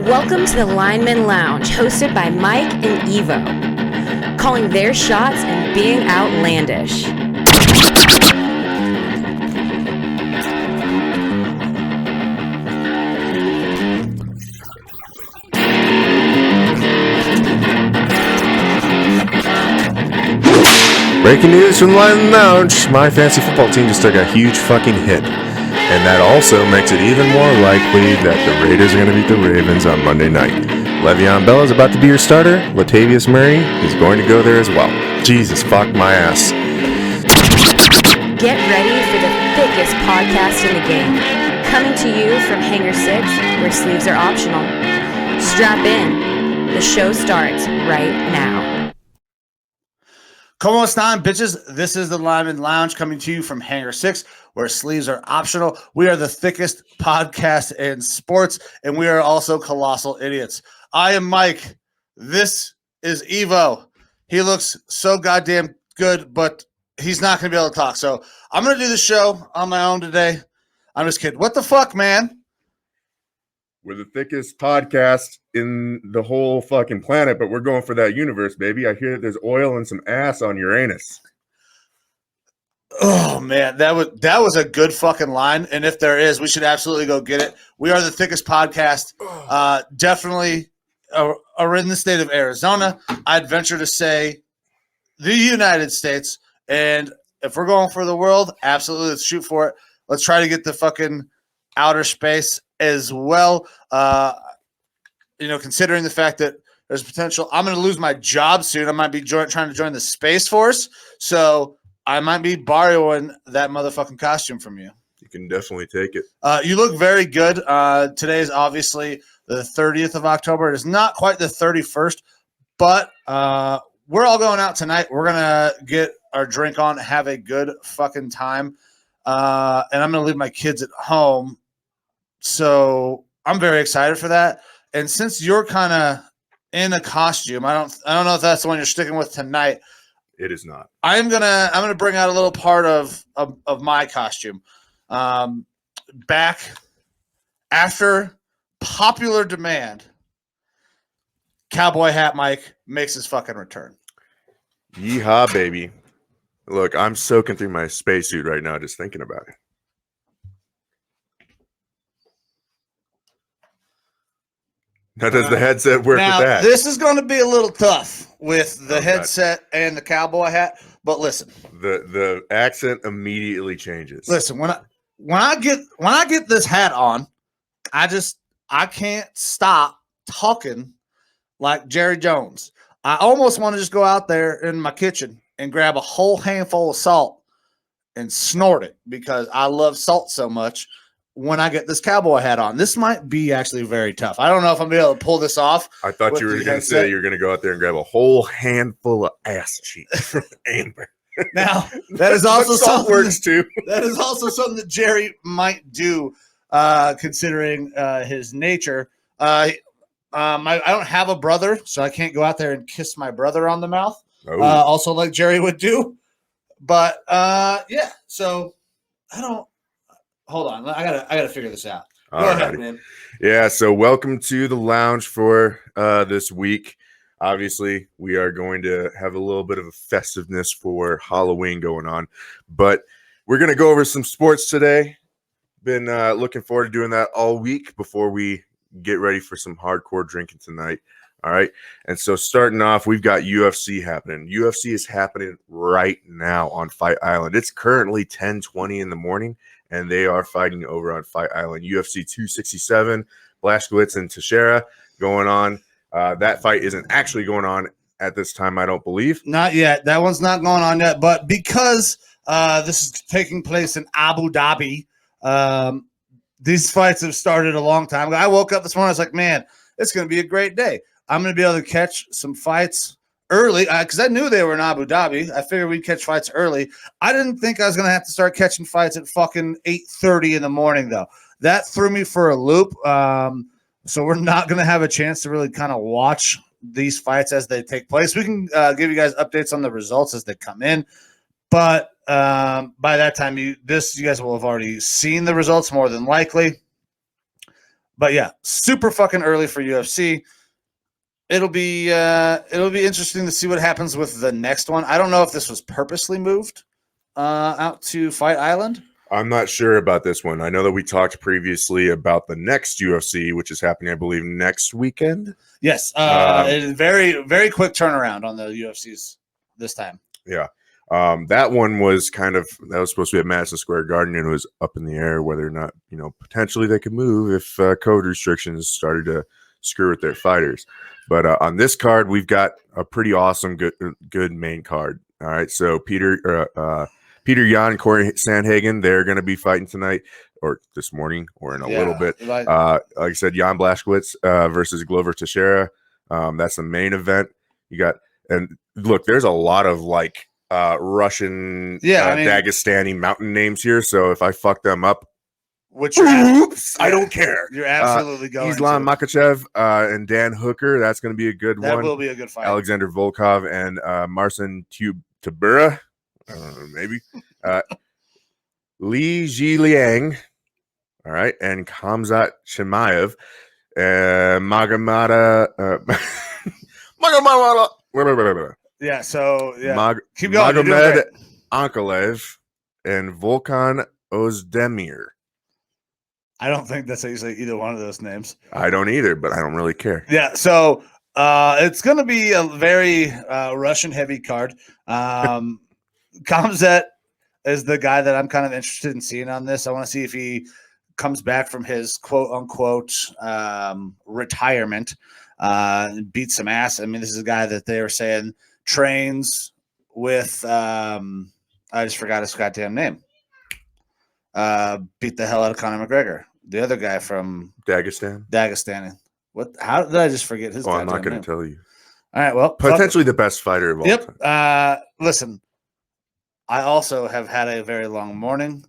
Welcome to the Lineman Lounge, hosted by Mike and Evo, calling their shots and being outlandish. Breaking news from the Lineman Lounge. My fantasy football team just took a huge fucking hit. And that also makes it even more likely that the Raiders are going to beat the Ravens on Monday night. Le'Veon Bell is about to be your starter. Latavius Murray is going to go there as well. Jesus, fuck my ass. Get ready for the thickest podcast in the game. Coming to you from Hangar 6, where sleeves are optional. Strap in. The show starts right now. Como están, bitches? This is the Lineman Lounge coming to you from Hangar 6, where sleeves are optional. We are the thickest podcast in sports, and we are also colossal idiots. I am Mike. This is Evo. He looks so goddamn good, but he's not going to be able to talk. So I'm going to do the show on my own today. I'm just kidding. What the fuck, man? We're the thickest podcast in the whole fucking planet, but we're going for that universe, baby. I hear that there's oil and some ass on Uranus. Oh man, that was a good fucking line. And if there is, we should absolutely go get it. We are the thickest podcast. Definitely are in the state of Arizona. I'd venture to say the United States. And if we're going for the world, absolutely, let's shoot for it. Let's try to get the fucking outer space as well. Considering the fact that there's potential, I'm going to lose my job soon. I might be trying to join the Space Force. So I might be borrowing that motherfucking costume from you. You can definitely take it. You look very good. Today is obviously the 30th of October. It is not quite the 31st, but we're all going out tonight. We're going to get our drink on, have a good fucking time. And I'm going to leave my kids at home. So I'm very excited for that. And since you're kind of in a costume, I don't know if that's the one you're sticking with tonight. It is not. I'm gonna bring out a little part of my costume. Back after popular demand, cowboy hat Mike makes his fucking return. Yeehaw, baby. Look, I'm soaking through my spacesuit right now just thinking about it. How does the headset work now, with that? This is going to be a little tough with the headset and the cowboy hat, but listen. The accent immediately changes. Listen, when I get this hat on, I can't stop talking like Jerry Jones. I almost want to just go out there in my kitchen and grab a whole handful of salt and snort it because I love salt so much. When I get this cowboy hat on, this might be actually very tough. I don't know if I'm gonna be able to pull this off. I thought you were going to say you were going to go out there and grab a whole handful of ass cheeks from Amber. Now that is also something works too. That is also something that Jerry might do, considering his nature. I don't have a brother, so I can't go out there and kiss my brother on the mouth. Oh. Also, like Jerry would do. But yeah, so I don't. Hold on, I gotta figure this out. Go ahead, man. Yeah, so welcome to the lounge for this week. Obviously, we are going to have a little bit of a festiveness for Halloween going on, but we're going to go over some sports today. Been looking forward to doing that all week before we get ready for some hardcore drinking tonight. All right, and so starting off, we've got UFC happening. UFC is happening right now on Fight Island. It's currently 10:20 in the morning. And they are fighting over on Fight Island. UFC 267, Blachowicz and Teixeira going on. That fight isn't actually going on at this time, I don't believe. Not yet. That one's not going on yet. But because this is taking place in Abu Dhabi, these fights have started a long time ago. I woke up this morning, I was like, man, it's going to be a great day. I'm going to be able to catch some fights early because I knew they were in Abu Dhabi. I figured we'd catch fights early. I didn't think I was going to have to start catching fights at fucking 8:30 in the morning, though. That threw me for a loop. So we're not going to have a chance to really kind of watch these fights as they take place. We can give you guys updates on the results as they come in. But by that time, you guys will have already seen the results more than likely. But yeah, super fucking early for UFC. It'll be interesting to see what happens with the next one. I don't know if this was purposely moved out to Fight Island. I'm not sure about this one. I know that we talked previously about the next UFC, which is happening, I believe, next weekend. Yes, it is very, very quick turnaround on the UFCs this time. Yeah. That one was supposed to be at Madison Square Garden, and it was up in the air whether or not, potentially they could move if COVID restrictions started to screw with their fighters. But on this card, we've got a pretty awesome, good main card. All right. So Peter Yan and Corey Sandhagen, they're going to be fighting tonight or this morning or in a little bit. Like I said, Jan Blachowicz versus Glover Teixeira. That's the main event. And look, there's a lot of Russian, Dagestani mountain names here. So if I fuck them up, I don't care. You're absolutely going. Islam Makhachev and Dan Hooker. That's going to be a good one. That will be a good fight. Alexander Volkov and Marcin Tybura. Maybe. Li Jiliang. All right. And Khamzat Chimaev. Yeah, so keep going. Magomed Ankalev and Volkan Ozdemir. I don't think that's how you say either one of those names. I don't either, but I don't really care. Yeah, so it's going to be a very Russian-heavy card. Khamzat is the guy that I'm kind of interested in seeing on this. I want to see if he comes back from his quote-unquote retirement and beats some ass. I mean, this is a guy that they were saying trains with I just forgot his goddamn name. Beat the hell out of Conor McGregor. The other guy from Dagestan. What? How did I just forget his? I'm not going to tell you. All right. Well, potentially the best fighter of all time. Listen, I also have had a very long morning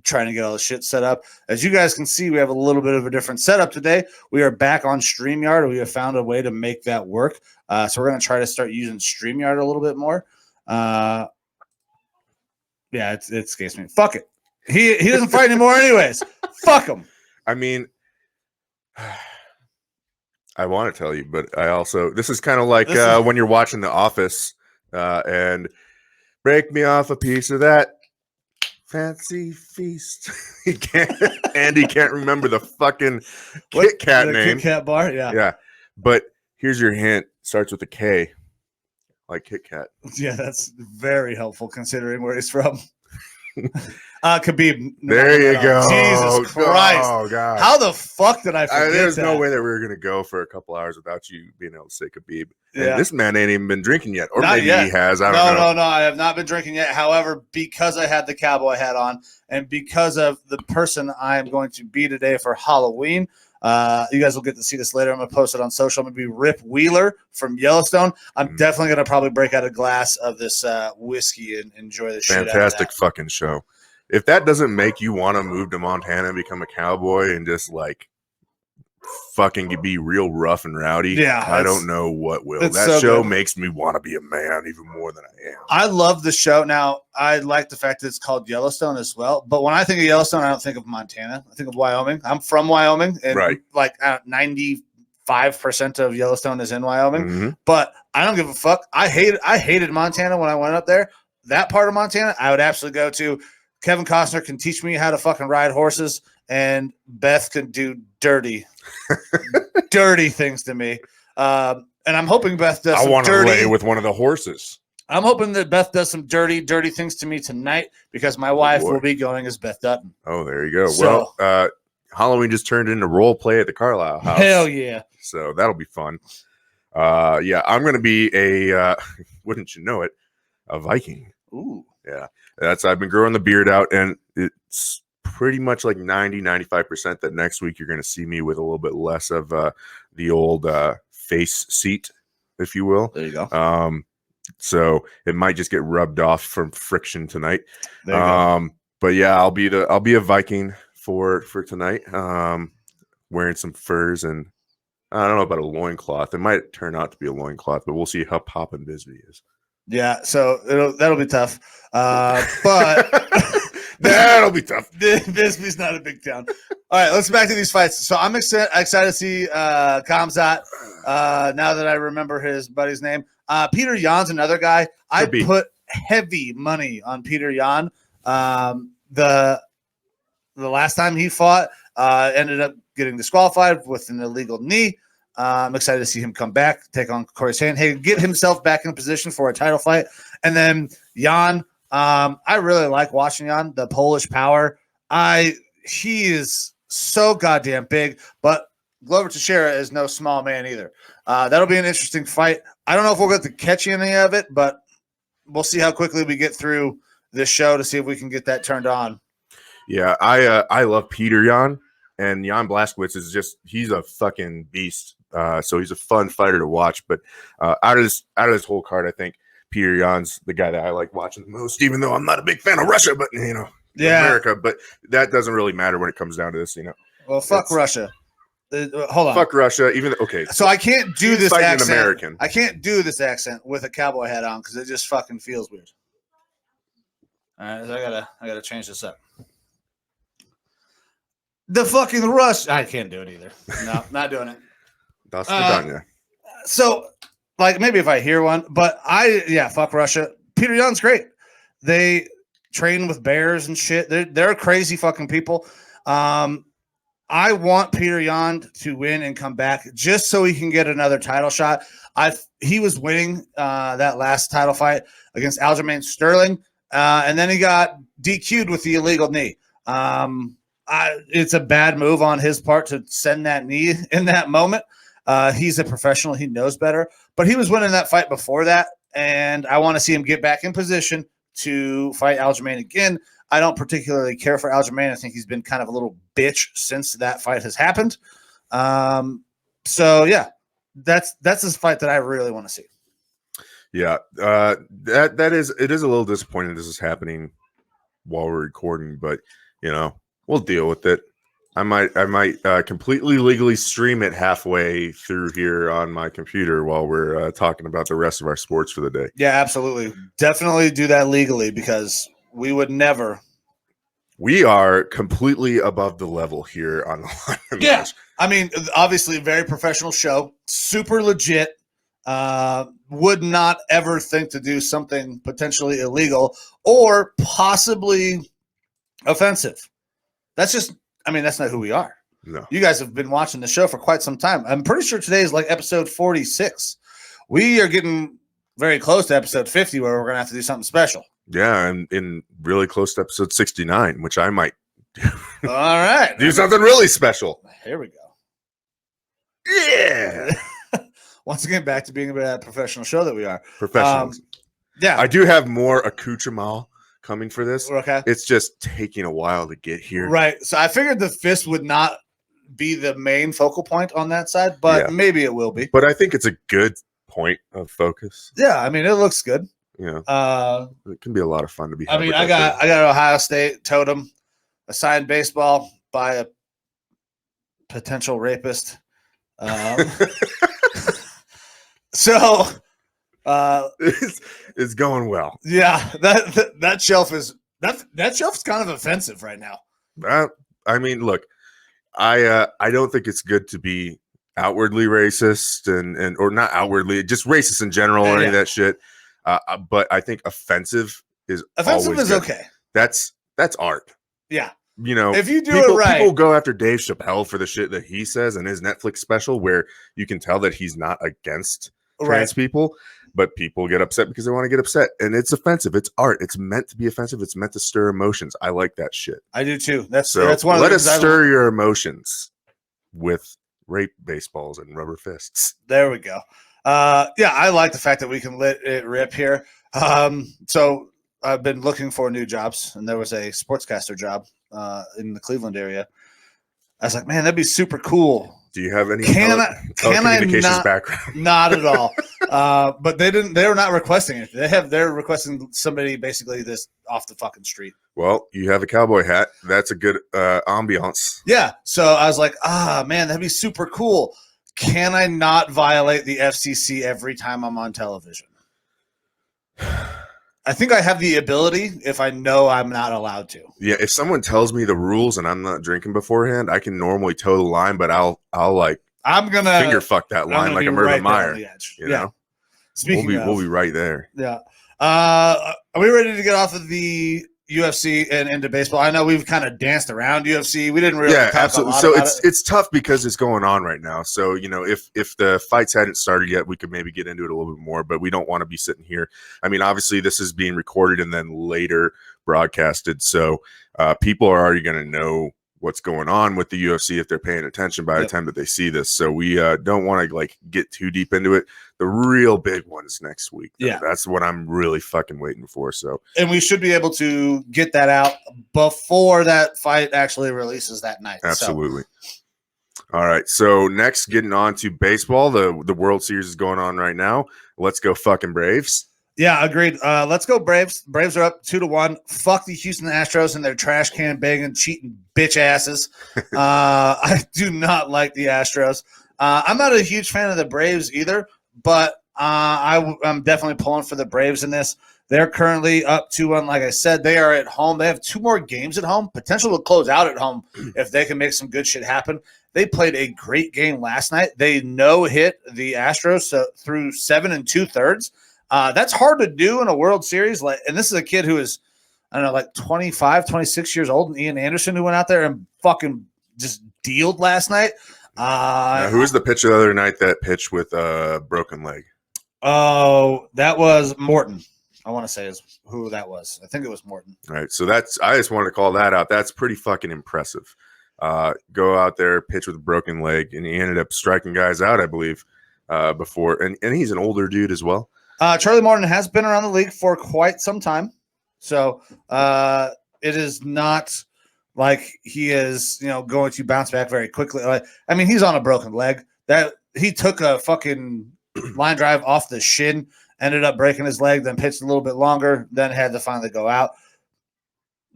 trying to get all the shit set up. As you guys can see, we have a little bit of a different setup today. We are back on StreamYard. We have found a way to make that work. So we're going to try to start using StreamYard a little bit more. Yeah, it escapes me. Fuck it. He doesn't fight anymore anyways. Fuck him. I mean, I want to tell you, but I also, this is kind of like when you're watching The Office and break me off a piece of that fancy feast. Andy can't remember the fucking Kit Kat name. Kit Kat bar, yeah. Yeah. But here's your hint. Starts with a K. Like Kit Kat. Yeah, that's very helpful considering where he's from. Khabib. There you go. Jesus Christ. Oh, God. How the fuck did I forget There's that? no way that we were going to go for a couple hours without you being able to say Khabib. Yeah. And this man ain't even been drinking yet. Or not maybe yet. he has. I don't know. No. I have not been drinking yet. However, because I had the cowboy hat on and because of the person I am going to be today for Halloween, you guys will get to see this later. I'm going to post it on social. I'm going to be Rip Wheeler from Yellowstone. I'm definitely going to probably break out a glass of this whiskey and enjoy the shit out of that. Fantastic fucking show. If that doesn't make you want to move to Montana and become a cowboy and just fucking be real rough and rowdy, I don't know what will. That show makes me want to be a man even more than I am. I love the show. Now, I like the fact that it's called Yellowstone as well. But when I think of Yellowstone, I don't think of Montana. I think of Wyoming. I'm from Wyoming. And 95% of Yellowstone is in Wyoming. Mm-hmm. But I don't give a fuck. I hated Montana when I went up there. That part of Montana, I would absolutely go to. Kevin Costner can teach me how to fucking ride horses, and Beth can do dirty things to me. And I'm hoping Beth does some want to lay with one of the horses. I'm hoping that Beth does some dirty things to me tonight because my wife will be going as Beth Dutton. Oh, there you go. So, well, Halloween just turned into role play at the Carlisle house. Hell yeah. So that'll be fun. Yeah, I'm going to be a, wouldn't you know it, a Viking. Ooh. Yeah. I've been growing the beard out, and it's pretty much like 90-95% that next week you're going to see me with a little bit less of the old face seat, if you will. There you go. So it might just get rubbed off from friction tonight. There you go. But yeah, I'll be a Viking for tonight. Wearing some furs, and I don't know about a loincloth. It might turn out to be a loincloth, but we'll see how poppin' Bisbee is. Yeah, so that'll be tough. But That'll be tough. Bisbee's not a big town. All right, let's back to these fights. So I'm excited to see Khamzat. Now that I remember his buddy's name, Peter Yan's another guy. I put heavy money on Peter Yan. The last time he fought, ended up getting disqualified with an illegal knee. I'm excited to see him come back, take on Corey Sandhagen, get himself back in position for a title fight. And then Yan, I really like watching Yan, the Polish power. He is so goddamn big, but Glover Teixeira is no small man either. That'll be an interesting fight. I don't know if we'll get to catch any of it, but we'll see how quickly we get through this show to see if we can get that turned on. Yeah, I love Peter Yan, and Jan Blachowicz is he's a fucking beast. So he's a fun fighter to watch. But out of this whole card, I think Peter Yan's the guy that I like watching the most, even though I'm not a big fan of Russia, but America. But that doesn't really matter when it comes down to this, Well, fuck Russia. Hold on. Fuck Russia. Okay. So I can't do this accent. American. I can't do this accent with a cowboy hat on because it just fucking feels weird. All right, so I gotta change this up. The fucking Rush. I can't do it either. No, not doing it. That's the So, maybe if I hear one, but fuck Russia. Peter Yan's great. They train with bears and shit. They're crazy fucking people. I want Peter Yan to win and come back just so he can get another title shot. He was winning that last title fight against Aljamain Sterling, and then he got DQ'd with the illegal knee. It's a bad move on his part to send that knee in that moment. He's a professional. He knows better. But he was winning that fight before that, and I want to see him get back in position to fight Aljamain again. I don't particularly care for Aljamain. I think he's been kind of a little bitch since that fight has happened. So, yeah, that's this fight that I really want to see. Yeah, it is a little disappointing this is happening while we're recording, but, we'll deal with it. I might completely legally stream it halfway through here on my computer while we're talking about the rest of our sports for the day. Yeah, absolutely. Definitely do that legally because we would never. We are completely above the level here on the Lineman Yeah, Lounge. I mean, obviously, very professional show, super legit. Would not ever think to do something potentially illegal or possibly offensive. That's not who we are. No. You guys have been watching the show for quite some time. I'm pretty sure today is episode 46. We are getting very close to episode 50 where we're going to have to do something special. Yeah, and in really close to episode 69, which I might do. All right. Do something really special. Here we go. Yeah. Once again, back to being a bit professional show that we are. Professionals. Yeah. I do have more accoutrement coming for this. Okay. It's just taking a while to get here. Right. So I figured the fist would not be the main focal point on that side, but maybe it will be. But I think it's a good point of focus. Yeah, I mean, it looks good. Yeah. It can be a lot of fun to be. I got Ohio State totem, a signed baseball by a potential rapist. So it's going well. Yeah, that shelf is that shelf's kind of offensive right now. I mean, look, I don't think it's good to be outwardly racist and or not outwardly, just racist in general or any of that shit. But I think offensive is good. Okay. That's art. Yeah. If you do it right, people go after Dave Chappelle for the shit that he says in his Netflix special, where you can tell that he's not against trans people, but people get upset because they want to get upset, and it's offensive. It's art. It's meant to be offensive. It's meant to stir emotions. I like that shit. I do too. That's one. Let us stir your emotions with rape baseballs and rubber fists. There we go. I like the fact that we can let it rip here. So I've been looking for new jobs, and there was a sportscaster job in the Cleveland area. I was like, man, that'd be super cool. Do you have any telecommunications background? Not at all. But they were not requesting it. They're requesting somebody basically this off the fucking street. Well, you have a cowboy hat. That's a good ambiance. Yeah. So I was like, man, that'd be super cool. Can I not violate the FCC every time I'm on television? I think I have the ability if I know I'm not allowed to. Yeah, if someone tells me the rules and I'm not drinking beforehand, I can normally toe the line, but I'll like I'm gonna finger fuck that line like I'm Urban Meyer. You know, Speaking we'll be right there. Yeah. Are we ready to get off of the UFC and into baseball? I know we've kind of danced around UFC. We didn't really talk absolutely. a lot So about it's tough because it's going on right now. So if the fights hadn't started yet, we could maybe get into it a little bit more. But we don't want to be sitting here. I mean, obviously, this is being recorded and then later broadcasted, so people are already going to know what's going on with the UFC if they're paying attention by the time that they see this. So we don't want to like get too deep into it. The real big one's next week. Though. That's what I'm really fucking waiting for. So, and we should be able to get that out before that fight actually releases that night. Absolutely. So. All right. So next, getting on to baseball. The World Series is going on right now. Let's go fucking Braves. Yeah, agreed. Let's go Braves. Braves are up 2-1. Fuck the Houston Astros and their trash can banging, cheating bitch asses. I do not like the Astros. I'm not a huge fan of the Braves either, but I'm definitely pulling for the Braves in this. They're currently up 2-1. Like I said, they are at home. They have 2 more games at home, potential to close out at home if they can make some good shit happen. They played a great game last night. They no-hit the Astros through 7 2/3. That's hard to do in a World Series. And this is a kid who is, I don't know, like 25, 26 years old, and Ian Anderson, who went out there and fucking just dealed last night. Who was the pitcher the other night that pitched with a broken leg? Oh, that was Morton. I want to say is who that was. I think it was Morton. All right. So I just wanted to call that out. That's pretty fucking impressive. Go out there, pitch with a broken leg, and he ended up striking guys out, I believe, before. And he's an older dude as well. Charlie Morton has been around the league for quite some time. So it is not like he is, going to bounce back very quickly. I mean, he's on a broken leg. That he took a fucking line drive off the shin, ended up breaking his leg, then pitched a little bit longer, then had to finally go out.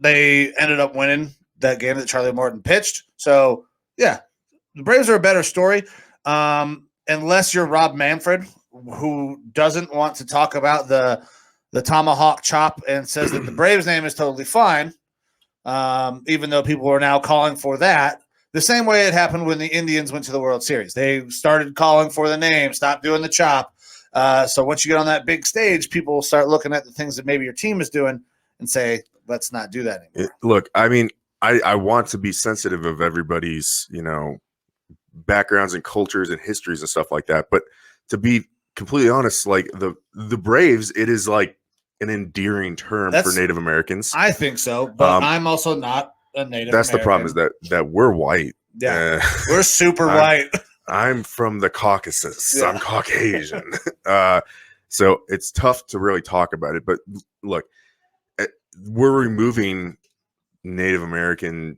They ended up winning that game that Charlie Morton pitched. So, yeah, the Braves are a better story. Unless you're Rob Manfred, who doesn't want to talk about the tomahawk chop and says that the Braves name is totally fine, even though people are now calling for that. The same way it happened when the Indians went to the World Series. They started calling for the name, stop doing the chop. So once you get on that big stage, people will start looking at the things that maybe your team is doing and say, let's not do that anymore. Look, I mean, I want to be sensitive of everybody's, backgrounds and cultures and histories and stuff like that. But to be completely honest, like the Braves, it is like an endearing term for Native Americans. I think so, but I'm also not a Native That's American. The problem is that we're white. Yeah, we're super white. I'm from the Caucasus. Yeah. I'm Caucasian. So it's tough to really talk about it. But look, we're removing Native American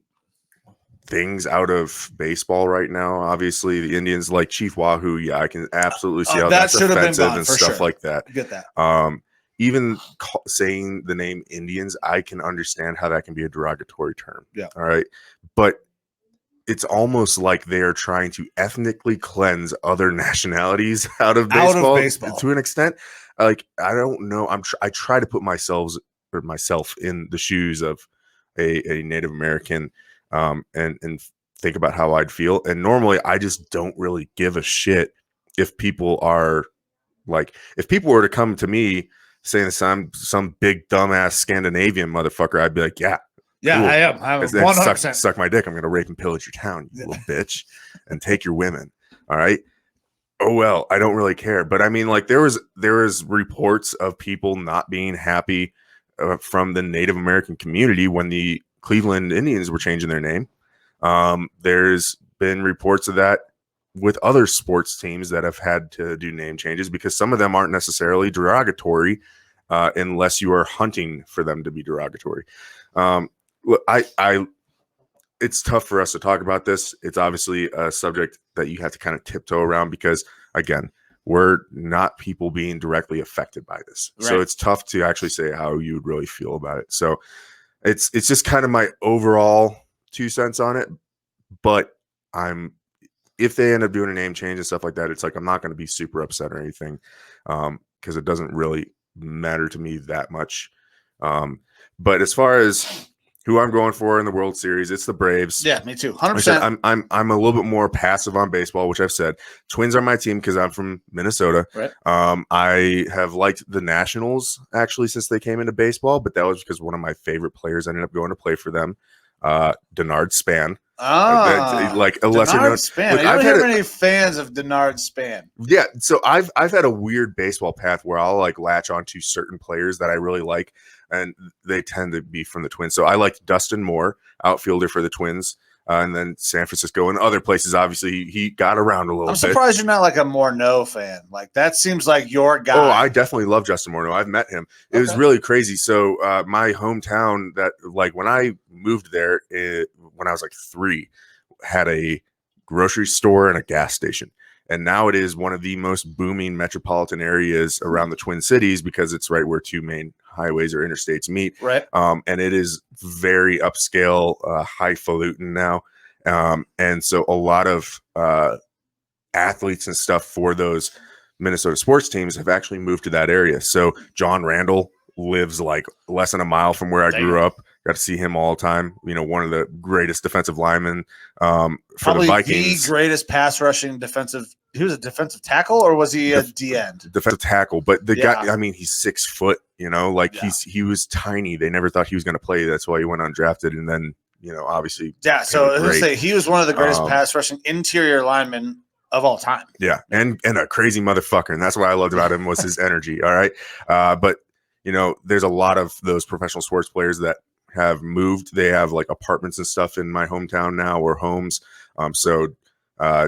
things out of baseball right now. Obviously, the Indians, like Chief Wahoo, I can absolutely see how that's offensive and stuff like that. I get that. Even saying the name Indians, I can understand how that can be a derogatory term. Yeah. All right. But it's almost like they're trying to ethnically cleanse other nationalities out of baseball. To an extent. Like, I don't know. I try to put myself in the shoes of a Native American and think about how I'd feel. And normally I just don't really give a shit if people are like, if people were to come to me saying that I'm some big dumbass Scandinavian motherfucker, I'd be like, yeah, cool. I am. I'm 100%. Suck my dick. I'm going to rape and pillage your town, you little bitch, and take your women. All right. Oh, well, I don't really care. But I mean, like there was reports of people not being happy from the Native American community when the Cleveland Indians were changing their name. There's been reports of that with other sports teams that have had to do name changes because some of them aren't necessarily derogatory unless you are hunting for them to be derogatory. Look, it's tough for us to talk about this. It's obviously a subject that you have to kind of tiptoe around because, again, we're not people being directly affected by this. Right. So it's tough to actually say how you would really feel about it. So it's just kind of my overall 2 cents on it. But if they end up doing a name change and stuff like that, it's like I'm not going to be super upset or anything because it doesn't really matter to me that much. But as far as who I'm going for in the World Series, it's the Braves. Yeah, me too. 100%. Like I said, I'm a little bit more passive on baseball, which I've said. Twins are my team because I'm from Minnesota. Right. I have liked the Nationals actually since they came into baseball, but that was because one of my favorite players ended up going to play for them, Denard Span. Like a lesser known. Span. Look, I don't I've hear had many fans of Denard Span. Yeah, so I've had a weird baseball path where I'll like latch onto certain players that I really like, and they tend to be from the Twins. So I liked Dustin Moore, outfielder for the Twins, and then San Francisco and other places. Obviously, he got around a little bit. I'm surprised you're not like a Morneau fan. Like that seems like your guy. Oh, I definitely love Justin Morneau. I've met him. It was really crazy. So my hometown, that like when I moved there, when I was like 3, had a grocery store and a gas station. And now it is one of the most booming metropolitan areas around the Twin Cities because it's right where 2 main highways or interstates meet. Right. And it is very upscale, highfalutin now. And so a lot of athletes and stuff for those Minnesota sports teams have actually moved to that area. So John Randall lives like less than a mile from where I grew up. Got to see him all the time. You know, one of the greatest defensive linemen for probably the Vikings. The greatest pass rushing defensive. He was a defensive tackle, or was he a D end? Defensive tackle, but the guy. I mean, he's 6 foot. You know, like he was tiny. They never thought he was going to play. That's why he went undrafted, and then obviously. Yeah. So I was say he was one of the greatest pass rushing interior linemen of all time. Yeah, and a crazy motherfucker, and that's what I loved about him was his energy. All right, but there's a lot of those professional sports players that have moved. They have like apartments and stuff in my hometown now, or homes. So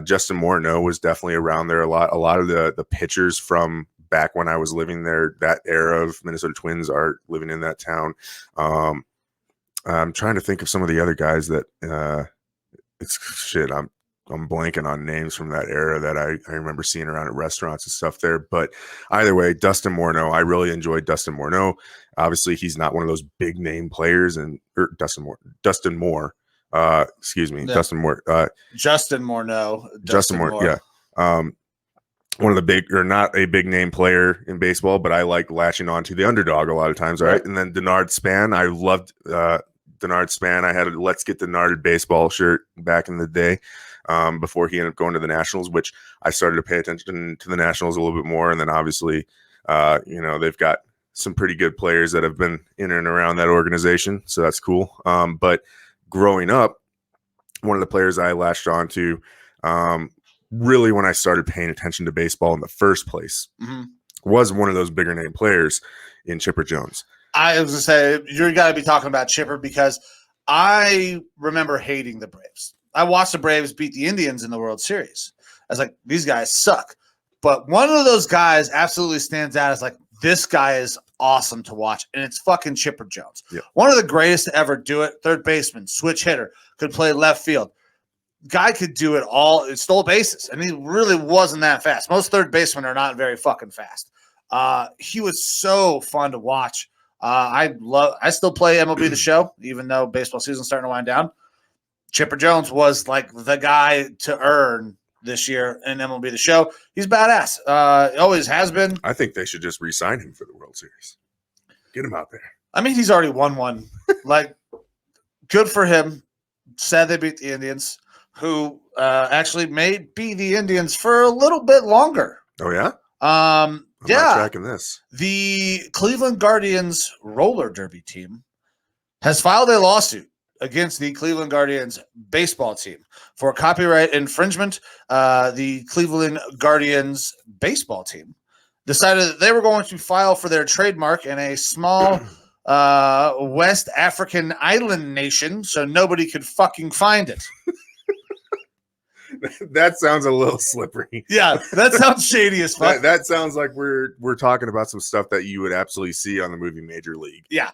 Justin Morneau was definitely around there a lot. A lot of the pitchers from back when I was living there, that era of Minnesota Twins, are living in that town. I'm trying to think of some of the other guys that I'm blanking on names from that era that I remember seeing around at restaurants and stuff there. But either way, Dustin Morneau, I really enjoyed Dustin Morneau. Obviously, he's not one of those big name players, Dustin Moore. Justin Morneau. Yeah. One of the big, or not a big name player in baseball, but I like latching on to the underdog a lot of times. Right. And then Denard Span. I loved Denard Span. I had a Let's Get Denarded baseball shirt back in the day. Before he ended up going to the Nationals, which I started to pay attention to the Nationals a little bit more. And then obviously, they've got some pretty good players that have been in and around that organization. So that's cool. But growing up, one of the players I latched on to, really when I started paying attention to baseball in the first place, was one of those bigger name players in Chipper Jones. I was going to say, you got to be talking about Chipper because I remember hating the Braves. I watched the Braves beat the Indians in the World Series. I was like, these guys suck. But one of those guys absolutely stands out as like, this guy is awesome to watch, and it's fucking Chipper Jones. Yeah. One of the greatest to ever do it. Third baseman, switch hitter, could play left field. Guy could do it all. It stole bases, and he really wasn't that fast. Most third basemen are not very fucking fast. He was so fun to watch. I still play MLB The Show, even though baseball season's starting to wind down. Chipper Jones was like the guy to earn this year in MLB The Show. He's badass. Always has been. I think they should just re-sign him for the World Series. Get him out there. I mean, he's already won one. Like, good for him. Sad they beat the Indians, who actually may be the Indians for a little bit longer. Oh, yeah? I'm not tracking this. The Cleveland Guardians roller derby team has filed a lawsuit against the Cleveland Guardians baseball team for copyright infringement. The Cleveland Guardians baseball team decided that they were going to file for their trademark in a small West African island nation so nobody could fucking find it. That sounds a little slippery. Yeah, that sounds shady as fuck. That sounds like we're talking about some stuff that you would absolutely see on the movie Major League. Yeah.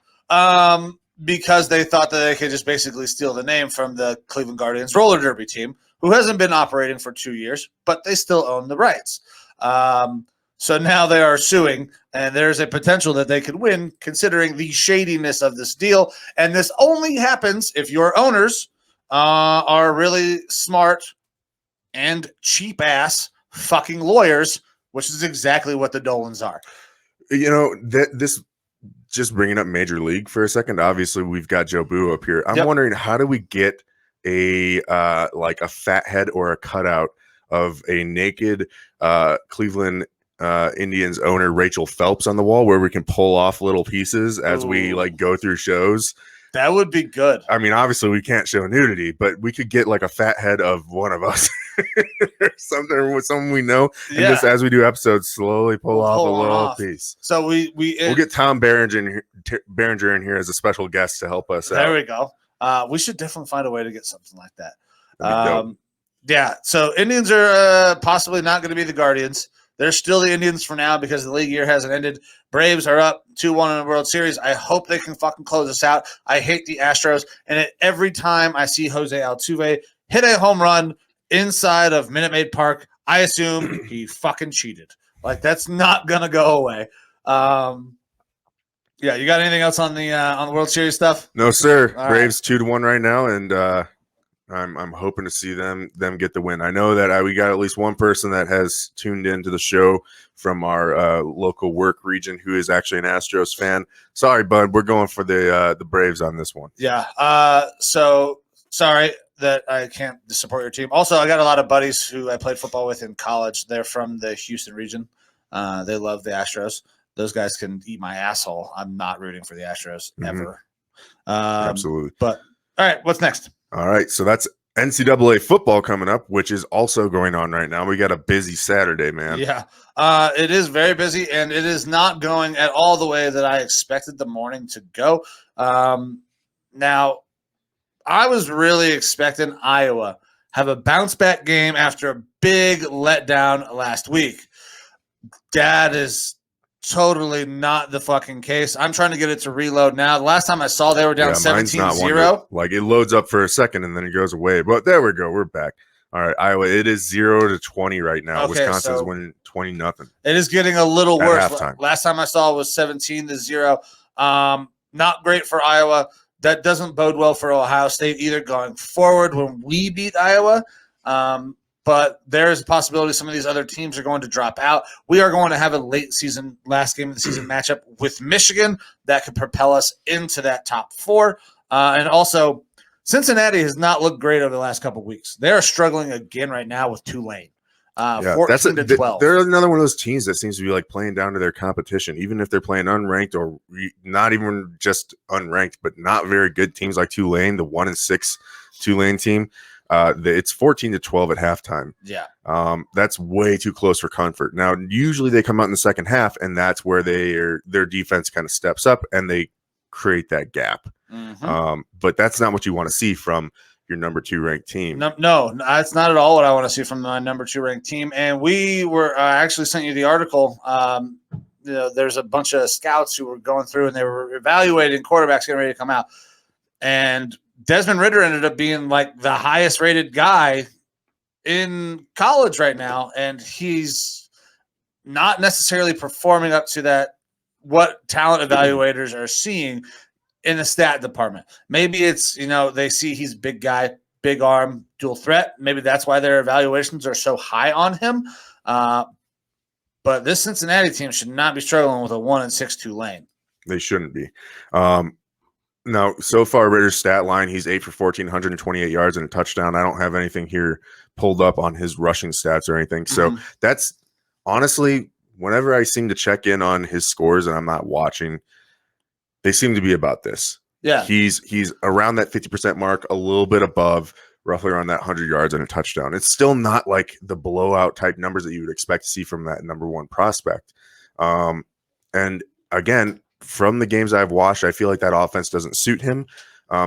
Because they thought that they could just basically steal the name from the Cleveland Guardians roller derby team, who hasn't been operating for 2 years, but they still own the rights. So now they are suing, and there's a potential that they could win considering the shadiness of this deal. And this only happens if your owners are really smart and cheap-ass fucking lawyers, which is exactly what the Dolans are. This just bringing up Major League for a second. Obviously, we've got Joe Boo up here. I'm wondering, how do we get a like a fat head or a cutout of a naked Cleveland Indians owner Rachel Phelps on the wall where we can pull off little pieces as we like go through shows? That would be good. I mean, obviously we can't show nudity, but we could get like a fat head of one of us or something with someone we know. And just as we do episodes, slowly pull off a little piece. So we'll get Tom Berenger in here as a special guest to help us out. There we go. We should definitely find a way to get something like that. Yeah. So Indians are possibly not going to be the Guardians. They're still the Indians for now because the league year hasn't ended. Braves are up 2-1 in the World Series. I hope they can fucking close us out. I hate the Astros. And every time I see Jose Altuve hit a home run inside of Minute Maid Park, I assume he fucking cheated. Like, that's not going to go away. Yeah, you got anything else on the World Series stuff? No, sir. All Braves 2-1 right now, and I'm hoping to see them get the win. I know that we got at least one person that has tuned into the show from our local work region who is actually an Astros fan. Sorry, bud, we're going for the Braves on this one. Yeah. So sorry that I can't support your team. Also, I got a lot of buddies who I played football with in college. They're from the Houston region. They love the Astros. Those guys can eat my asshole. I'm not rooting for the Astros ever. Absolutely. But all right, what's next? All right, so that's NCAA football coming up, which is also going on right now. We got a busy Saturday, man. Yeah, it is very busy, and it is not going at all the way that I expected the morning to go. Now, I was really expecting Iowa have a bounce-back game after a big letdown last week. That is totally not the fucking case. I'm trying to get it to reload now. The last time I saw they were down 17-0. Like, it loads up for a second and then it goes away. But there we go. We're back. All right, Iowa, it is 0-20 right now. Okay, Wisconsin's winning 20-0. It is getting a little worse. Halftime. Last time I saw it was 17-0. Not great for Iowa. That doesn't bode well for Ohio State either going forward when we beat Iowa. But there's a possibility some of these other teams are going to drop out. We are going to have a last game of the season matchup with Michigan that could propel us into that top 4. And also, Cincinnati has not looked great over the last couple of weeks. They're struggling again right now with Tulane. 14-12. They're another one of those teams that seems to be like playing down to their competition, even if they're playing unranked or not even just unranked, but not very good teams like Tulane, the 1-6 Tulane team. It's 14-12 at halftime. Yeah. That's way too close for comfort. Now, usually they come out in the second half, and that's where their defense kind of steps up and they create that gap. Mm-hmm. But that's not what you want to see from your number 2 ranked team. No, that's not at all what I want to see from my number 2 ranked team. And we were actually sent you the article. There's a bunch of scouts who were going through and they were evaluating quarterbacks getting ready to come out. And Desmond Ridder ended up being like the highest rated guy in college right now. And he's not necessarily performing up to that, what talent evaluators are seeing in the stat department. Maybe it's, they see he's a big guy, big arm, dual threat. Maybe that's why their evaluations are so high on him. But this Cincinnati team should not be struggling with a 1-6 Tulane. They shouldn't be. Now, so far, Ritter's stat line, he's 8 for 14, 128 yards and a touchdown. I don't have anything here pulled up on his rushing stats or anything. So that's honestly, whenever I seem to check in on his scores and I'm not watching, they seem to be about this. Yeah. He's around that 50% mark, a little bit above, roughly around that 100 yards and a touchdown. It's still not like the blowout type numbers that you would expect to see from that number 1 prospect. And again, from the games I've watched, I feel like that offense doesn't suit him.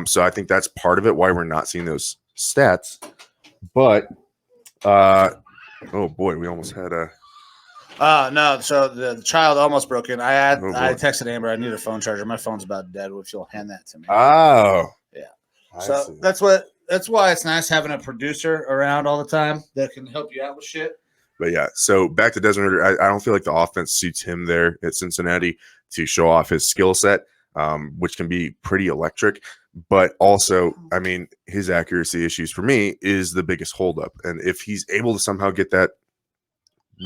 So I think that's part of it, why we're not seeing those stats. But, oh boy, we almost had a... no, so the child almost broke in. I texted Amber, I need a phone charger. My phone's about dead. If you'll hand that to me. Oh. Yeah. So that's why it's nice having a producer around all the time that can help you out with shit. But yeah, so back to Desmond Ridder. I don't feel like the offense suits him there at Cincinnati to show off his skill set, which can be pretty electric. But also, I mean, his accuracy issues for me is the biggest holdup. And if he's able to somehow get that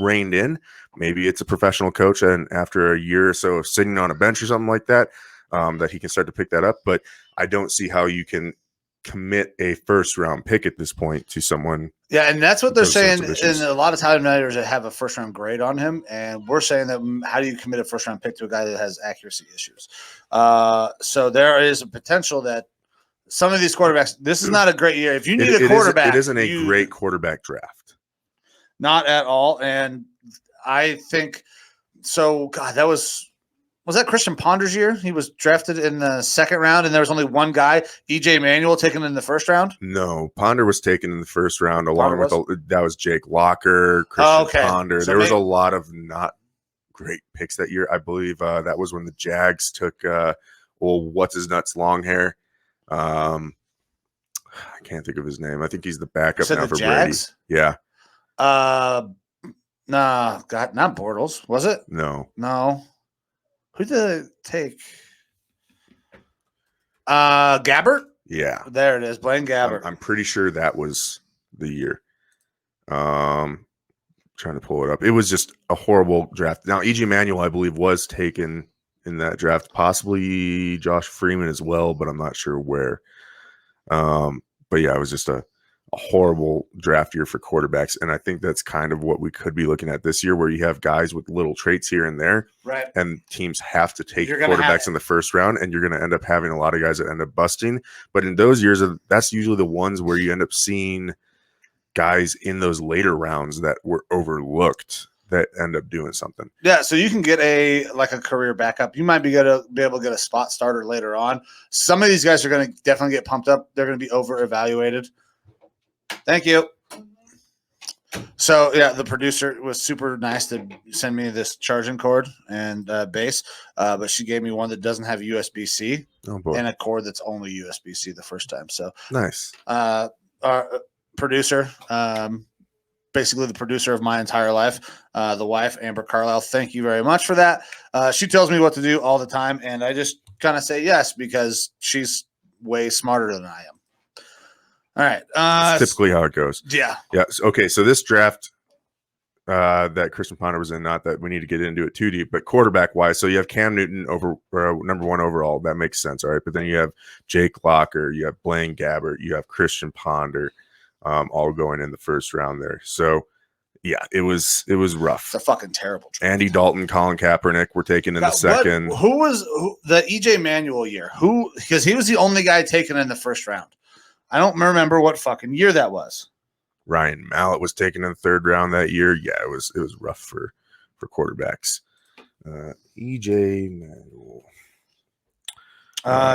reined in. Maybe it's a professional coach, and after a year or so of sitting on a bench or something like that, that he can start to pick that up. But I don't see how you can commit a first-round pick at this point to someone. Yeah, and that's what they're saying. And a lot of time managers that have a first-round grade on him, and we're saying that how do you commit a first-round pick to a guy that has accuracy issues? So there is a potential that some of these quarterbacks, this is not a great year. If you need a quarterback, it isn't a great quarterback draft. Not at all. And I think so. God, was that Christian Ponder's year? He was drafted in the second round, and there was only one guy, EJ Manuel, taken in the first round. No, Ponder was taken in the first round, along with that was Jake Locker, Christian Ponder. So there was a lot of not great picks that year. I believe that was when the Jags took what's his nuts long hair. I can't think of his name. I think he's the backup now for Jags? Brady. Yeah. Nah, God, not Bortles, was it? No. Who did they take? Gabbert? Yeah. There it is. Blaine Gabbert. I'm pretty sure that was the year. Trying to pull it up. It was just a horrible draft. Now, E.J. Manuel, I believe, was taken in that draft. Possibly Josh Freeman as well, but I'm not sure where. But yeah, it was just a horrible draft year for quarterbacks. And I think that's kind of what we could be looking at this year, where you have guys with little traits here and there. Right. And teams have to take quarterbacks in the first round, and you're going to end up having a lot of guys that end up busting. But in those years, that's usually the ones where you end up seeing guys in those later rounds that were overlooked that end up doing something. Yeah, so you can get a career backup. You might be able to get a spot starter later on. Some of these guys are going to definitely get pumped up. They're going to be over-evaluated. Thank you. So, yeah, the producer was super nice to send me this charging cord and base, but she gave me one that doesn't have USB-C and a cord that's only USB-C the first time. So nice. Our producer, basically the producer of my entire life, the wife, Amber Carlisle, thank you very much for that. She tells me what to do all the time, and I just kind of say yes because she's way smarter than I am. All right. That's typically how it goes. Yeah. Yeah. Okay. So this draft that Christian Ponder was in, not that we need to get into it too deep, but quarterback wise. So you have Cam Newton over number 1 overall. That makes sense. All right. But then you have Jake Locker, you have Blaine Gabbert, you have Christian Ponder, all going in the first round there. So yeah, it was rough. It's a fucking terrible draft. Andy Dalton, Colin Kaepernick were taken in the second. Who was the EJ Manuel year? Because he was the only guy taken in the first round. I don't remember what fucking year that was. Ryan Mallett was taken in the third round that year. Yeah, it was rough for quarterbacks. EJ Manuel.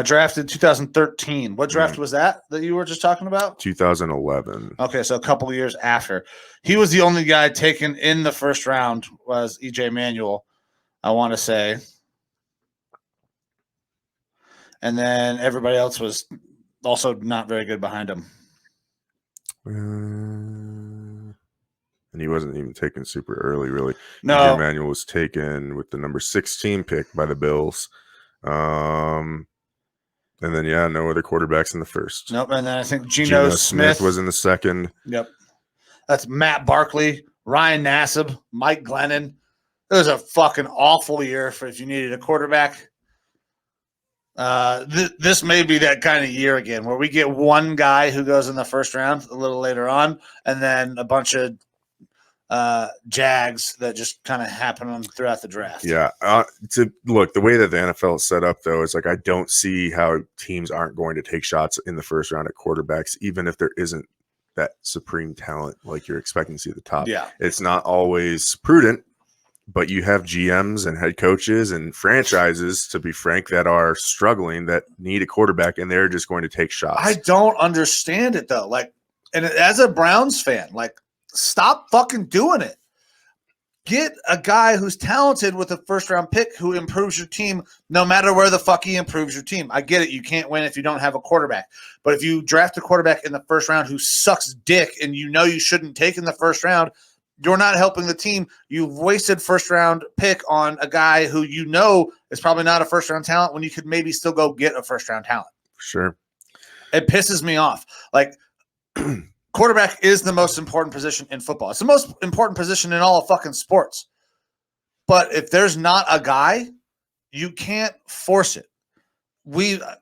Drafted 2013. What draft was that you were just talking about? 2011. Okay, so a couple of years after. He was the only guy taken in the first round was EJ Manuel, I want to say. And then everybody else was also not very good behind him. And he wasn't even taken super early, really. No. Emmanuel was taken with the number 16 pick by the Bills. And then, no other quarterbacks in the first. Nope. And then I think Geno Smith was in the second. Yep. That's Matt Barkley, Ryan Nassib, Mike Glennon. It was a fucking awful year if you needed a quarterback. This may be that kind of year again where we get one guy who goes in the first round a little later on, and then a bunch of jags that just kind of happen throughout the draft. Yeah. Look, the way that the NFL is set up, though, is I don't see how teams aren't going to take shots in the first round at quarterbacks, even if there isn't that supreme talent like you're expecting to see at the top. Yeah. It's not always prudent. But you have GMs and head coaches and franchises, to be frank, that are struggling, that need a quarterback, and they're just going to take shots. I don't understand it, though. And as a Browns fan, stop fucking doing it. Get a guy who's talented with a first-round pick who improves your team no matter where the fuck he improves your team. I get it. You can't win if you don't have a quarterback. But if you draft a quarterback in the first round who sucks dick and you know you shouldn't take in the first round, you're not helping the team. You've wasted first-round pick on a guy who you know is probably not a first-round talent when you could maybe still go get a first-round talent. Sure. It pisses me off. quarterback is the most important position in football. It's the most important position in all of fucking sports. But if there's not a guy, you can't force it.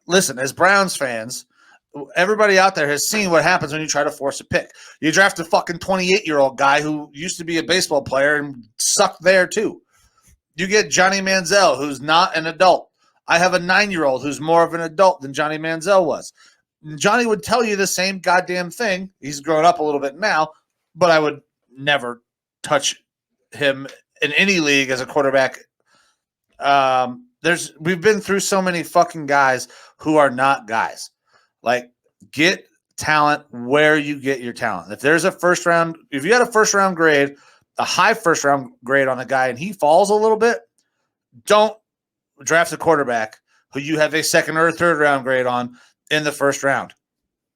Listen, as Browns fans, everybody out there has seen what happens when you try to force a pick. You draft a fucking 28-year-old guy who used to be a baseball player and sucked there too. You get Johnny Manziel, who's not an adult. I have a 9-year-old who's more of an adult than Johnny Manziel was. Johnny would tell you the same goddamn thing. He's grown up a little bit now, but I would never touch him in any league as a quarterback. We've been through so many fucking guys who are not guys. Like, get talent where you get your talent. If you had a first round grade, a high first round grade on a guy, and he falls a little bit, don't draft a quarterback who you have a second or third round grade on in the first round.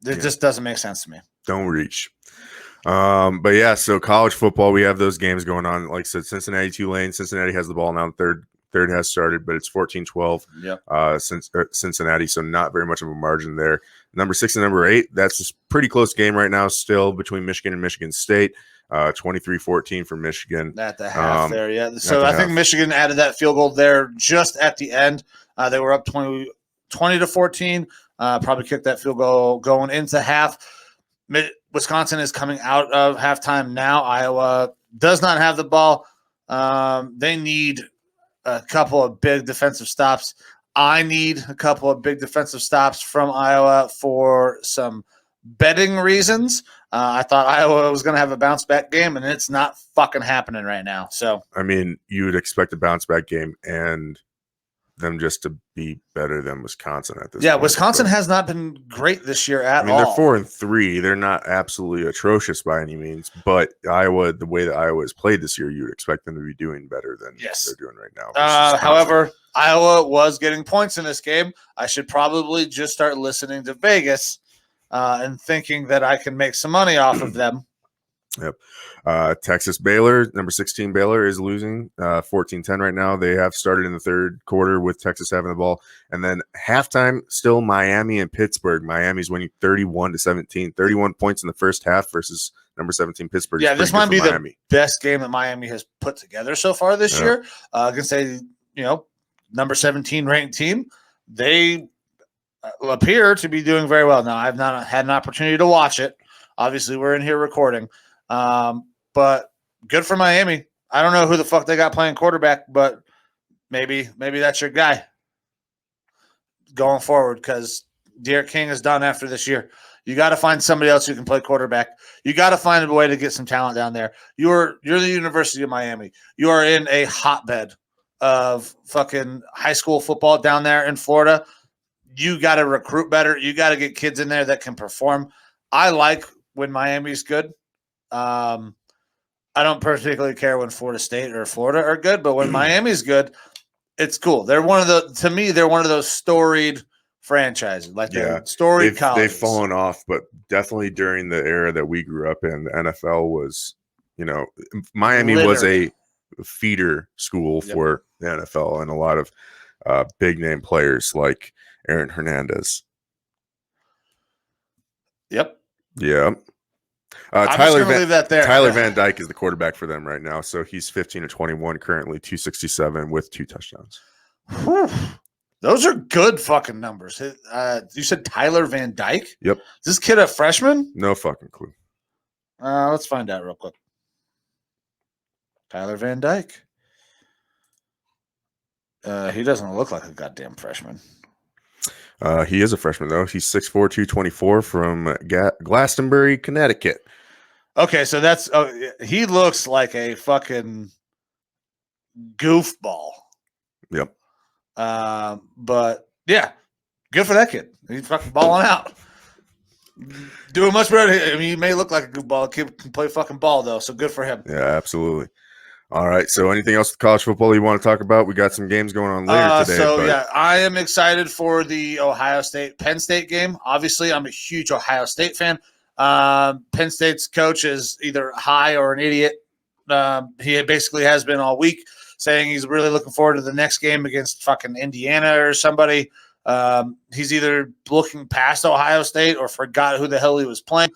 It just doesn't make sense to me. Don't reach. But yeah, so college football, we have those games going on. Like I said, Cincinnati, Tulane. Cincinnati has the ball now. Third has started, but it's 14-12 since Cincinnati, so not very much of a margin there. Number 6 and number 8, that's a pretty close game right now still between Michigan and Michigan State. 23-14 for Michigan. At the half there, yeah. So I think Michigan added that field goal there just at the end. They were up 20-14. Probably kicked that field goal going into half. Wisconsin is coming out of halftime now. Iowa does not have the ball. They need a couple of big defensive stops. I need a couple of big defensive stops from Iowa for some betting reasons. I thought Iowa was going to have a bounce back game, and it's not fucking happening right now. So, I mean, you would expect a bounce back game and them just to be better than Wisconsin at this point. Wisconsin has not been great this year at all. They're 4-3. They're not absolutely atrocious by any means, but Iowa, the way that Iowa has played this year, you would expect them to be doing better than they're doing right now. However, Iowa was getting points in this game. I should probably just start listening to Vegas and thinking that I can make some money off of them. Yep. Texas Baylor, number 16 Baylor is losing 14-10 right now. They have started in the third quarter with Texas having the ball. And then halftime, still Miami and Pittsburgh. Miami's winning 31-17, 31 points in the first half versus number 17 Pittsburgh. Yeah, this might be the best game that Miami has put together so far this year against a number 17 ranked team. They appear to be doing very well. Now, I've not had an opportunity to watch it. Obviously, we're in here recording. But good for Miami. I don't know who the fuck they got playing quarterback, but maybe that's your guy going forward, because Derek King is done after this year. You got to find somebody else who can play quarterback. You got to find a way to get some talent down there. You're the University of Miami. You are in a hotbed of fucking high school football down there in Florida. You got to recruit better. You got to get kids in there that can perform. I like when Miami's good. I don't particularly care when Florida State or Florida are good, but when Miami's good, it's cool. They're one of those storied franchises, like storied colleges. They've fallen off, but definitely during the era that we grew up in, the NFL was, Miami was a feeder school for the NFL, and a lot of big name players like Aaron Hernandez. Yep. Yeah. Tyler Van Dyke is the quarterback for them right now. So he's 15-21 currently, 267 with 2 touchdowns. Whew. Those are good fucking numbers. You said Tyler Van Dyke? Yep. Is this kid a freshman? No fucking clue. Let's find out real quick. Tyler Van Dyke. He doesn't look like a goddamn freshman. He is a freshman, though. He's 6'4", 224 from Glastonbury, Connecticut. Okay, so he looks like a fucking goofball. Yep. But yeah, good for that kid. He's fucking balling out. Doing much better. I mean, he may look like a goofball. Kid can play fucking ball, though, so good for him. Yeah, absolutely. All right, so anything else with college football you want to talk about? We got some games going on later today. I am excited for the Ohio State-Penn State game. Obviously, I'm a huge Ohio State fan. Penn State's coach is either high or an idiot. He basically has been all week, saying he's really looking forward to the next game against fucking Indiana or somebody. He's either looking past Ohio State or forgot who the hell he was playing.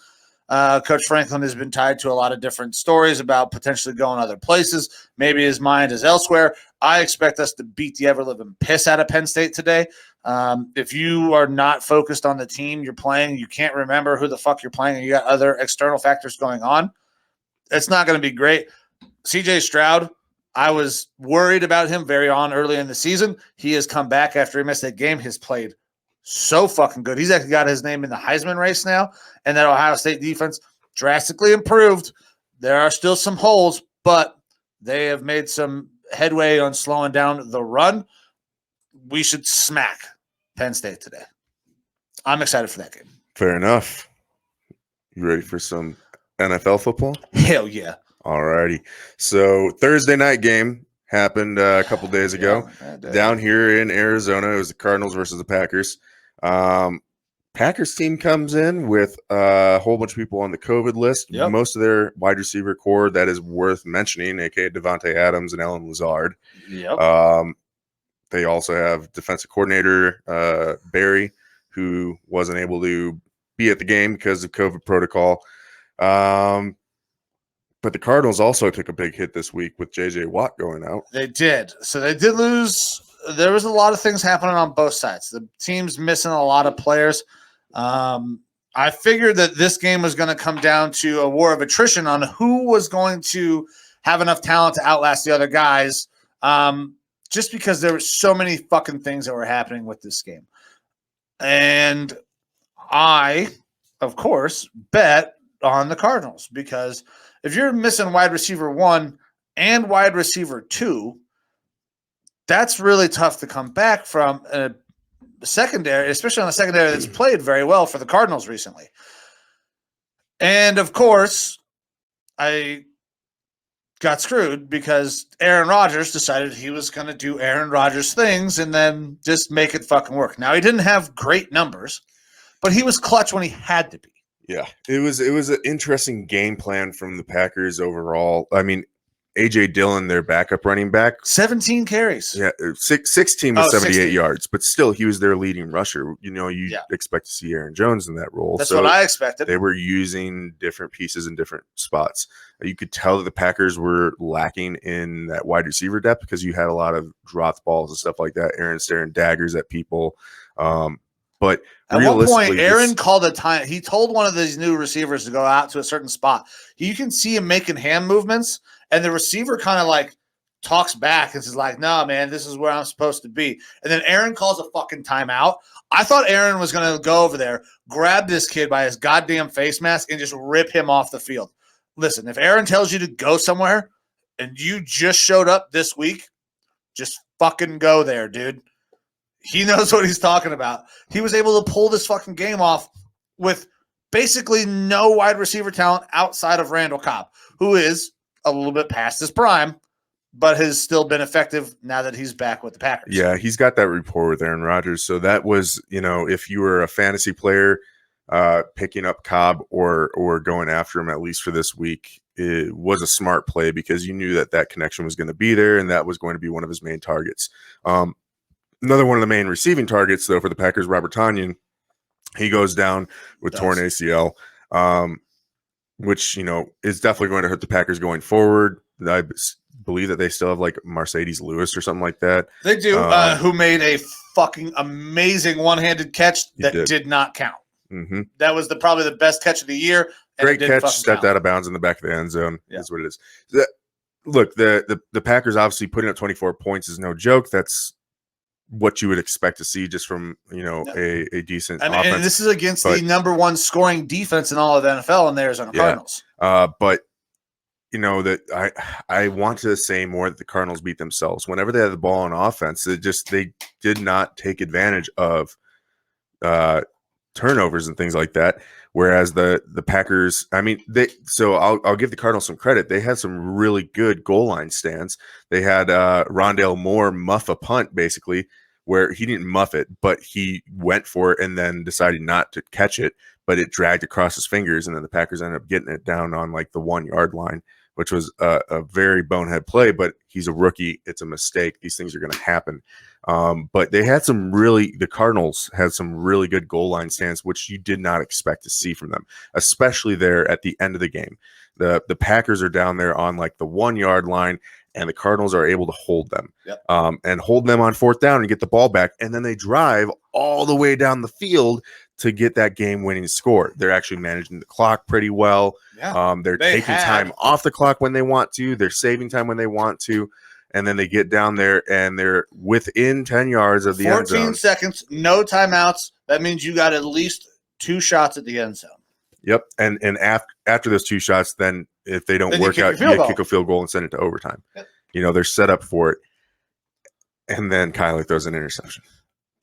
Coach Franklin has been tied to a lot of different stories about potentially going other places. Maybe his mind is elsewhere. I expect us to beat the ever-living piss out of Penn State today. If you are not focused on the team you're playing, you can't remember who the fuck you're playing, and you got other external factors going on, it's not going to be great. CJ Stroud, I was worried about him very early in the season. He has come back after he missed that game. He's played so fucking good. He's actually got his name in the Heisman race now, and that Ohio State defense drastically improved. There are still some holes, but they have made some headway on slowing down the run. We should smack Penn State today. I'm excited for that game. Fair enough. You ready for some NFL football? Hell yeah. All righty. So Thursday night game happened a couple days ago down here in Arizona. It was the Cardinals versus the Packers. Packers team comes in with a whole bunch of people on the COVID list. Yep. Most of their wide receiver core that is worth mentioning, aka Devontae Adams and Allen Lazard. Yep. They also have defensive coordinator Barry, who wasn't able to be at the game because of COVID protocol. But the Cardinals also took a big hit this week with J.J. Watt going out. They did. So they did lose. There was a lot of things happening on both sides. The team's missing a lot of players. I figured that this game was going to come down to a war of attrition on who was going to have enough talent to outlast the other guys, just because there were so many fucking things that were happening with this game. And I, of course, bet on the Cardinals, because if you're missing wide receiver 1 and wide receiver 2, that's really tough to come back from a secondary, especially on a secondary that's played very well for the Cardinals recently. And of course, I got screwed because Aaron Rodgers decided he was going to do Aaron Rodgers things and then just make it fucking work. Now, he didn't have great numbers, but he was clutch when he had to be. Yeah, it was an interesting game plan from the Packers overall. I mean, A.J. Dillon, their backup running back. 17 carries. Yeah, 16 was 78 yards, but still he was their leading rusher. You expect to see Aaron Jones in that role. That's what I expected. They were using different pieces in different spots. You could tell that the Packers were lacking in that wide receiver depth because you had a lot of dropped balls and stuff like that. Aaron staring daggers at people. But at one point, Aaron called a time. He told one of these new receivers to go out to a certain spot. You can see him making hand movements, and the receiver kind of like talks back and says like, "No, man, this is where I'm supposed to be." And then Aaron calls a fucking timeout. I thought Aaron was going to go over there, grab this kid by his goddamn face mask, and just rip him off the field. Listen, if Aaron tells you to go somewhere and you just showed up this week, just fucking go there, dude. He knows what he's talking about. He was able to pull this fucking game off with basically no wide receiver talent outside of Randall Cobb, who is a little bit past his prime, but has still been effective now that he's back with the Packers. Yeah, he's got that rapport with Aaron Rodgers. So that was, if you were a fantasy player picking up Cobb or going after him at least for this week, it was a smart play because you knew that connection was going to be there and that was going to be one of his main targets. Another one of the main receiving targets, though, for the Packers, Robert Tonyan, he goes down with torn ACL, which, is definitely going to hurt the Packers going forward. I believe that they still have, like, Mercedes Lewis or something like that. They do, who made a fucking amazing one-handed catch that did not count. Mm-hmm. That was probably the best catch of the year. Great catch, stepped out of bounds in the back of the end zone. Yeah. Is what it is. Look, the Packers obviously putting up 24 points is no joke. That's what you would expect to see just from a decent offense. And this is against the number one scoring defense in all of the NFL in the Arizona Cardinals. But that I want to say more that the Cardinals beat themselves. Whenever they had the ball on offense, they did not take advantage of turnovers and things like that. Whereas the Packers, I'll give the Cardinals some credit. They had some really good goal line stands. They had Rondale Moore muff a punt, basically, where he didn't muff it, but he went for it and then decided not to catch it, but it dragged across his fingers, and then the Packers ended up getting it down on like the 1 yard line, which was a very bonehead play, but he's a rookie. It's a mistake. These things are going to happen. But the Cardinals had some really good goal line stands, which you did not expect to see from them, especially there at the end of the game. The Packers are down there on like the 1 yard line, and the Cardinals are able to hold them and hold them on fourth down and get the ball back. And then they drive all the way down the field to get that game-winning score. They're actually managing the clock pretty well. Yeah, they're taking time off the clock when they want to. They're saving time when they want to. And then they get down there, and they're within 10 yards of the end zone. 14 seconds, no timeouts. That means you got at least 2 shots at the end zone. Yep. And after those 2 shots, then if they don't work out, you kick a field goal and send it to overtime. Yep. They're set up for it. And then Kyler throws an interception.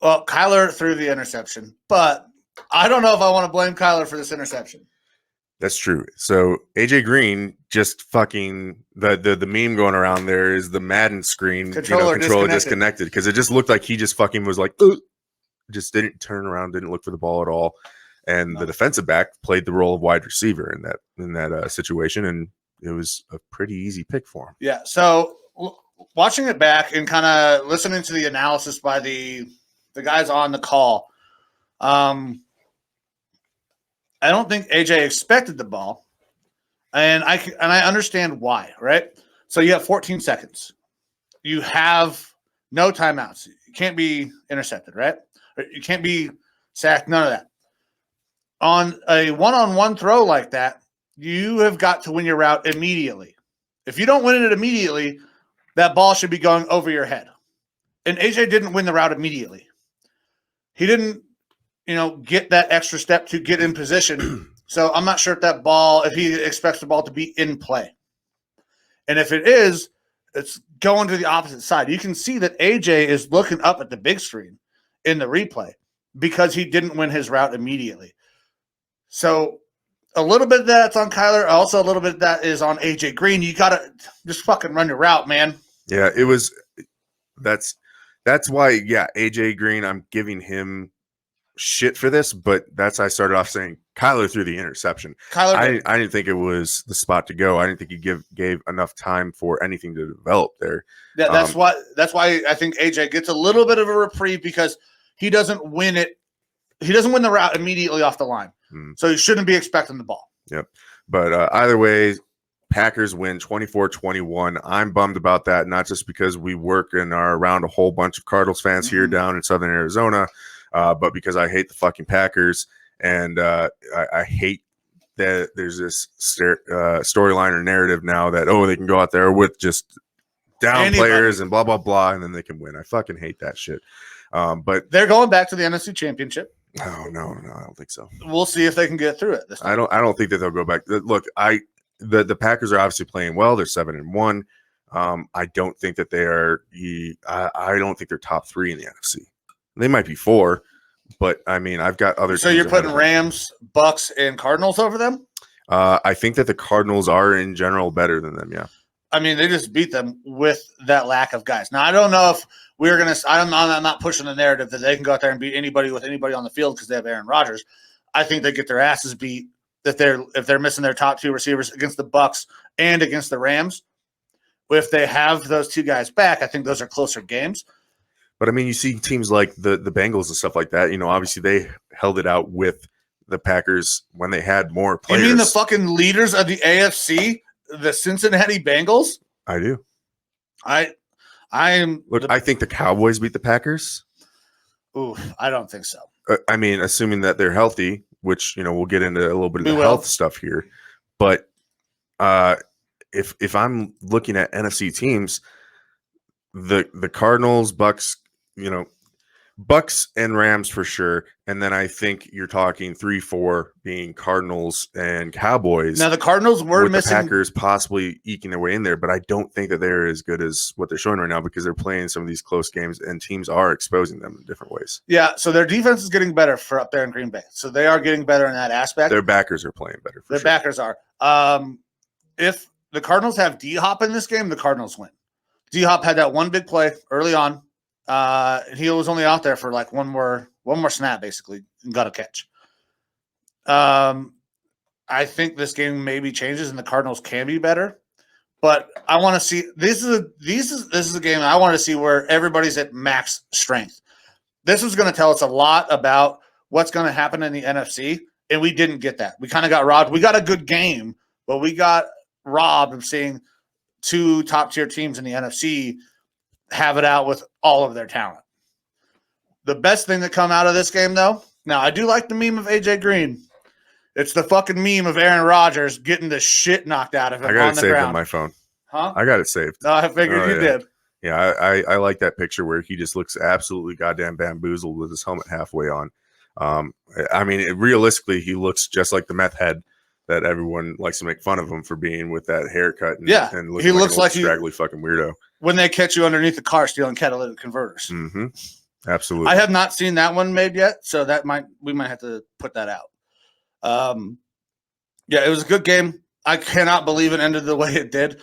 Well, Kyler threw the interception, but I don't know if I want to blame Kyler for this interception. That's true. So AJ Green just fucking the meme going around there is the Madden screen controller disconnected because it just looked like he just fucking was like just didn't turn around, didn't look for the ball at all, and the defensive back played the role of wide receiver in that situation, and it was a pretty easy pick for him. Yeah. So watching it back and kind of listening to the analysis by the guys on the call. I don't think AJ expected the ball, and I understand why, right? So you have 14 seconds. You have no timeouts. You can't be intercepted, right? You can't be sacked, none of that. On a one-on-one throw like that, you have got to win your route immediately. If you don't win it immediately, that ball should be going over your head. And AJ didn't win the route immediately. He didn't get that extra step to get in position. So I'm not sure if he expects the ball to be in play. And if it is, it's going to the opposite side. You can see that AJ is looking up at the big screen in the replay because he didn't win his route immediately. So a little bit of that's on Kyler. Also a little bit of that is on AJ Green. You got to just fucking run your route, man. Yeah, that's why, AJ Green, I'm giving shit for this, but I started off saying Kyler threw the interception. I didn't think it was the spot to go. I didn't think he gave enough time for anything to develop there. Yeah, that's why I think AJ gets a little bit of a reprieve because he doesn't win it. He doesn't win the route immediately off the line. So he shouldn't be expecting the ball. Yep. But either way, Packers win 24-21. I'm bummed about that, not just because we work and are around a whole bunch of Cardinals fans here down in Southern Arizona, but because I hate the fucking Packers, and I hate that there's this storyline or narrative now that, they can go out there with just down players and blah, blah, blah, and then they can win. I fucking hate that shit. But they're going back to the NFC Championship. No, I don't think so. We'll see if they can get through it this time. I don't think that they'll go back. Look, the Packers are obviously playing well. They're 7-1. I don't think that they are. I don't think they're top 3 in the NFC. They might be 4, but I mean, I've got other. So you're putting Rams, Bucks, and Cardinals over them? I think that the Cardinals are in general better than them. Yeah. I mean, they just beat them with that lack of guys. Now, I don't know if we're going to – I'm not pushing the narrative that they can go out there and beat anybody with anybody on the field because they have Aaron Rodgers. I think they get their asses beat if they're missing their top 2 receivers against the Bucks and against the Rams. If they have those 2 guys back, I think those are closer games. But, I mean, you see teams like the Bengals and stuff like that. Obviously they held it out with the Packers when they had more players. You mean the fucking leaders of the AFC – the Cincinnati Bengals? I do. I think the Cowboys beat the Packers. Ooh, I don't think so. I mean, assuming that they're healthy, which we'll get into a little bit of the health stuff here. But if I'm looking at NFC teams, the Cardinals, Bucks, Bucks and Rams for sure, and then I think you're talking 3-4 being Cardinals and Cowboys. Now the Cardinals were missing the Packers possibly eking their way in there, but I don't think that they're as good as what they're showing right now because they're playing some of these close games and teams are exposing them in different ways. Yeah, so their defense is getting better for up there in Green Bay, so they are getting better in that aspect. Their backers are playing better. Their backers are. If the Cardinals have D-Hop in this game, the Cardinals win. D-Hop had that one big play early on. He was only out there for like one more snap, basically, and got a catch. I think this game maybe changes and the Cardinals can be better. But I want to see this is a game I want to see where everybody's at max strength. This is going to tell us a lot about what's going to happen in the NFC, and we didn't get that. We kind of got robbed. We got a good game, but we got robbed of seeing two top-tier teams in the NFC have it out with all of their talent. The best thing that come out of this game, though, now I do like the meme of AJ Green. It's the fucking meme of Aaron Rodgers getting the shit knocked out of him on the ground. I got it saved on my phone. Huh? I got it saved. I figured you did. Yeah, I like that picture where he just looks absolutely goddamn bamboozled with his helmet halfway on. I mean, realistically, he looks just like the meth head that everyone likes to make fun of him for being with that haircut. And, and he looks like straggly fucking weirdo. When they catch you underneath the car stealing catalytic converters. Mm-hmm. Absolutely. I have not seen that one made yet, so we might have to put that out. Yeah, it was a good game. I cannot believe it ended the way it did.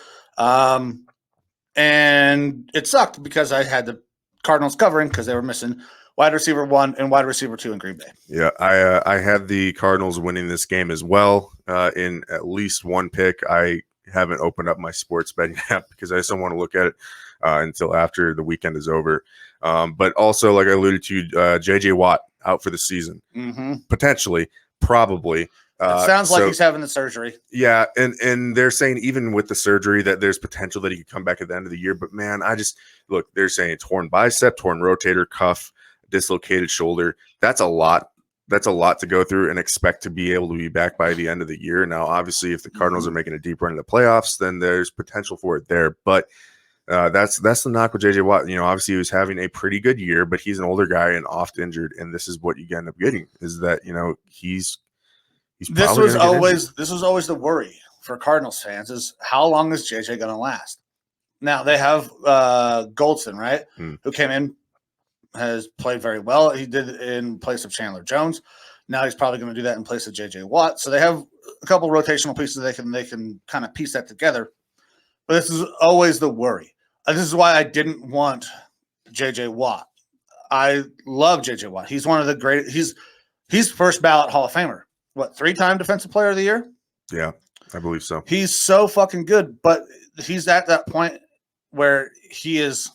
And it sucked because I had the Cardinals covering because they were missing wide receiver 1 and wide receiver 2 in Green Bay. Yeah, I had the Cardinals winning this game as well in at least one pick. I haven't opened up my sports betting app because I just don't want to look at it until after the weekend is over. But also, like I alluded to, J.J. Watt out for the season. Mm-hmm. Potentially, probably. It sounds like he's having the surgery. Yeah, and they're saying even with the surgery that there's potential that he could come back at the end of the year. But, man, they're saying torn bicep, torn rotator cuff, dislocated shoulder. That's a lot. That's a lot to go through and expect to be able to be back by the end of the year. Now, obviously, if the Cardinals are making a deep run in the playoffs, then there's potential for it there. But that's the knock with J.J. Watt. He was having a pretty good year, but he's an older guy and oft injured. And this is what you end up getting is that, this was always the worry for Cardinals fans is how long is JJ going to last? Now they have Goldson, right? Who came in, has played very well. He did in place of Chandler Jones. Now he's probably going to do that in place of JJ Watt. So they have a couple rotational pieces they can kind of piece that together. But this is always the worry. This is why I didn't want JJ Watt. I love JJ Watt. He's one of the great. He's first ballot Hall of Famer. What, 3-time Defensive Player of the Year? Yeah, I believe so. He's so fucking good, but he's at that point where he is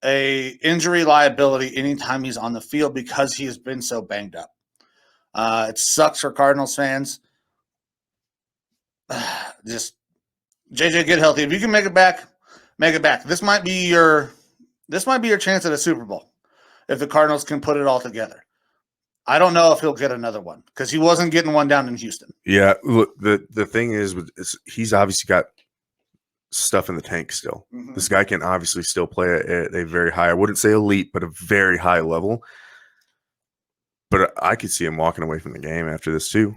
a injury liability anytime he's on the field because he has been so banged up. It sucks for Cardinals fans. Just JJ, get healthy. If you can make it back, make it back. This might be your chance at a Super Bowl if the Cardinals can put it all together. I don't know if he'll get another one because he wasn't getting one down in Houston. Yeah, look, the thing is he's obviously got stuff in the tank still. Mm-hmm. This guy can obviously still play at a very high, I wouldn't say elite, but a very high level. But I could see him walking away from the game after this too.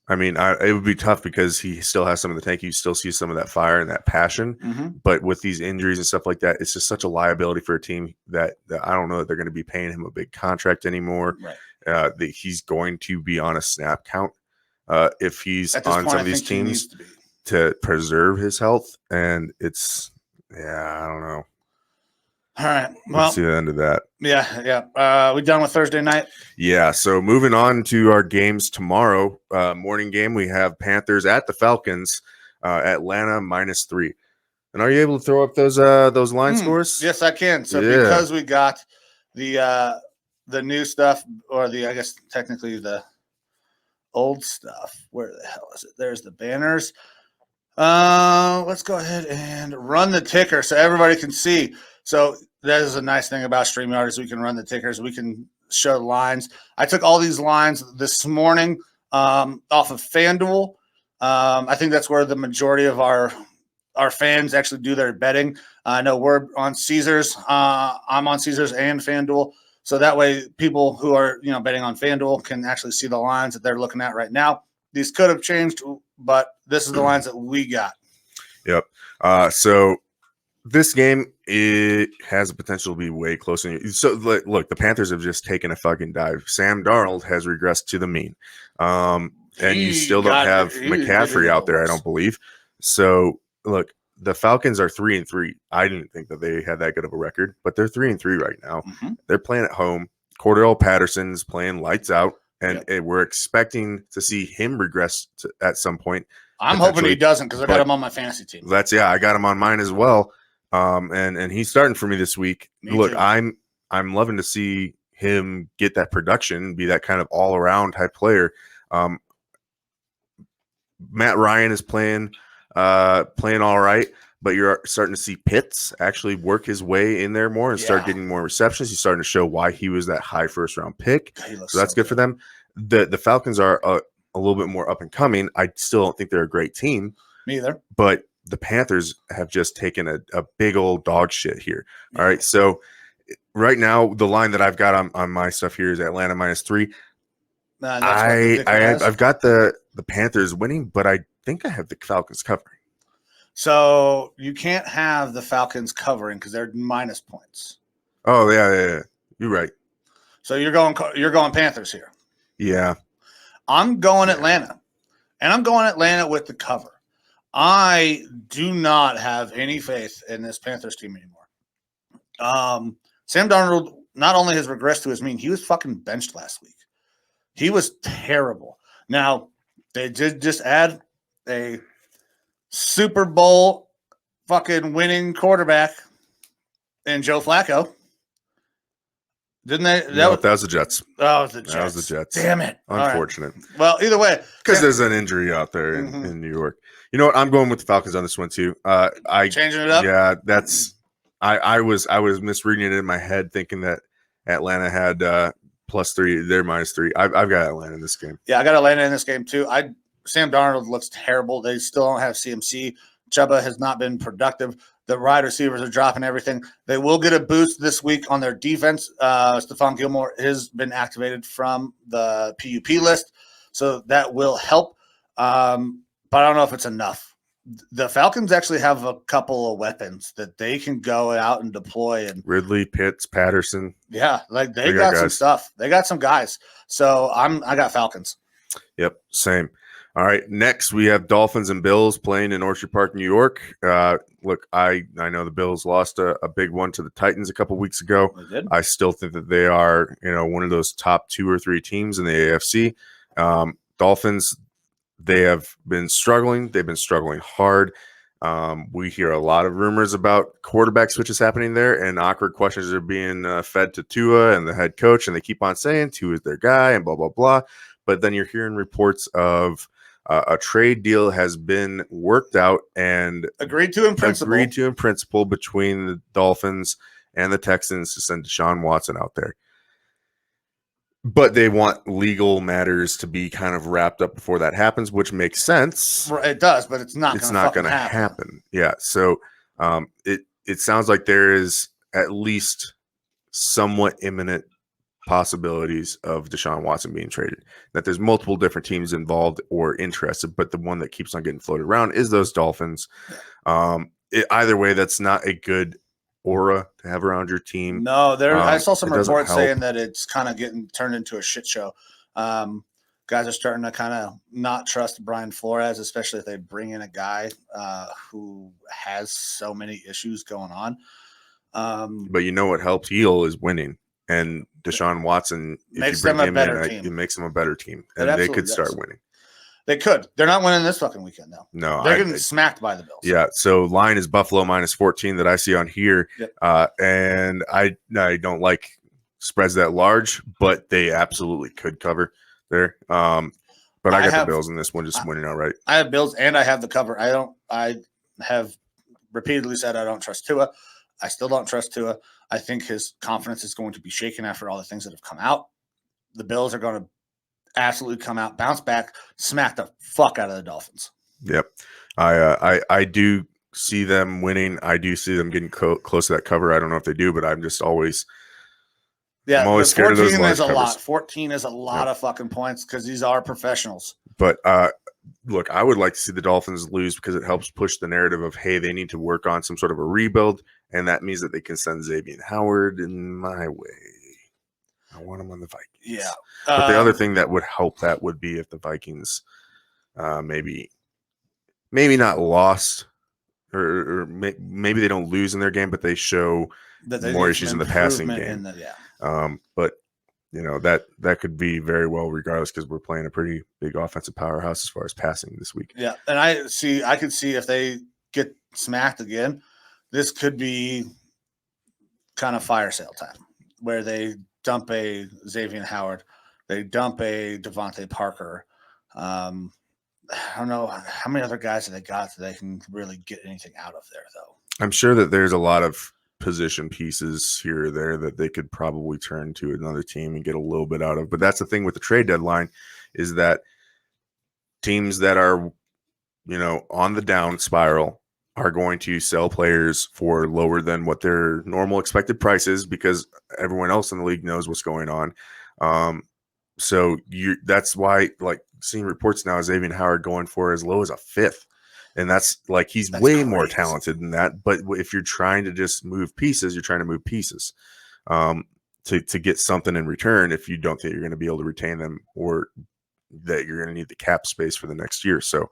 I mean, it would be tough because he still has some of the tank. You still see some of that fire and that passion. Mm-hmm. But with these injuries and stuff like that, it's just such a liability for a team that I don't know that they're going to be paying him a big contract anymore. Right. That he's going to be on a snap count if he's on some of these teams to preserve his health. And I don't know. All right. Well, let's see the end of that. Yeah. We done with Thursday night? Yeah. So moving on to our games tomorrow, morning game, we have Panthers at the Falcons, Atlanta -3. And are you able to throw up those line scores? Yes, I can. So because we got the new stuff, or I guess technically the old stuff. Where the hell is it? There's the banners. Let's go ahead and run the ticker so everybody can see. So that is a nice thing about StreamYard is we can run the tickers. We can show the lines. I took all these lines this morning off of FanDuel. I think that's where the majority of our fans actually do their betting. I know we're on Caesars. I'm on Caesars and FanDuel. So that way people who are, betting on FanDuel can actually see the lines that they're looking at right now. These could have changed, but this is the lines that we got. Yep. So this game, it has the potential to be way closer. So look, the Panthers have just taken a fucking dive. Sam Darnold has regressed to the mean. And you still don't have McCaffrey out there, I don't believe. So look, the Falcons are 3-3. I didn't think that they had that good of a record, but they're 3-3 right now. Mm-hmm. They're playing at home. Cordell Patterson's playing lights out, and we're expecting to see him regress at some point. I'm hoping he doesn't because I got him on my fantasy team. I got him on mine as well. And he's starting for me this week. Look, too. I'm loving to see him get that production, be that kind of all around type player. Matt Ryan is playing all right, but you're starting to see Pitts actually work his way in there more and start getting more receptions. He's starting to show why he was that high first round pick. So that's good for them. The Falcons are a little bit more up and coming. I still don't think they're a great team. Me either. But the Panthers have just taken a big old dog shit here. All right. So right now, the line that I've got on my stuff here is Atlanta -3. I've got the Panthers winning, but I think I have the Falcons covering. So you can't have the Falcons covering because they're minus points. Oh yeah. You're right. So you're going Panthers here. Yeah. I'm going Atlanta, and I'm going Atlanta with the cover. I do not have any faith in this Panthers team anymore. Sam Darnold not only has regressed to his mean, he was fucking benched last week. He was terrible. Now, they did just add a Super Bowl fucking winning quarterback in Joe Flacco. Didn't they? That was the Jets. Oh, the Jets. That was the Jets. Damn it. Unfortunate. Right. Well, either way. Because there's an injury out there in New York. You know what? I'm going with the Falcons on this one too. Changing it up? Yeah, that's I was misreading it in my head thinking that Atlanta had +3. They're -3. I've got Atlanta in this game. Yeah, I got Atlanta in this game too. Sam Darnold looks terrible. They still don't have CMC. Chuba has not been productive. The wide receivers are dropping everything. They will get a boost this week on their defense. Stephon Gilmore has been activated from the PUP list, so that will help. But I don't know if it's enough. The Falcons actually have a couple of weapons that they can go out and deploy. And Ridley, Pitts, Patterson. Yeah, like they got some stuff. They got some guys. So I got Falcons. Yep, same. All right, next we have Dolphins and Bills playing in Orchard Park, New York. Look, I know the Bills lost a big one to the Titans a couple weeks ago. They did. I still think that they are, one of those top 2 or 3 teams in the AFC. Dolphins, they have been struggling. They've been struggling hard. We hear a lot of rumors about quarterback switches happening there, and awkward questions are being fed to Tua and the head coach, and they keep on saying Tua is their guy and blah, blah, blah. But then you're hearing reports of a trade deal has been worked out and agreed to in principle between the Dolphins and the Texans to send Deshaun Watson out there. But they want legal matters to be kind of wrapped up before that happens, which makes sense. It does, but it's not going to happen. Yeah. So it sounds like there is at least somewhat imminent possibilities of Deshaun Watson being traded. That there's multiple different teams involved or interested, but the one that keeps on getting floated around is those Dolphins. Either way, that's not a good aura to have around your team. No, I saw some reports saying that it's kind of getting turned into a shit show. Guys are starting to kind of not trust Brian Flores, especially if they bring in a guy who has so many issues going on. But you know what helps heal is winning. And Deshaun Watson, makes them a better team. It makes them a better team. And they could start winning. They could. They're not winning this fucking weekend, though. No. They're getting smacked by the Bills. Yeah. So line is Buffalo -14 that I see on here. Yep. And I don't like spreads that large, but they absolutely could cover there. But I got the Bills in this one just winning outright. I have Bills and I have the cover. I have repeatedly said I don't trust Tua. I still don't trust Tua. I think his confidence is going to be shaken after all the things that have come out. The Bills are going to absolutely come out, bounce back, smack the fuck out of the Dolphins. Yep. I do see them winning. I do see them getting close to that cover. I don't know if they do, but I'm just always I'm always scared of those large covers. 14 is a lot of fucking points because these are professionals. But look, I would like to see the Dolphins lose because it helps push the narrative of, hey, they need to work on some sort of a rebuild, and that means that they can send Xavier Howard in my way. I want him on the Vikings. Yeah. But the other thing that would help that would be if the Vikings maybe not lost or maybe they don't lose in their game, but they show more issues in the passing game. But that could be very well regardless because we're playing a pretty big offensive powerhouse as far as passing this week. Yeah, and I could see if they get smacked again, this could be kind of fire sale time where they dump a Xavier Howard, they dump a Devontae Parker. I don't know how many other guys have they got that they can really get anything out of there, though. I'm sure that there's a lot of position pieces here or there that they could probably turn to another team and get a little bit out of. But that's the thing with the trade deadline is that teams that are, on the down spiral are going to sell players for lower than what their normal expected price is because everyone else in the league knows what's going on. So that's why, like, seeing reports now, Xavier Howard going for as low as a fifth. And that's way crazy. More talented than that. But if you're trying to just move pieces, you're trying to move pieces to get something in return if you don't think you're going to be able to retain them or that you're going to need the cap space for the next year. So,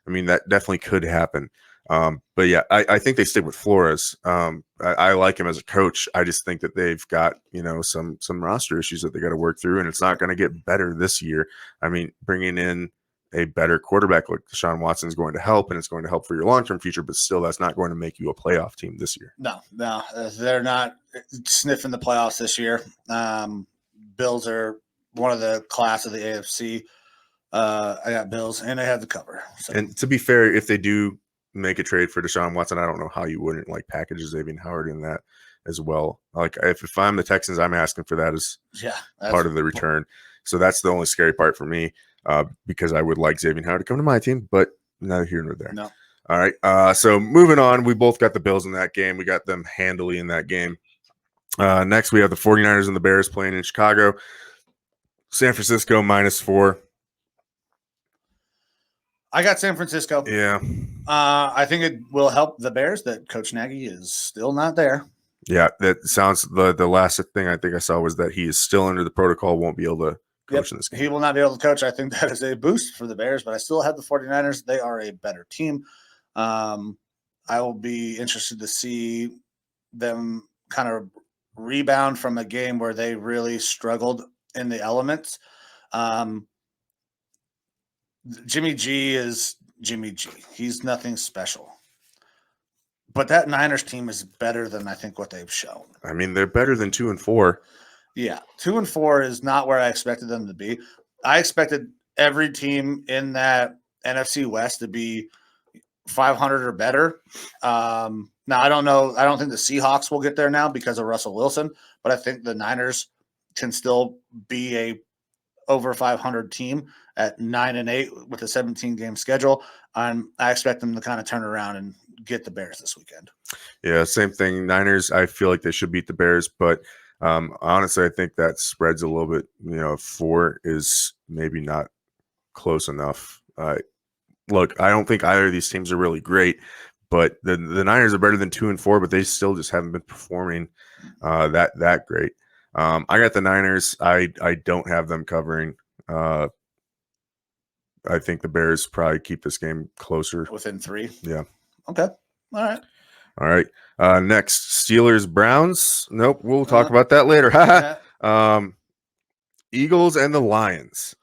I mean, that definitely could happen. But yeah, I think they stick with Flores. I like him as a coach. I just think that they've got, some roster issues that they got to work through, and it's not going to get better this year. I mean, bringing in a better quarterback like Deshaun Watson is going to help, and it's going to help for your long-term future, but still that's not going to make you a playoff team this year. No, they're not sniffing the playoffs this year. Bills are one of the class of the AFC. I got Bills, and they have the cover. So. And to be fair, if they do make a trade for Deshaun Watson, I don't know how you wouldn't package Xavier Howard in that as well. Like if I'm the Texans, I'm asking for that as part of the return. So that's the only scary part for me. Because I would like Xavier Howard to come to my team, but neither here nor there. No. All right. So moving on, we both got the Bills in that game. We got them handily in that game. Next, we have the 49ers and the Bears playing in Chicago. San Francisco -4. I got San Francisco. Yeah. I think it will help the Bears that Coach Nagy is still not there. Yeah, that sounds the last thing I think I saw was that he is still under the protocol, won't be able to coach in this game. He will not be able to coach. I think that is a boost for the Bears, but I still have the 49ers. They are a better team. I will be interested to see them kind of rebound from a game where they really struggled in the elements. Jimmy G is Jimmy G. He's nothing special. But that Niners team is better than I think what they've shown. I mean, they're better than 2-4. Yeah, 2-4 is not where I expected them to be. I expected every team in that NFC West to be 500 or better. Now, I don't know. I don't think the Seahawks will get there now because of Russell Wilson, but I think the Niners can still be a over 500 team at 9-8 with a 17-game schedule. I expect them to kind of turn around and get the Bears this weekend. Yeah, same thing. Niners, I feel like they should beat the Bears, but honestly, I think that spreads a little bit. 4 is maybe not close enough. Look, I don't think either of these teams are really great, but the Niners are better than 2-4, but they still just haven't been performing that great. I got the Niners. I don't have them covering. I think the Bears probably keep this game closer. Within 3? Yeah. Okay. All right. Next, Steelers-Browns. Nope, we'll talk about that later. Eagles and the Lions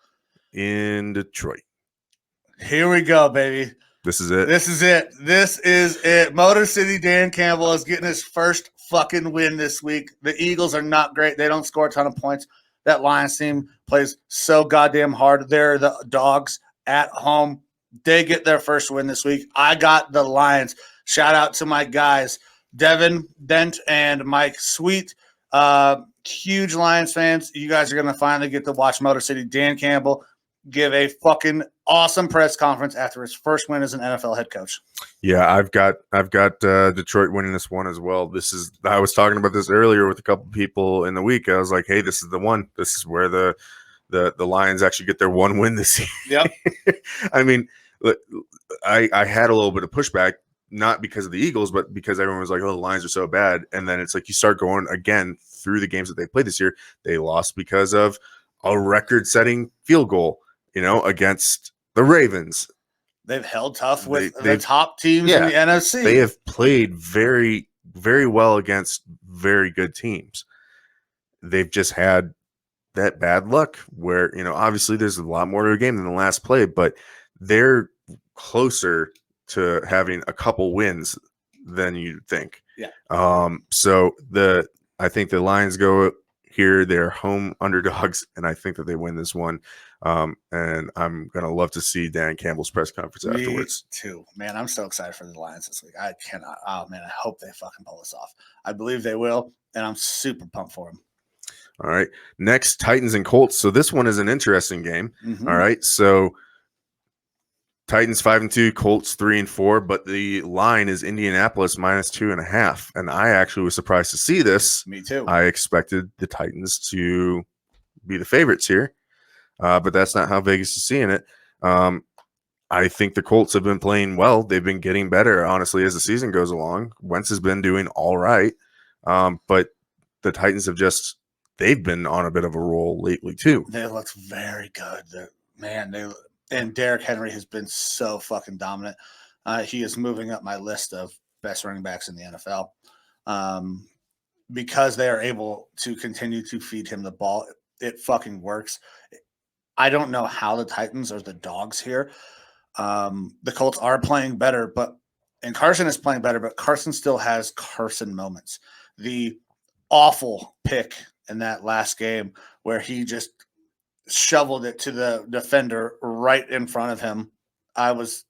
in Detroit. Here we go, baby. This is it. This is it. Motor City Dan Campbell is getting his first fucking win this week. The Eagles are not great. They don't score a ton of points. That Lions team plays so goddamn hard. They're the dogs at home. They get their first win this week. I got the Lions. Shout out to my guys, Devin Dent and Mike Sweet. Huge Lions fans. You guys are going to finally get to watch Motor City Dan Campbell give a fucking awesome press conference after his first win as an NFL head coach. Yeah, I've got Detroit winning this one as well. I was talking about this earlier with a couple people in the week. I was like, hey, this is the one. This is where the Lions actually get their one win this year. Yep. I mean, I had a little bit of pushback, not because of the Eagles, but because everyone was like, oh, the Lions are so bad. And then it's like you start going again through the games that they played this year. They lost because of a record-setting field goal, against the Ravens. They've held tough with the top teams in the NFC. They have played very, very well against very good teams. They've just had that bad luck where, obviously there's a lot more to a game than the last play, but they're closer to having a couple wins than you'd think. Yeah. So I think the Lions go here. They're home underdogs, and I think that they win this one. And I'm gonna love to see Dan Campbell's press conference afterwards. Me too, man. I'm so excited for the Lions this week. I cannot. Oh man, I hope they fucking pull this off. I believe they will, and I'm super pumped for them. All right. Next, Titans and Colts. So this one is an interesting game. Mm-hmm. All right. So Titans 5-2, Colts 3-4, but the line is Indianapolis -2.5. And I actually was surprised to see this. Me too. I expected the Titans to be the favorites here, but that's not how Vegas is seeing it. I think the Colts have been playing well. They've been getting better, honestly, as the season goes along. Wentz has been doing all right, but the Titans have they've been on a bit of a roll lately too. They look very good. And Derrick Henry has been so fucking dominant. He is moving up my list of best running backs in the NFL because they are able to continue to feed him the ball. It fucking works. I don't know how the Titans are the dogs here. The Colts are playing better, and Carson is playing better, but Carson still has Carson moments. The awful pick in that last game where he just shoveled it to the defender right in front of him. I was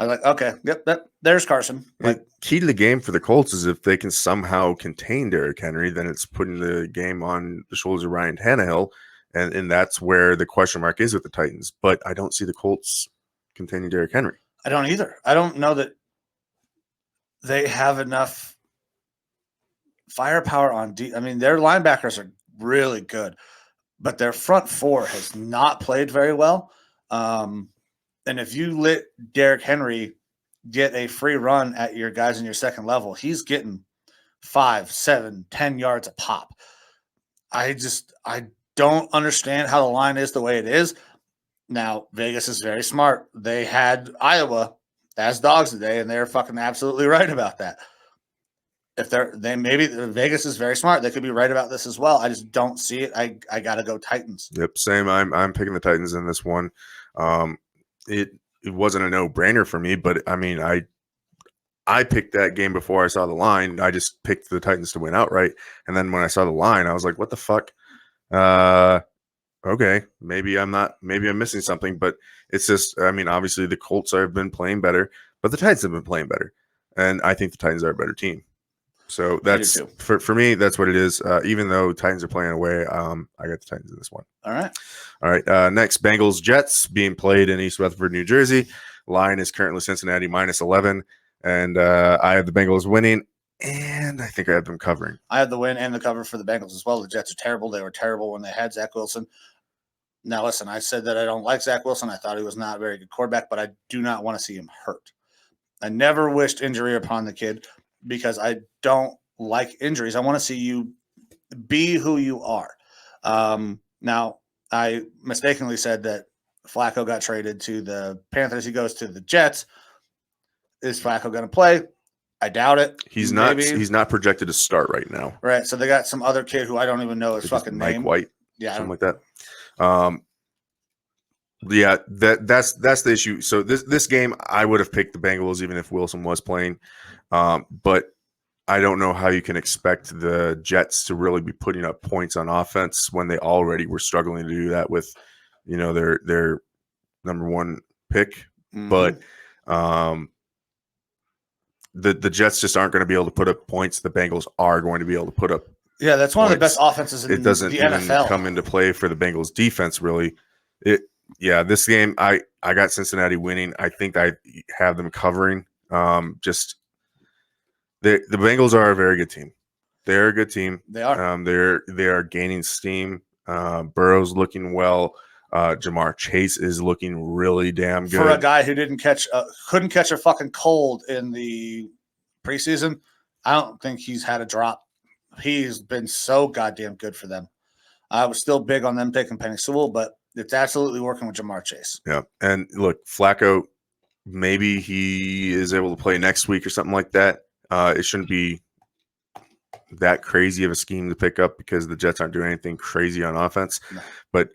like, okay, yep, there's Carson. Like, key to the game for the Colts is if they can somehow contain Derrick Henry, then it's putting the game on the shoulders of Ryan Tannehill, and that's where the question mark is with the Titans. But I don't see the Colts containing Derrick Henry. I don't either. I don't know that they have enough firepower on D. I mean, their linebackers are really good, but their front four has not played very well. And if you let Derrick Henry get a free run at your guys in your second level, he's getting 5, 7, 10 yards a pop. I don't understand how the line is the way it is. Now, Vegas is very smart. They had Iowa as dogs today, and they're fucking absolutely right about that. If maybe Vegas is very smart. They could be right about this as well. I just don't see it. I got to go Titans. Yep, same. I'm picking the Titans in this one. It wasn't a no-brainer for me, but I mean, I picked that game before I saw the line. I just picked the Titans to win outright, and then when I saw the line, I was like, "What the fuck?" Okay, maybe I'm missing something, but it's just, I mean, obviously the Colts have been playing better, but the Titans have been playing better, and I think the Titans are a better team. So that's for me. That's what it is. Even though Titans are playing away, I got the Titans in this one. All right. Next, Bengals Jets being played in East Rutherford, New Jersey. Line is currently Cincinnati -11, and I have the Bengals winning, and I think I have them covering. I have the win and the cover for the Bengals as well. The Jets are terrible. They were terrible when they had Zach Wilson. Now, listen, I said that I don't like Zach Wilson. I thought he was not a very good quarterback, but I do not want to see him hurt. I never wished injury upon the kid, because I don't like injuries. I want to see you be who you are. Now, I mistakenly said that Flacco got traded to the Panthers. He goes to the Jets. Is Flacco going to play? I doubt it. He's not projected to start right now. Right. So they got some other kid who I don't even know his fucking Mike name. White. Yeah. Something like that. Yeah, that's the issue. So this game, I would have picked the Bengals even if Wilson was playing. But I don't know how you can expect the Jets to really be putting up points on offense when they already were struggling to do that with, their number one pick. Mm-hmm. But the Jets just aren't going to be able to put up points. The Bengals are going to be able to put up. Yeah, that's one of the best offenses in the NFL. It doesn't even come into play for the Bengals defense, really. This game, I got Cincinnati winning. I think I have them covering. The Bengals are a very good team. They're a good team. They are. They are gaining steam. Burrow's looking well. Jamar Chase is looking really damn good. For a guy who couldn't catch a fucking cold in the preseason, I don't think he's had a drop. He's been so goddamn good for them. I was still big on them taking Penny Sewell, but it's absolutely working with Jamar Chase. Yeah, and look, Flacco, maybe he is able to play next week or something like that. It shouldn't be that crazy of a scheme to pick up because the Jets aren't doing anything crazy on offense. No. But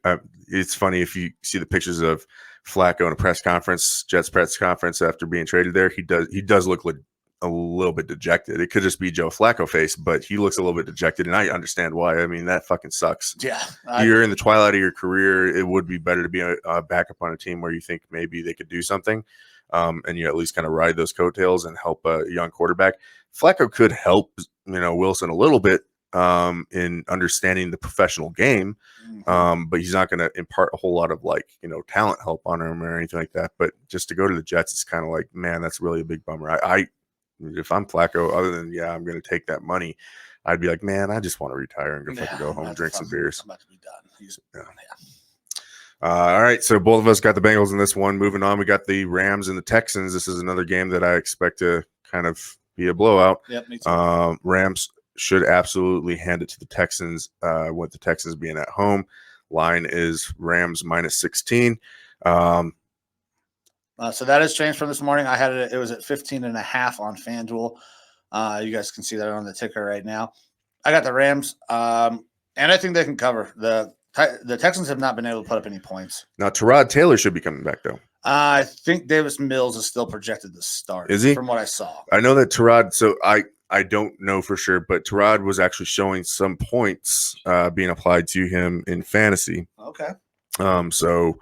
it's funny if you see the pictures of Flacco in a press conference, Jets press conference after being traded there. He does look like a little bit dejected. It could just be Joe Flacco face, but he looks a little bit dejected, and I understand why. I mean, that fucking sucks. Yeah, You're in the twilight of your career. It would be better to be a backup on a team where you think maybe they could do something, and you at least kind of ride those coattails and help a young quarterback. Flacco could help, Wilson a little bit in understanding the professional game, but he's not going to impart a whole lot of talent help on him or anything like that. But just to go to the Jets, it's kind of like, man, that's really a big bummer. If I'm Flacco, other than I'm going to take that money, I'd be like, man, I just want to retire and go home and drink some beers. I'm about to be done. All right, so both of us got the Bengals in this one. Moving on, we got the Rams and the Texans. This is another game that I expect to kind of be a blowout. Yep, me too. Rams should absolutely hand it to the Texans, with the Texans being at home. Line is Rams minus 16. So that has changed from this morning. I had it was at 15.5 on FanDuel. You guys can see that on the ticker right now. I got the Rams, and I think they can cover. The Texans have not been able to put up any points. Now, Tyrod Taylor should be coming back, though. I think Davis Mills is still projected to start. Is he? From what I saw. I know that Tyrod, so I don't know for sure, but Tyrod was actually showing some points being applied to him in fantasy. Okay. So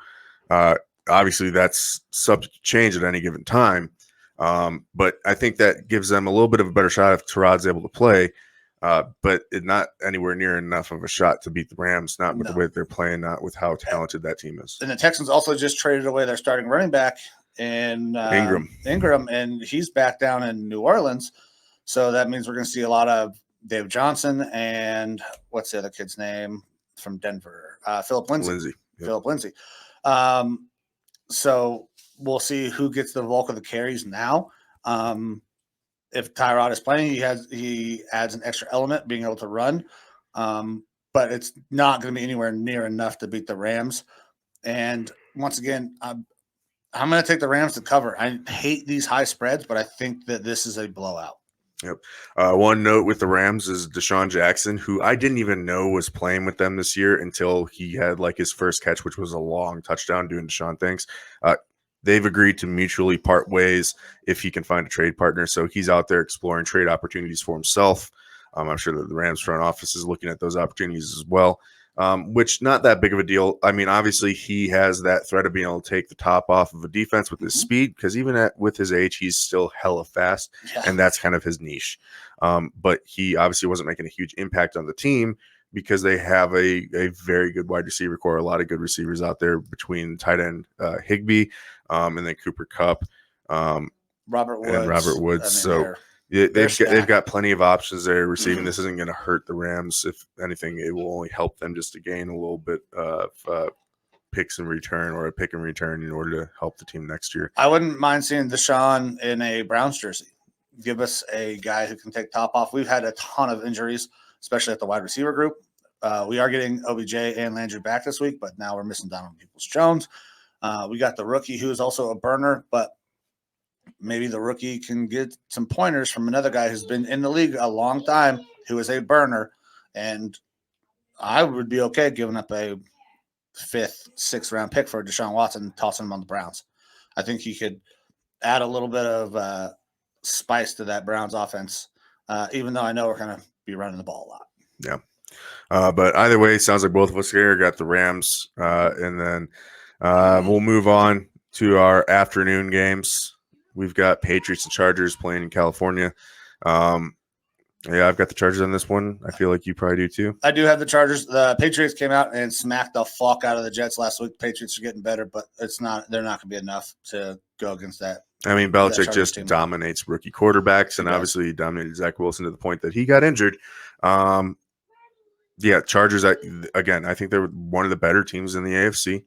obviously that's subject to change at any given time. But I think that gives them a little bit of a better shot if Tyrod's able to play. But it's not anywhere near enough of a shot to beat the Rams, not with the way that they're playing, not with how talented that team is. And the Texans also just traded away their starting running back in Ingram, and he's back down in New Orleans. So that means we're going to see a lot of Dave Johnson and what's the other kid's name from Denver? Philip Lindsay. Yep. Philip Lindsay. So we'll see who gets the bulk of the carries now. If Tyrod is playing, he adds an extra element, being able to run. But it's not going to be anywhere near enough to beat the Rams. And once again, I'm going to take the Rams to cover. I hate these high spreads, but I think that this is a blowout. Yep. One note with the Rams is Deshaun Jackson, who I didn't even know was playing with them this year until he had his first catch, which was a long touchdown doing Deshaun things. They've agreed to mutually part ways if he can find a trade partner. So he's out there exploring trade opportunities for himself. I'm sure that the Rams front office is looking at those opportunities as well, which not that big of a deal. I mean, obviously he has that threat of being able to take the top off of a defense with his speed, because even with his age, he's still hella fast, and that's kind of his niche. But he obviously wasn't making a huge impact on the team because they have a very good wide receiver core, a lot of good receivers out there between tight end Higbee and then Cooper Kupp, Robert Woods. So they've got plenty of options there receiving. This isn't going to hurt the Rams. If anything, it will only help them just to gain a little bit of picks in return, or a pick in return, in order to help the team next year. I wouldn't mind seeing Deshaun in a Browns jersey. Give us a guy who can take top off. We've had a ton of injuries, especially at the wide receiver group. We are getting OBJ and Landry back this week, but now we're missing Donovan Peoples-Jones. We got the rookie, who is also a burner, but maybe the rookie can get some pointers from another guy who's been in the league a long time, who is a burner. And I would be okay giving up a 5th, 6th round pick for Deshaun Watson and tossing him on the Browns. I think he could add a little bit of spice to that Browns offense, even though I know we're going to be running the ball a lot. Yeah. But either way, sounds like both of us here got the Rams. And then we'll move on to our afternoon games. We've got Patriots and Chargers playing in California. Yeah, I've got the Chargers on this one. I feel like you probably do too. I do have the Chargers. The Patriots came out and smacked the fuck out of the Jets last week. The Patriots are getting better, but they're not going to be enough to go against that. I mean, Belichick just dominates rookie quarterbacks, and obviously he dominated Zach Wilson to the point that he got injured. Yeah, Chargers, again, I think they're one of the better teams in the AFC.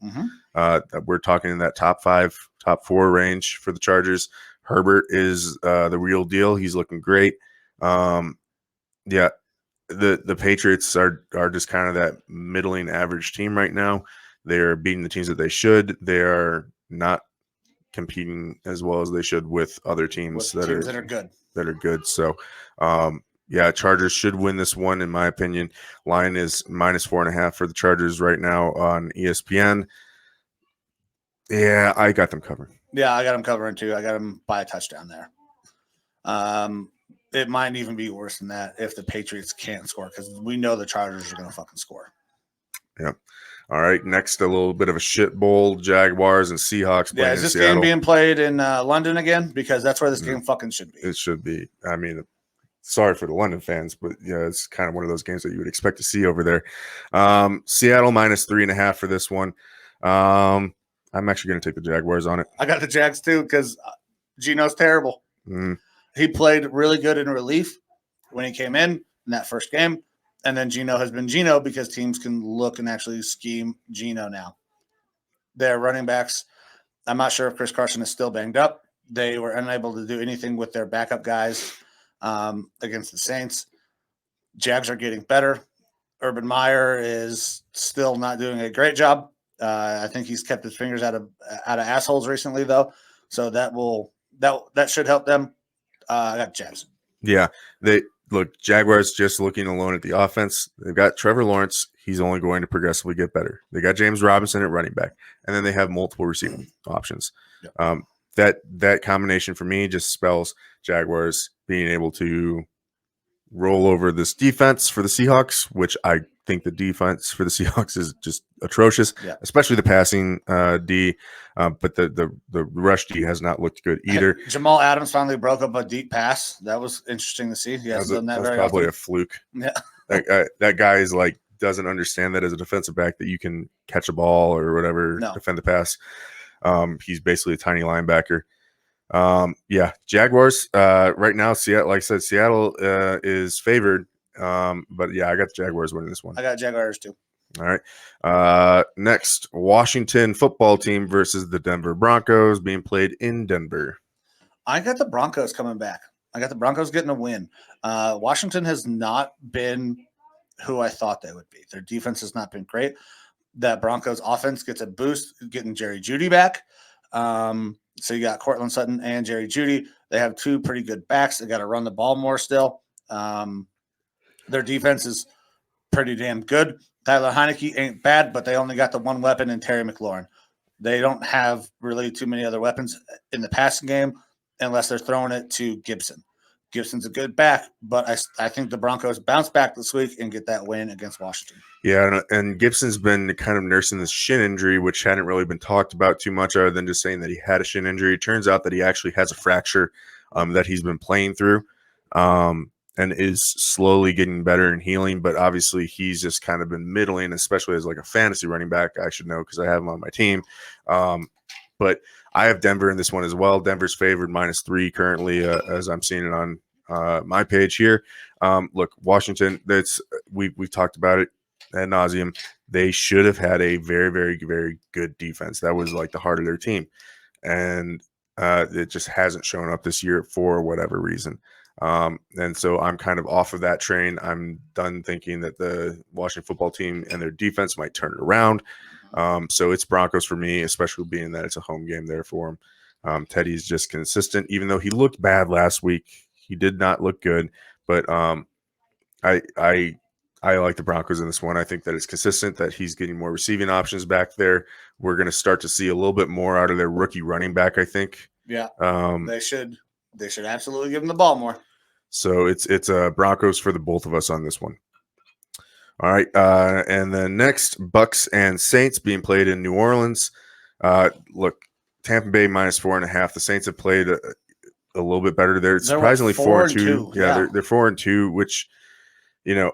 We're talking in that top 5, top 4 range for the Chargers. Herbert is the real deal. He's looking great. Yeah, the Patriots are just kind of that middling average team right now. They're beating the teams that they should. They are not competing as well as they should with other teams that are good. So yeah, Chargers should win this one, in my opinion. Line is -4.5 for the Chargers right now on ESPN. Yeah, I got them covering. Yeah, I got them covering too. I got them by a touchdown there. It might even be worse than that if the Patriots can't score, because we know the Chargers are going to fucking score. Yeah. All right. Next, a little bit of a shit bowl. Jaguars and Seahawks playing Is this in Seattle. game being played in London again? Because that's where this game fucking should be. It should be. I mean, sorry for the London fans, but yeah, it's kind of one of those games that you would expect to see over there. Seattle -3.5 for this one. I'm actually going to take the Jaguars on it. I got the Jags too because Geno's terrible. He played really good in relief when he came in that first game. And then Geno has been Geno because teams can look and actually scheme Geno now. Their running backs, I'm not sure if Chris Carson is still banged up. They were unable to do anything with their backup guys against the Saints. Jags are getting better. Urban Meyer is still not doing a great job. I think he's kept his fingers out of assholes recently, though. So that should help them. I got Jags. Yeah, Jaguars just looking alone at the offense. They've got Trevor Lawrence. He's only going to progressively get better. They got James Robinson at running back, and then they have multiple receiving options. Yep. That combination for me just spells Jaguars being able to roll over this defense for the Seahawks, which I think the defense for the Seahawks is just atrocious, especially the passing D. But the rush D has not looked good either. Jamal Adams finally broke up a deep pass. That was interesting to see. He hasn't done that very probably often. A fluke. Yeah, that guy is like doesn't understand that as a defensive back that you can catch a ball or whatever, defend the pass. He's basically a tiny linebacker. Jaguars right now. Seattle, like I said, Seattle is favored. But yeah, I got the Jaguars winning this one. I got Jaguars too. All right. Next, Washington football team versus the Denver Broncos being played in Denver. I got the Broncos coming back. I got the Broncos getting a win. Washington has not been who I thought they would be. Their defense has not been great. That Broncos offense gets a boost getting Jerry Jeudy back. So you got Cortland Sutton and Jerry Jeudy. They have two pretty good backs. They got to run the ball more still. Their defense is pretty damn good. Tyler Heineke ain't bad, but they only got the one weapon in Terry McLaurin. They don't have really too many other weapons in the passing game unless they're throwing it to Gibson. Gibson's a good back, but I think the Broncos bounce back this week and get that win against Washington. Yeah, and Gibson's been kind of nursing this shin injury, which hadn't really been talked about too much other than just saying that he had a shin injury. It turns out that he actually has a fracture that he's been playing through and is slowly getting better and healing, but obviously he's just kind of been middling, especially as like a fantasy running back. I should know because I have him on my team. But I have Denver in this one as well. Denver's favored -3 currently, as I'm seeing it on my page here. Look, Washington, we've talked about it ad nauseum. They should have had a very, very, very good defense. That was like the heart of their team. And it just hasn't shown up this year for whatever reason. And so I'm kind of off of that train. I'm done thinking that the Washington football team and their defense might turn it around. So it's Broncos for me, especially being that it's a home game there for him. Teddy's just consistent, even though he looked bad last week. He did not look good, but I like the Broncos in this one. I think that it's consistent, that he's getting more receiving options back there. We're going to start to see a little bit more out of their rookie running back, I think. Yeah, they should absolutely give him the ball more. So it's Broncos for the both of us on this one. All right, and then next, Bucks and Saints being played in New Orleans. Look, Tampa Bay -4.5. The Saints have played a little bit better. They're surprisingly 4-2. Yeah, they're 4-2, which, you know,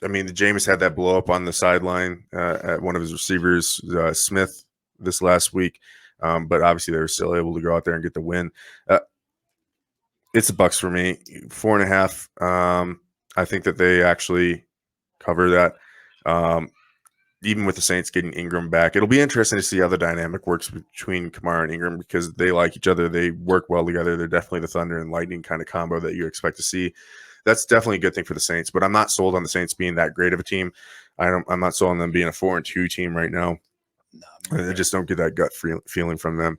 I mean, the Jameis had that blow up on the sideline at one of his receivers, Smith, this last week. But obviously they were still able to go out there and get the win. It's the Bucks for me, 4.5. I think that they actually cover that. Even with the Saints getting Ingram back, it'll be interesting to see how the dynamic works between Kamara and Ingram because they like each other. They work well together. They're definitely the thunder and lightning kind of combo that you expect to see. That's definitely a good thing for the Saints, but I'm not sold on the Saints being that great of a team. I'm not sold on them being a 4-2 team right now. I just don't get that gut feeling from them.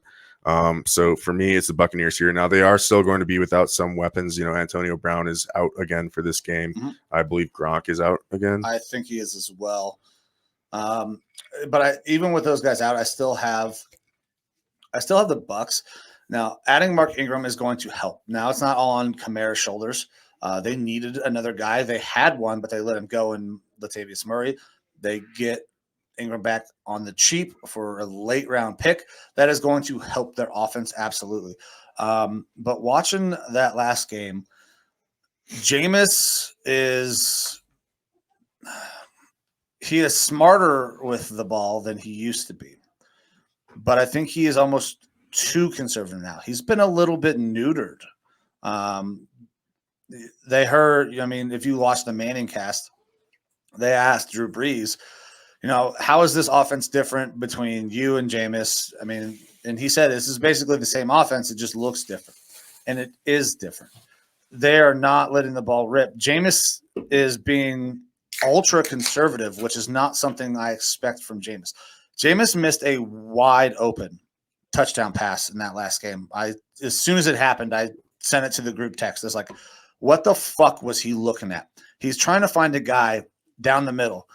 So for me, it's the Buccaneers here. Now they are still going to be without some weapons. Antonio Brown is out again for this game. Mhm. I believe Gronk is out again. I think he is as well. But even with those guys out, I still have the Bucs. Now, adding Mark Ingram is going to help. Now, it's not all on Kamara's shoulders. They needed another guy. They had one, but they let him go in Latavius Murray. They get Ingram back on the cheap for a late round pick. That is going to help their offense, absolutely. But watching that last game, Jameis he is smarter with the ball than he used to be. But I think he is almost too conservative now. He's been a little bit neutered. They heard, if you watch the Manning cast, they asked Drew Brees, how is this offense different between you and Jameis? And he said, this is basically the same offense. It just looks different. And it is different. They are not letting the ball rip. Jameis is being ultra conservative, which is not something I expect from Jameis. Jameis missed a wide open touchdown pass in that last game. As soon as it happened, I sent it to the group text. It's like, what the fuck was he looking at? He's trying to find a guy down the middle,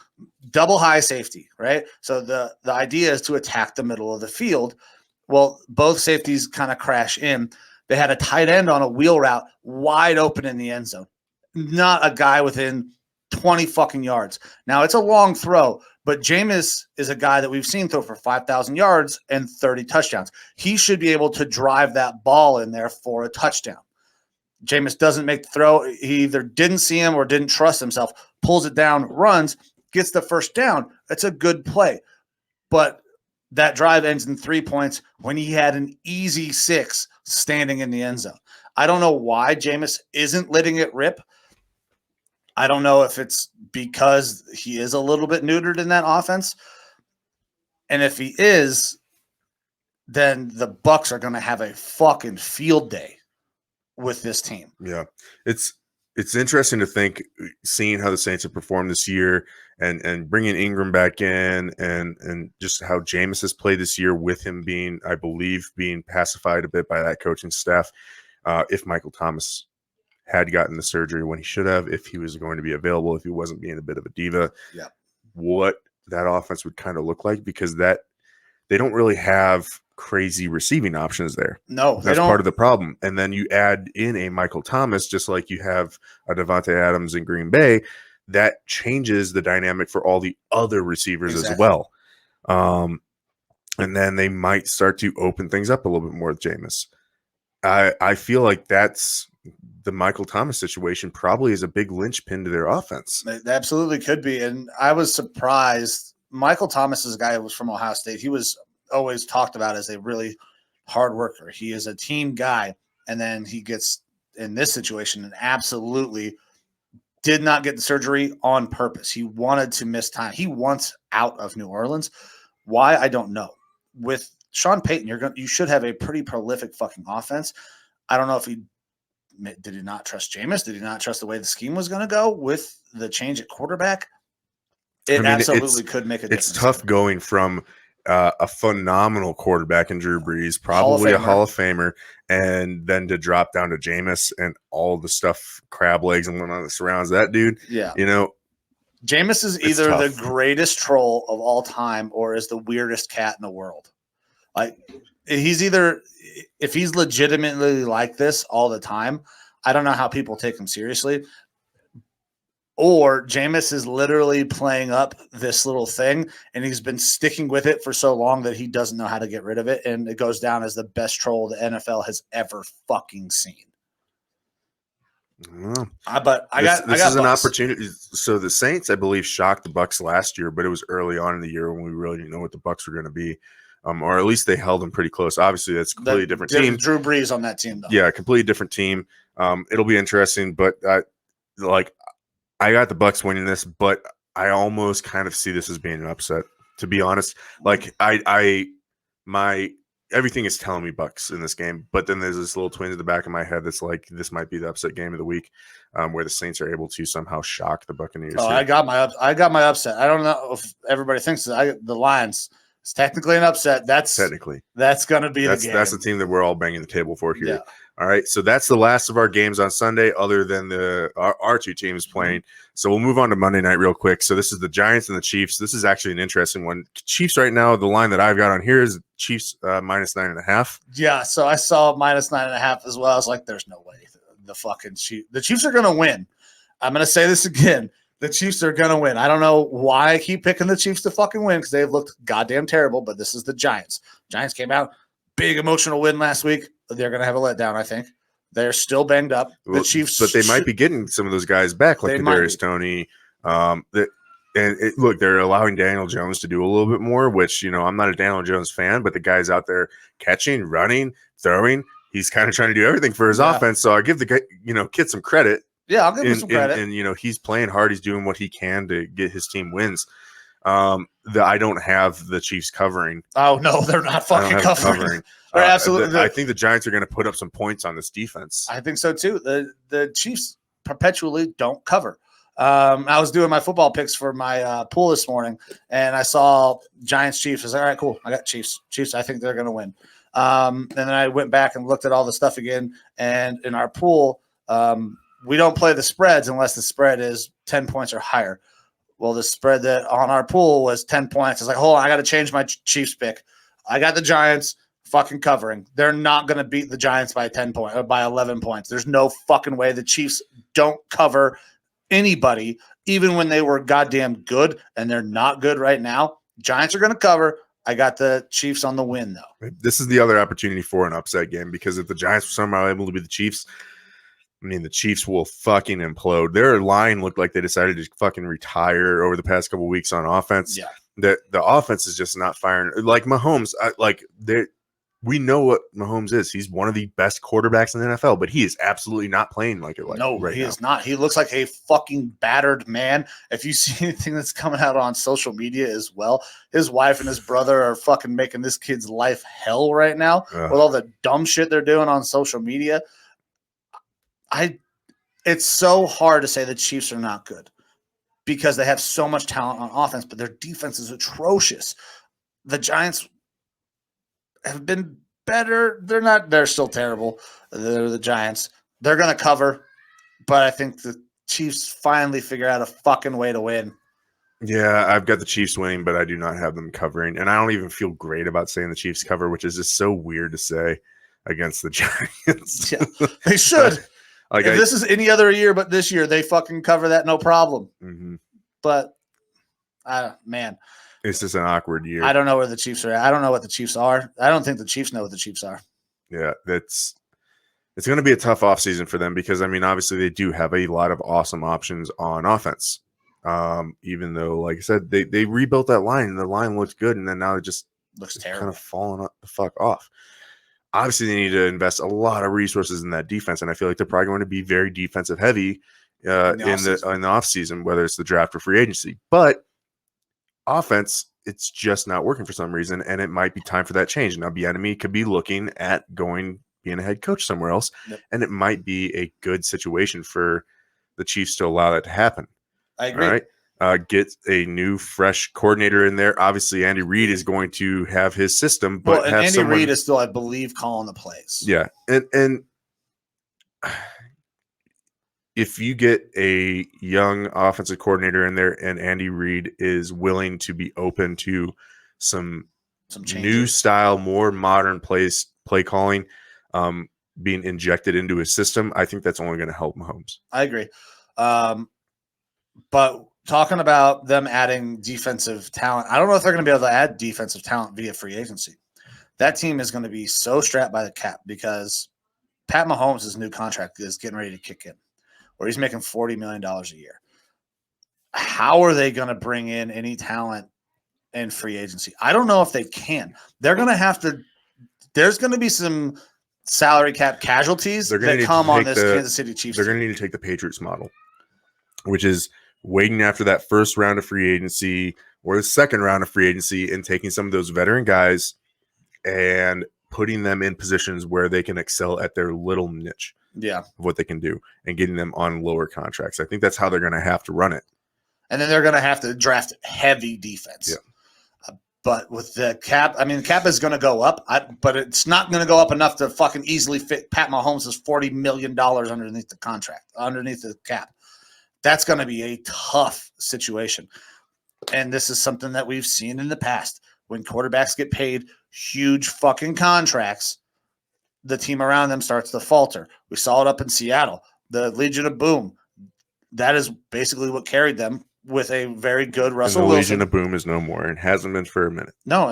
double high safety, right? So the idea is to attack the middle of the field. Well, both safeties kind of crash in. They had a tight end on a wheel route wide open in the end zone. Not a guy within 20 fucking yards. Now, it's a long throw, but Jameis is a guy that we've seen throw for 5,000 yards and 30 touchdowns. He should be able to drive that ball in there for a touchdown. Jameis doesn't make the throw. He either didn't see him or didn't trust himself, pulls it down, runs, gets the first down. It's a good play. But that drive ends in 3 points when he had an easy 6 standing in the end zone. I don't know why Jameis isn't letting it rip. I don't know if it's because he is a little bit neutered in that offense. And if he is, then the Bucs are going to have a fucking field day with this team. Yeah. It's interesting to think, seeing how the Saints have performed this year and bringing Ingram back in and just how Jameis has played this year with him being, I believe, being pacified a bit by that coaching staff. If Michael Thomas had gotten the surgery when he should have, if he was going to be available, if he wasn't being a bit of a diva, what that offense would kind of look like, because that they don't really have crazy receiving options there. No, that's part of the problem. And then you add in a Michael Thomas, just like you have a Devontae Adams in Green Bay, that changes the dynamic for all the other receivers as well. And then they might start to open things up a little bit more with Jameis. I feel like that's the Michael Thomas situation probably is a big linchpin to their offense. It absolutely could be. And I was surprised. Michael Thomas is a guy who was from Ohio State. He was always talked about as a really hard worker. He is a team guy. And then he gets in this situation and absolutely did not get the surgery on purpose. He wanted to miss time. He wants out of New Orleans. Why? I don't know. With Sean Payton, you should have a pretty prolific fucking offense. I don't know if did he not trust Jameis? Did he not trust the way the scheme was going to go with the change at quarterback? Absolutely could make a difference. It's tough going from a phenomenal quarterback in Drew Brees, probably a Hall of Famer, and then to drop down to Jameis and all the stuff, crab legs and whatnot that surrounds that dude. Yeah. Jameis is either the greatest troll of all time or is the weirdest cat in the world. Like, he's either, if he's legitimately like this all the time, I don't know how people take him seriously. Or Jameis is literally playing up this little thing, and he's been sticking with it for so long that he doesn't know how to get rid of it, and it goes down as the best troll the NFL has ever fucking seen. But this is an opportunity. So the Saints, I believe, shocked the Bucs last year, but it was early on in the year when we really didn't know what the Bucs were going to be. Or at least they held them pretty close. Obviously, that's a completely different team. Drew Brees on that team, though. Yeah, completely different team. It'll be interesting, but I got the Bucs winning this, but I almost kind of see this as being an upset. To be honest, like everything is telling me Bucs in this game, but then there's this little twinge in the back of my head that's like this might be the upset game of the week, where the Saints are able to somehow shock the Buccaneers. Oh, I got my upset. I don't know if everybody thinks that the Lions It's technically an upset. That's going to be the game. That's the team that we're all banging the table for here. Yeah. All right, so that's the last of our games on Sunday, other than our two teams playing. So we'll move on to Monday night real quick. So this is the Giants and the Chiefs. This is actually an interesting one. Chiefs right now, the line that I've got on here is Chiefs minus 9.5. Yeah, so I saw minus 9.5 as well. I was like, there's no way the Chiefs are going to win. I'm going to say this again. The Chiefs are going to win. I don't know why I keep picking the Chiefs to fucking win because they've looked goddamn terrible, but this is the Giants. Giants came out, big emotional win last week. They're going to have a letdown, I think. They're still banged up. The Chiefs, but they might be getting some of those guys back, like Kadarius Toney. Look, they're allowing Daniel Jones to do a little bit more, which, I'm not a Daniel Jones fan, but the guy's out there catching, running, throwing. He's kind of trying to do everything for his offense. So I give the guy, kid some credit. Yeah, I'll give him some credit. And he's playing hard. He's doing what he can to get his team wins. I don't have the Chiefs covering. Oh no, they're not fucking covering. Absolutely. I think the Giants are going to put up some points on this defense. I think so too. The Chiefs perpetually don't cover. I was doing my football picks for my pool this morning, and I saw Giants Chiefs. I was like, all right, cool. I got Chiefs. Chiefs. I think they're going to win. And then I went back and looked at all the stuff again. And in our pool, we don't play the spreads unless the spread is 10 points or higher. Well, the spread that on our pool was 10 points. I was like, hold on, I got to change my Chiefs pick. I got the Giants fucking covering. They're not going to beat the Giants by 10 points or by 11 points. There's no fucking way. The Chiefs don't cover anybody, even when they were goddamn good, and they're not good right now. Giants are going to cover. I got the Chiefs on the win, though. This is the other opportunity for an upset game, because if the Giants were somehow able to beat the Chiefs, the Chiefs will fucking implode. Their line looked like they decided to fucking retire over the past couple of weeks on offense. Yeah. The offense is just not firing. Like Mahomes, we know what Mahomes is. He's one of the best quarterbacks in the NFL, but he is absolutely not playing like it. He is not. He looks like a fucking battered man. If you see anything that's coming out on social media as well, his wife and his brother are fucking making this kid's life hell right now with all the dumb shit they're doing on social media. It's so hard to say the Chiefs are not good because they have so much talent on offense, but their defense is atrocious. The Giants have been better. They're still terrible. They're the Giants. They're going to cover, but I think the Chiefs finally figure out a fucking way to win. Yeah, I've got the Chiefs winning, but I do not have them covering. And I don't even feel great about saying the Chiefs cover, which is just so weird to say against the Giants. Yeah, they should. If this is any other year but this year, they fucking cover that no problem. Mm-hmm. But, man. It's just an awkward year. I don't know where the Chiefs are at. I don't know what the Chiefs are. I don't think the Chiefs know what the Chiefs are. Yeah, it's going to be a tough offseason for them because, obviously they do have a lot of awesome options on offense. Even though, like I said, they rebuilt that line and the line looks good, and then now it just looks terrible. Kind of falling the fuck off. Obviously, they need to invest a lot of resources in that defense, and I feel like they're probably going to be very defensive heavy in the offseason, whether it's the draft or free agency. But offense, it's just not working for some reason, and it might be time for that change. Now, Bieniemy could be looking at being a head coach somewhere else, and it might be a good situation for the Chiefs to allow that to happen. I agree. All right? Get a new, fresh coordinator in there. Obviously, Andy Reid is going to have his system, but Andy Reid is still, I believe, calling the plays. Yeah, and if you get a young offensive coordinator in there, and Andy Reid is willing to be open to some new style, more modern play calling, being injected into his system, I think that's only going to help Mahomes. I agree, but. Talking about them adding defensive talent, I don't know if they're going to be able to add defensive talent via free agency. That team is going to be so strapped by the cap because Pat Mahomes' new contract is getting ready to kick in, where he's making $40 million a year. How are they going to bring in any talent in free agency? I don't know if they can. They're going to have to – there's going to be some salary cap casualties that come on this Kansas City Chiefs team. They're going to need to take the Patriots model, which is – waiting after that first round of free agency or the second round of free agency and taking some of those veteran guys and putting them in positions where they can excel at their little niche of what they can do and getting them on lower contracts. I think that's how they're going to have to run it. And then they're going to have to draft heavy defense. Yeah. But with the cap, I mean, the cap is going to go up, but it's not going to go up enough to fucking easily fit Pat Mahomes' $40 million underneath the contract, underneath the cap. That's going to be a tough situation. And this is something that we've seen in the past. When quarterbacks get paid huge fucking contracts, the team around them starts to falter. We saw it up in Seattle. The Legion of Boom, that is basically what carried them with a very good Russell Wilson. Legion of Boom is no more and hasn't been for a minute. No,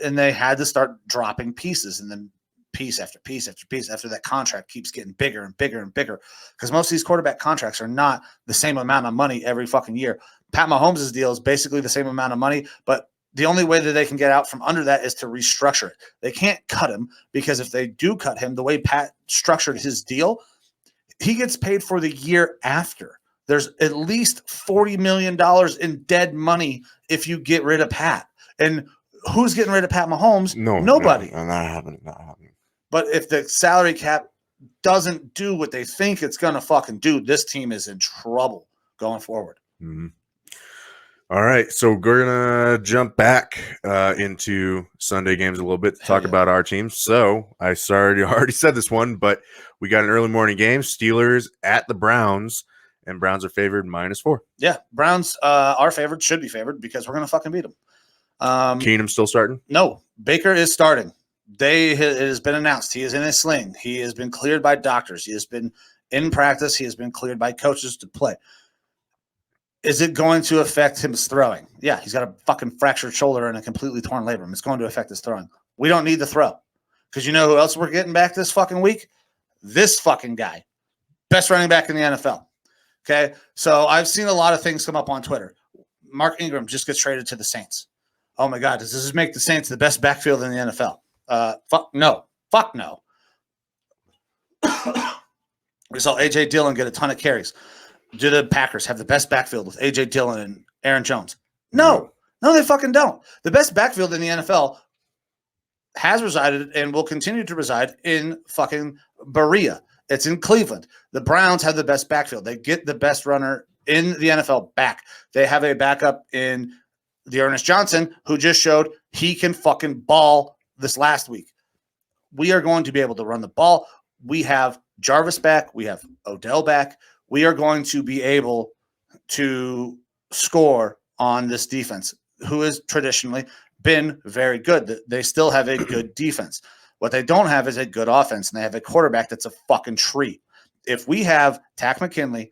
and they had to start dropping pieces, and then piece after piece after piece after that contract keeps getting bigger and bigger and bigger, because most of these quarterback contracts are not the same amount of money every fucking year. Pat Mahomes' deal is basically the same amount of money, but the only way that they can get out from under that is to restructure it. They can't cut him, because if they do cut him, the way Pat structured his deal, he gets paid for the year after. There's at least $40 million in dead money if you get rid of Pat. And who's getting rid of Pat Mahomes? Nobody. No, not happening. But if the salary cap doesn't do what they think it's going to fucking do, this team is in trouble going forward. Mm-hmm. All right, so we're going to jump back into Sunday games a little bit to talk about our teams. So I already said this one, but we got an early morning game, Steelers at the Browns. And Browns are favored -4. Yeah, Browns are favored, should be favored, because we're going to fucking beat them. Keenum still starting? No, Baker is starting. It has been announced. He is in a sling. He has been cleared by doctors. He has been in practice. He has been cleared by coaches to play. Is it going to affect his throwing? Yeah, he's got a fucking fractured shoulder and a completely torn labrum. It's going to affect his throwing. We don't need the throw, because you know who else we're getting back this fucking week? This fucking guy. Best running back in the NFL. Okay, so I've seen a lot of things come up on Twitter. Mark Ingram just gets traded to the Saints. Oh my God, does this make the Saints the best backfield in the NFL? Fuck no. Fuck no. We saw A.J. Dillon get a ton of carries. Do the Packers have the best backfield with A.J. Dillon and Aaron Jones? No, they fucking don't. The best backfield in the NFL has resided and will continue to reside in fucking Berea. It's in Cleveland. The Browns have the best backfield. They get the best runner in the NFL back. They have a backup in the Ernest Johnson, who just showed he can fucking ball this last week. We are going to be able to run the ball. We have Jarvis back. We have Odell back. We are going to be able to score on this defense, who has traditionally been very good. They still have a good defense. What they don't have is a good offense, and they have a quarterback that's a fucking tree. If we have Tack McKinley,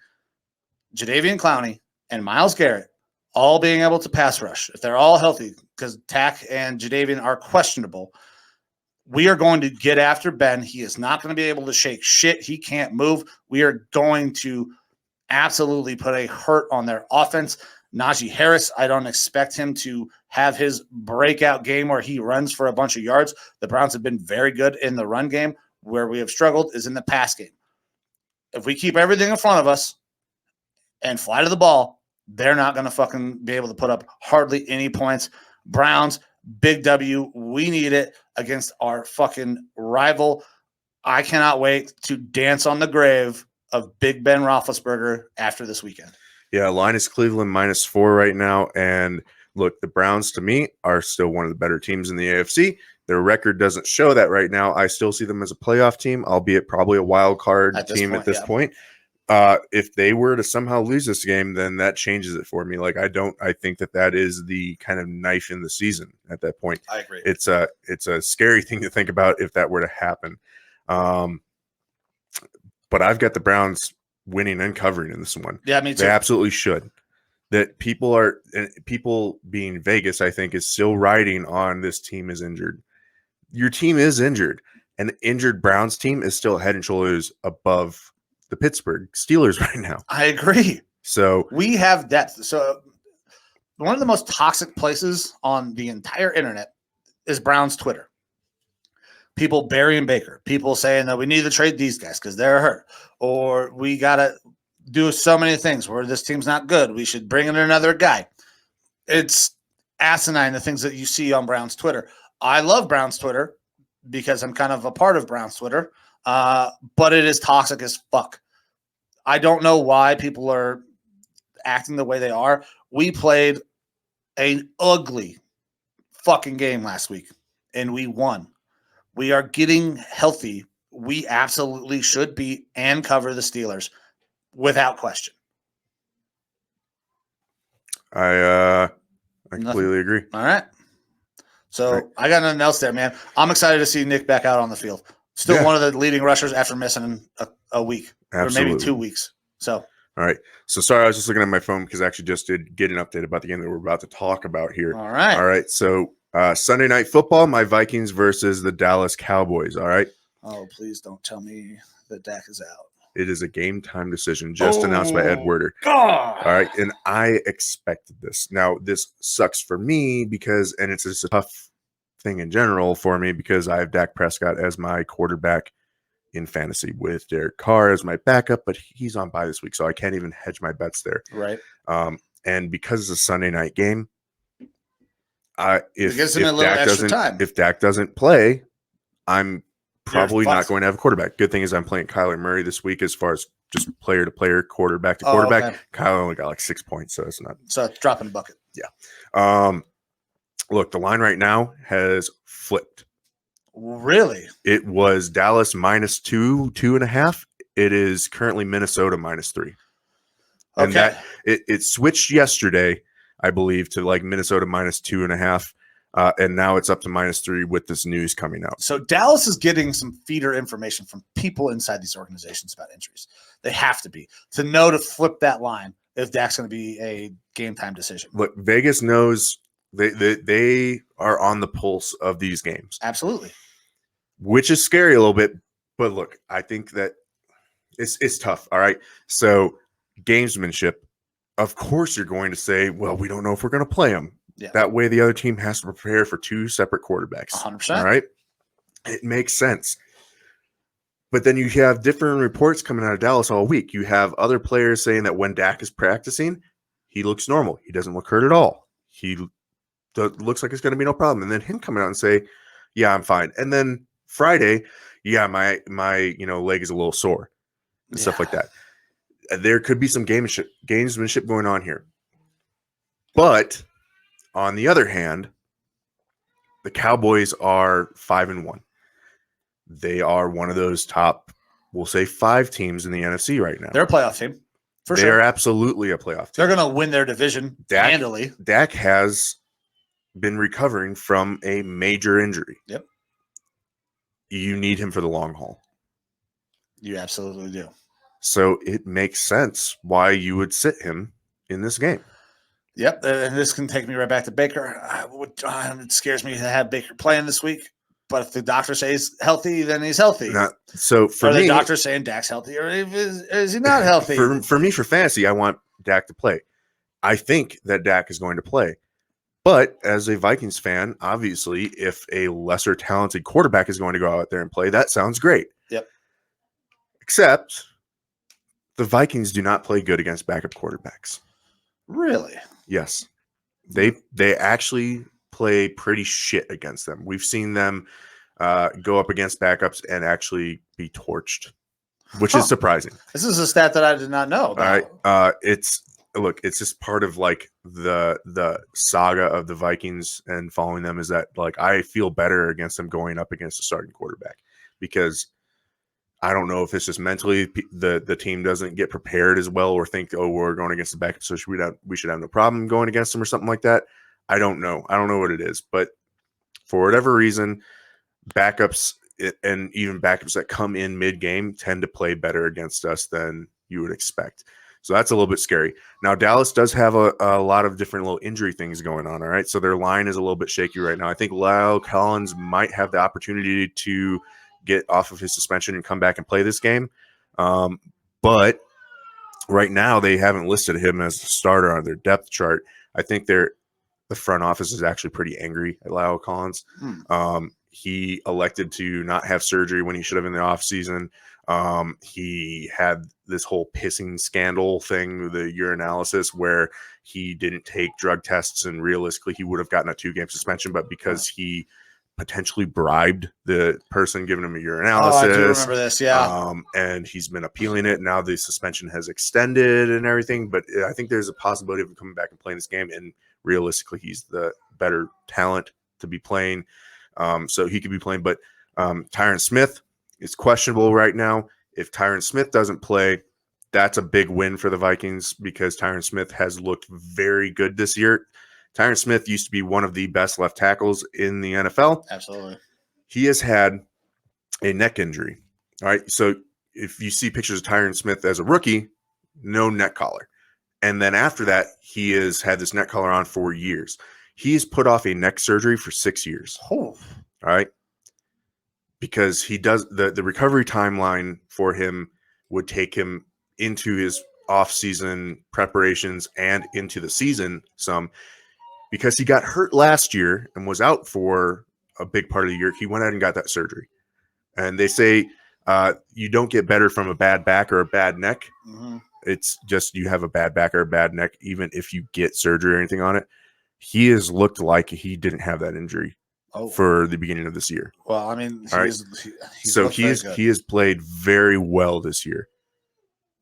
Jadeveon Clowney, and Myles Garrett all being able to pass rush, if they're all healthy, because Tack and Jadeveon are questionable, we are going to get after Ben. He is not going to be able to shake shit. He can't move. We are going to absolutely put a hurt on their offense. Najee Harris, I don't expect him to have his breakout game where he runs for a bunch of yards. The Browns have been very good in the run game. Where we have struggled is in the pass game. If we keep everything in front of us and fly to the ball, they're not going to fucking be able to put up hardly any points. Browns, big W. We need it against our fucking rival. I cannot wait to dance on the grave of Big Ben Roethlisberger after this weekend. Yeah, line is Cleveland -4 right now. And look, the Browns, to me, are still one of the better teams in the AFC. Their record doesn't show that right now. I still see them as a playoff team, albeit probably a wild card team at this point. If they were to somehow lose this game, then that changes it for me. Like, I think that is the kind of knife in the season at that point. I agree. It's a scary thing to think about if that were to happen. But I've got the Browns winning and covering in this one. Yeah, me too. They absolutely should. That people being Vegas, I think, is still riding on this team is injured. Your team is injured, and the injured Browns team is still head and shoulders above the Pittsburgh Steelers right now. I agree. So we have depth. So one of the most toxic places on the entire internet is Browns Twitter. People burying Baker, people saying that we need to trade these guys because they're hurt, or we got to do so many things where this team's not good. We should bring in another guy. It's asinine, the things that you see on Browns Twitter. I love Browns Twitter because I'm kind of a part of Browns Twitter, but it is toxic as fuck. I don't know why people are acting the way they are. We played an ugly fucking game last week, and we won. We are getting healthy. We absolutely should beat and cover the Steelers without question. I completely agree. All right. So I got nothing else there, man. I'm excited to see Nick back out on the field. Still one of the leading rushers after missing a week or maybe 2 weeks. So. All right. So sorry, I was just looking at my phone because I actually just did get an update about the game that we're about to talk about here. All right. All right. So Sunday Night Football, my Vikings versus the Dallas Cowboys. All right. Oh, please don't tell me that Dak is out. It is a game time decision just announced by Ed Werder. God. All right. And I expected this. Now, this sucks for me because, and it's just a tough thing in general for me because I have Dak Prescott as my quarterback in fantasy with Derek Carr as my backup, but he's on bye this week, so I can't even hedge my bets there. Right. And because it's a Sunday night game, if Dak doesn't play, I'm probably not going to have a quarterback. Good thing is I'm playing Kyler Murray this week as far as just player to player, quarterback to quarterback. Okay. Kyler only got like 6 points, so it's not. So it's dropping a bucket. Yeah. Look, the line right now has flipped. Really? It was Dallas -2, 2.5. It is currently Minnesota -3. And that it switched yesterday, I believe, to like Minnesota -2.5. And now it's up to -3 with this news coming out. So Dallas is getting some feeder information from people inside these organizations about injuries. They have to be to know to flip that line if Dak's going to be a game time decision. Look, Vegas knows they are on the pulse of these games. Absolutely. Which is scary a little bit. But look, I think that it's tough. All right. So gamesmanship, of course you're going to say, well, we don't know if we're going to play them. Yeah. That way the other team has to prepare for 2 separate quarterbacks. 100%. All right. It makes sense. But then you have different reports coming out of Dallas all week. You have other players saying that when Dak is practicing, he looks normal. He doesn't look hurt at all. He looks like it's going to be no problem. And then him coming out and say, yeah, I'm fine. And then Friday, yeah, my leg is a little sore and stuff like that. There could be some gamesmanship going on here. But on the other hand, the Cowboys are 5-1. They are one of those top, we'll say, 5 teams in the NFC right now. They're a playoff team. They're absolutely a playoff team. They're going to win their division handily. Dak has been recovering from a major injury. Yep. You need him for the long haul. You absolutely do. So it makes sense why you would sit him in this game. Yep, and this can take me right back to Baker. It scares me to have Baker playing this week. But if the doctor says healthy, then he's healthy. So for me, the doctor saying Dak's healthy, or is he not healthy? For me, for fantasy, I want Dak to play. I think that Dak is going to play. But as a Vikings fan, obviously, if a lesser talented quarterback is going to go out there and play, that sounds great. Yep. Except the Vikings do not play good against backup quarterbacks. Really? Yes. They actually play pretty shit against them. We've seen them go up against backups and actually be torched, which is surprising. This is a stat that I did not know about. All right. It's just part of like the saga of the Vikings and following them is that like I feel better against them going up against a starting quarterback because I don't know if it's just mentally the team doesn't get prepared as well or think, oh, we're going against the backup, so we should have no problem going against them or something like that. I don't know. I don't know what it is, but for whatever reason, backups and even backups that come in mid-game tend to play better against us than you would expect. So that's a little bit scary. Now, Dallas does have a lot of different little injury things going on, all right? So their line is a little bit shaky right now. I think Lyle Collins might have the opportunity to get off of his suspension and come back and play this game. But right now they haven't listed him as a starter on their depth chart. I think the front office is actually pretty angry at Lyle Collins. He elected to not have surgery when he should have in the offseason. He had this whole pissing scandal thing, the urinalysis, where he didn't take drug tests and realistically he would have gotten a 2-game suspension, but because he potentially bribed the person giving him a urinalysis. Oh, I do remember this, yeah. And he's been appealing it. Now the suspension has extended and everything, but I think there's a possibility of him coming back and playing this game. And realistically, he's the better talent to be playing, so he could be playing. But Tyron Smith is questionable right now. If Tyron Smith doesn't play, that's a big win for the Vikings because Tyron Smith has looked very good this year. Tyron Smith used to be one of the best left tackles in the NFL. Absolutely. He has had a neck injury. All right. So if you see pictures of Tyron Smith as a rookie, no neck collar. And then after that, he has had this neck collar on for years. He has put off a neck surgery for 6 years. Oh. All right. Because he does the recovery timeline for him would take him into his off-season preparations and into the season some. Because he got hurt last year and was out for a big part of the year, he went out and got that surgery. And they say you don't get better from a bad back or a bad neck. Mm-hmm. It's just you have a bad back or a bad neck, even if you get surgery or anything on it. He has looked like he didn't have that injury for the beginning of this year. Well, I mean, he has played very well this year,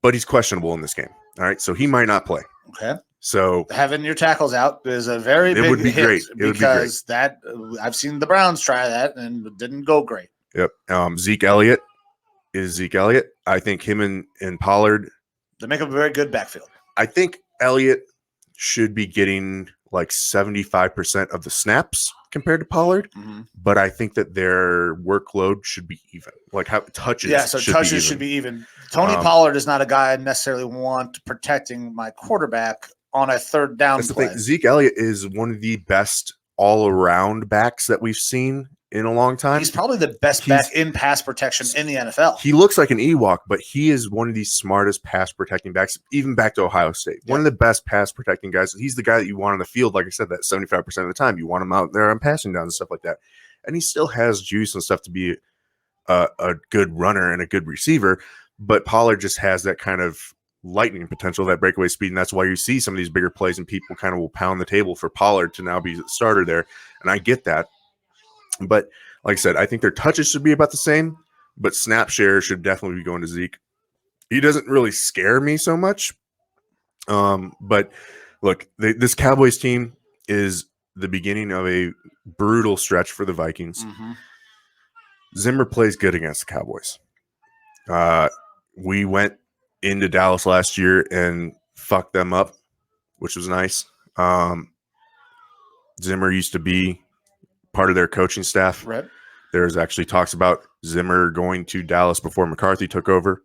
but he's questionable in this game. All right, so he might not play. Okay. So having your tackles out is a very big hit great. Because that I've seen the Browns try that and it didn't go great. Yep. Zeke Elliott is Zeke Elliott. I think him and Pollard, they make a very good backfield. I think Elliott should be getting like 75% of the snaps compared to Pollard, but I think that their workload should be even. Like how touches, should be even. Tony Pollard is not a guy I necessarily want protecting my quarterback on a third down play. Zeke Elliott is one of the best all-around backs that we've seen in a long time. He's probably the best back in pass protection in the NFL. He looks like an Ewok, but he is one of the smartest pass protecting backs, even back to Ohio State. One of the best pass protecting guys. He's the guy that you want on the field, like I said, that 75% of the time. You want him out there on passing downs and stuff like that. And he still has juice and stuff to be a good runner and a good receiver, but Pollard just has that kind of lightning potential, that breakaway speed, and that's why you see some of these bigger plays and people kind of will pound the table for Pollard to now be the starter there, and I get that. But like I said, I think their touches should be about the same, but snap share should definitely be going to Zeke. He doesn't really scare me so much, but look, this Cowboys team is the beginning of a brutal stretch for the Vikings. Zimmer plays good against the Cowboys. We went into Dallas last year and fucked them up, which was nice. Zimmer used to be part of their coaching staff. Right. There's actually talks about Zimmer going to Dallas before McCarthy took over.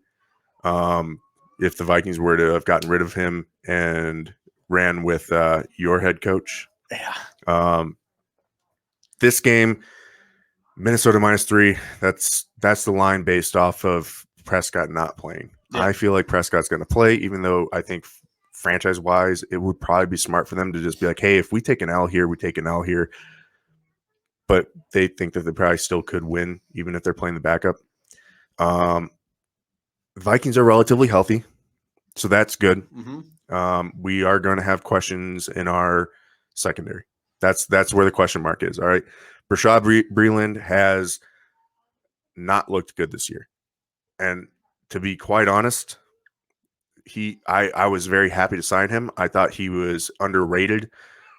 If the Vikings were to have gotten rid of him and ran with your head coach. Yeah. This game, Minnesota -3. That's the line based off of Prescott not playing. Yeah. I feel like Prescott's going to play, even though I think franchise-wise, it would probably be smart for them to just be like, hey, if we take an L here, we take an L here. But they think that they probably still could win, even if they're playing the backup. Vikings are relatively healthy, so that's good. We are going to have questions in our secondary. That's where the question mark is, all right? Rashad Breeland has not looked good this year. And to be quite honest, I was very happy to sign him. I thought he was underrated.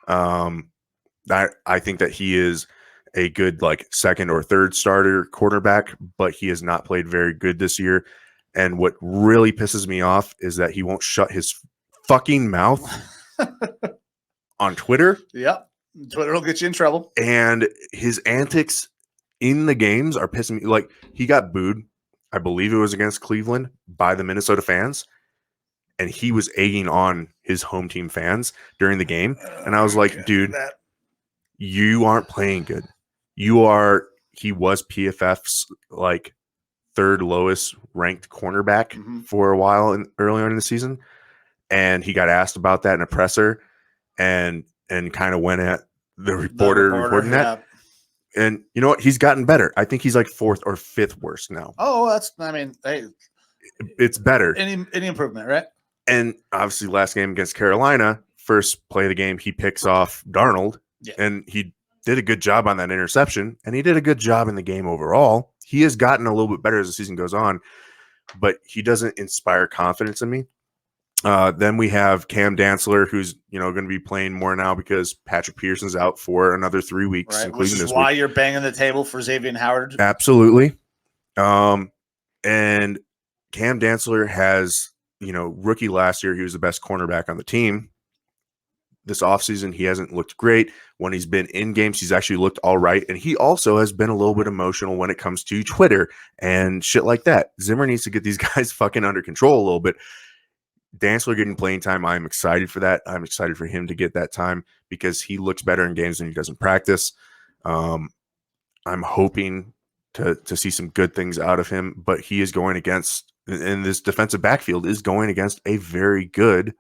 I think that he is a good like second or third starter quarterback, but he has not played very good this year. And what really pisses me off is that he won't shut his fucking mouth on Twitter. Yep. Twitter will get you in trouble. And his antics in the games are pissing me. Like, he got booed, I believe it was against Cleveland, by the Minnesota fans. And he was egging on his home team fans during the game. And I was like, dude, you aren't playing good. He was PFF's like third lowest ranked cornerback for a while early on in the season. And he got asked about that in a presser and kind of went at the reporter reporting that. And you know what? He's gotten better. I think he's like fourth or fifth worst now. Oh, hey, it's better. Any improvement, right? And obviously last game against Carolina, first play of the game, he picks off Darnold. Yeah. And he did a good job on that interception, and he did a good job in the game overall. He has gotten a little bit better as the season goes on, but he doesn't inspire confidence in me. Then we have Cam Dantzler, who's going to be playing more now because Patrick Peterson's out for another 3 weeks, Right, including which is this why week. you're banging the table for Xavier Howard. Absolutely. And Cam Dantzler has, rookie last year, he was the best cornerback on the team. This offseason, he hasn't looked great. When he's been in games, he's actually looked all right. And he also has been a little bit emotional when it comes to Twitter and shit like that. Zimmer needs to get these guys fucking under control a little bit. Dantzler getting playing time, I'm excited for that. I'm excited for him to get that time because he looks better in games than he does in practice. I'm hoping to see some good things out of him, but he is going against, and this defensive backfield is going against a very good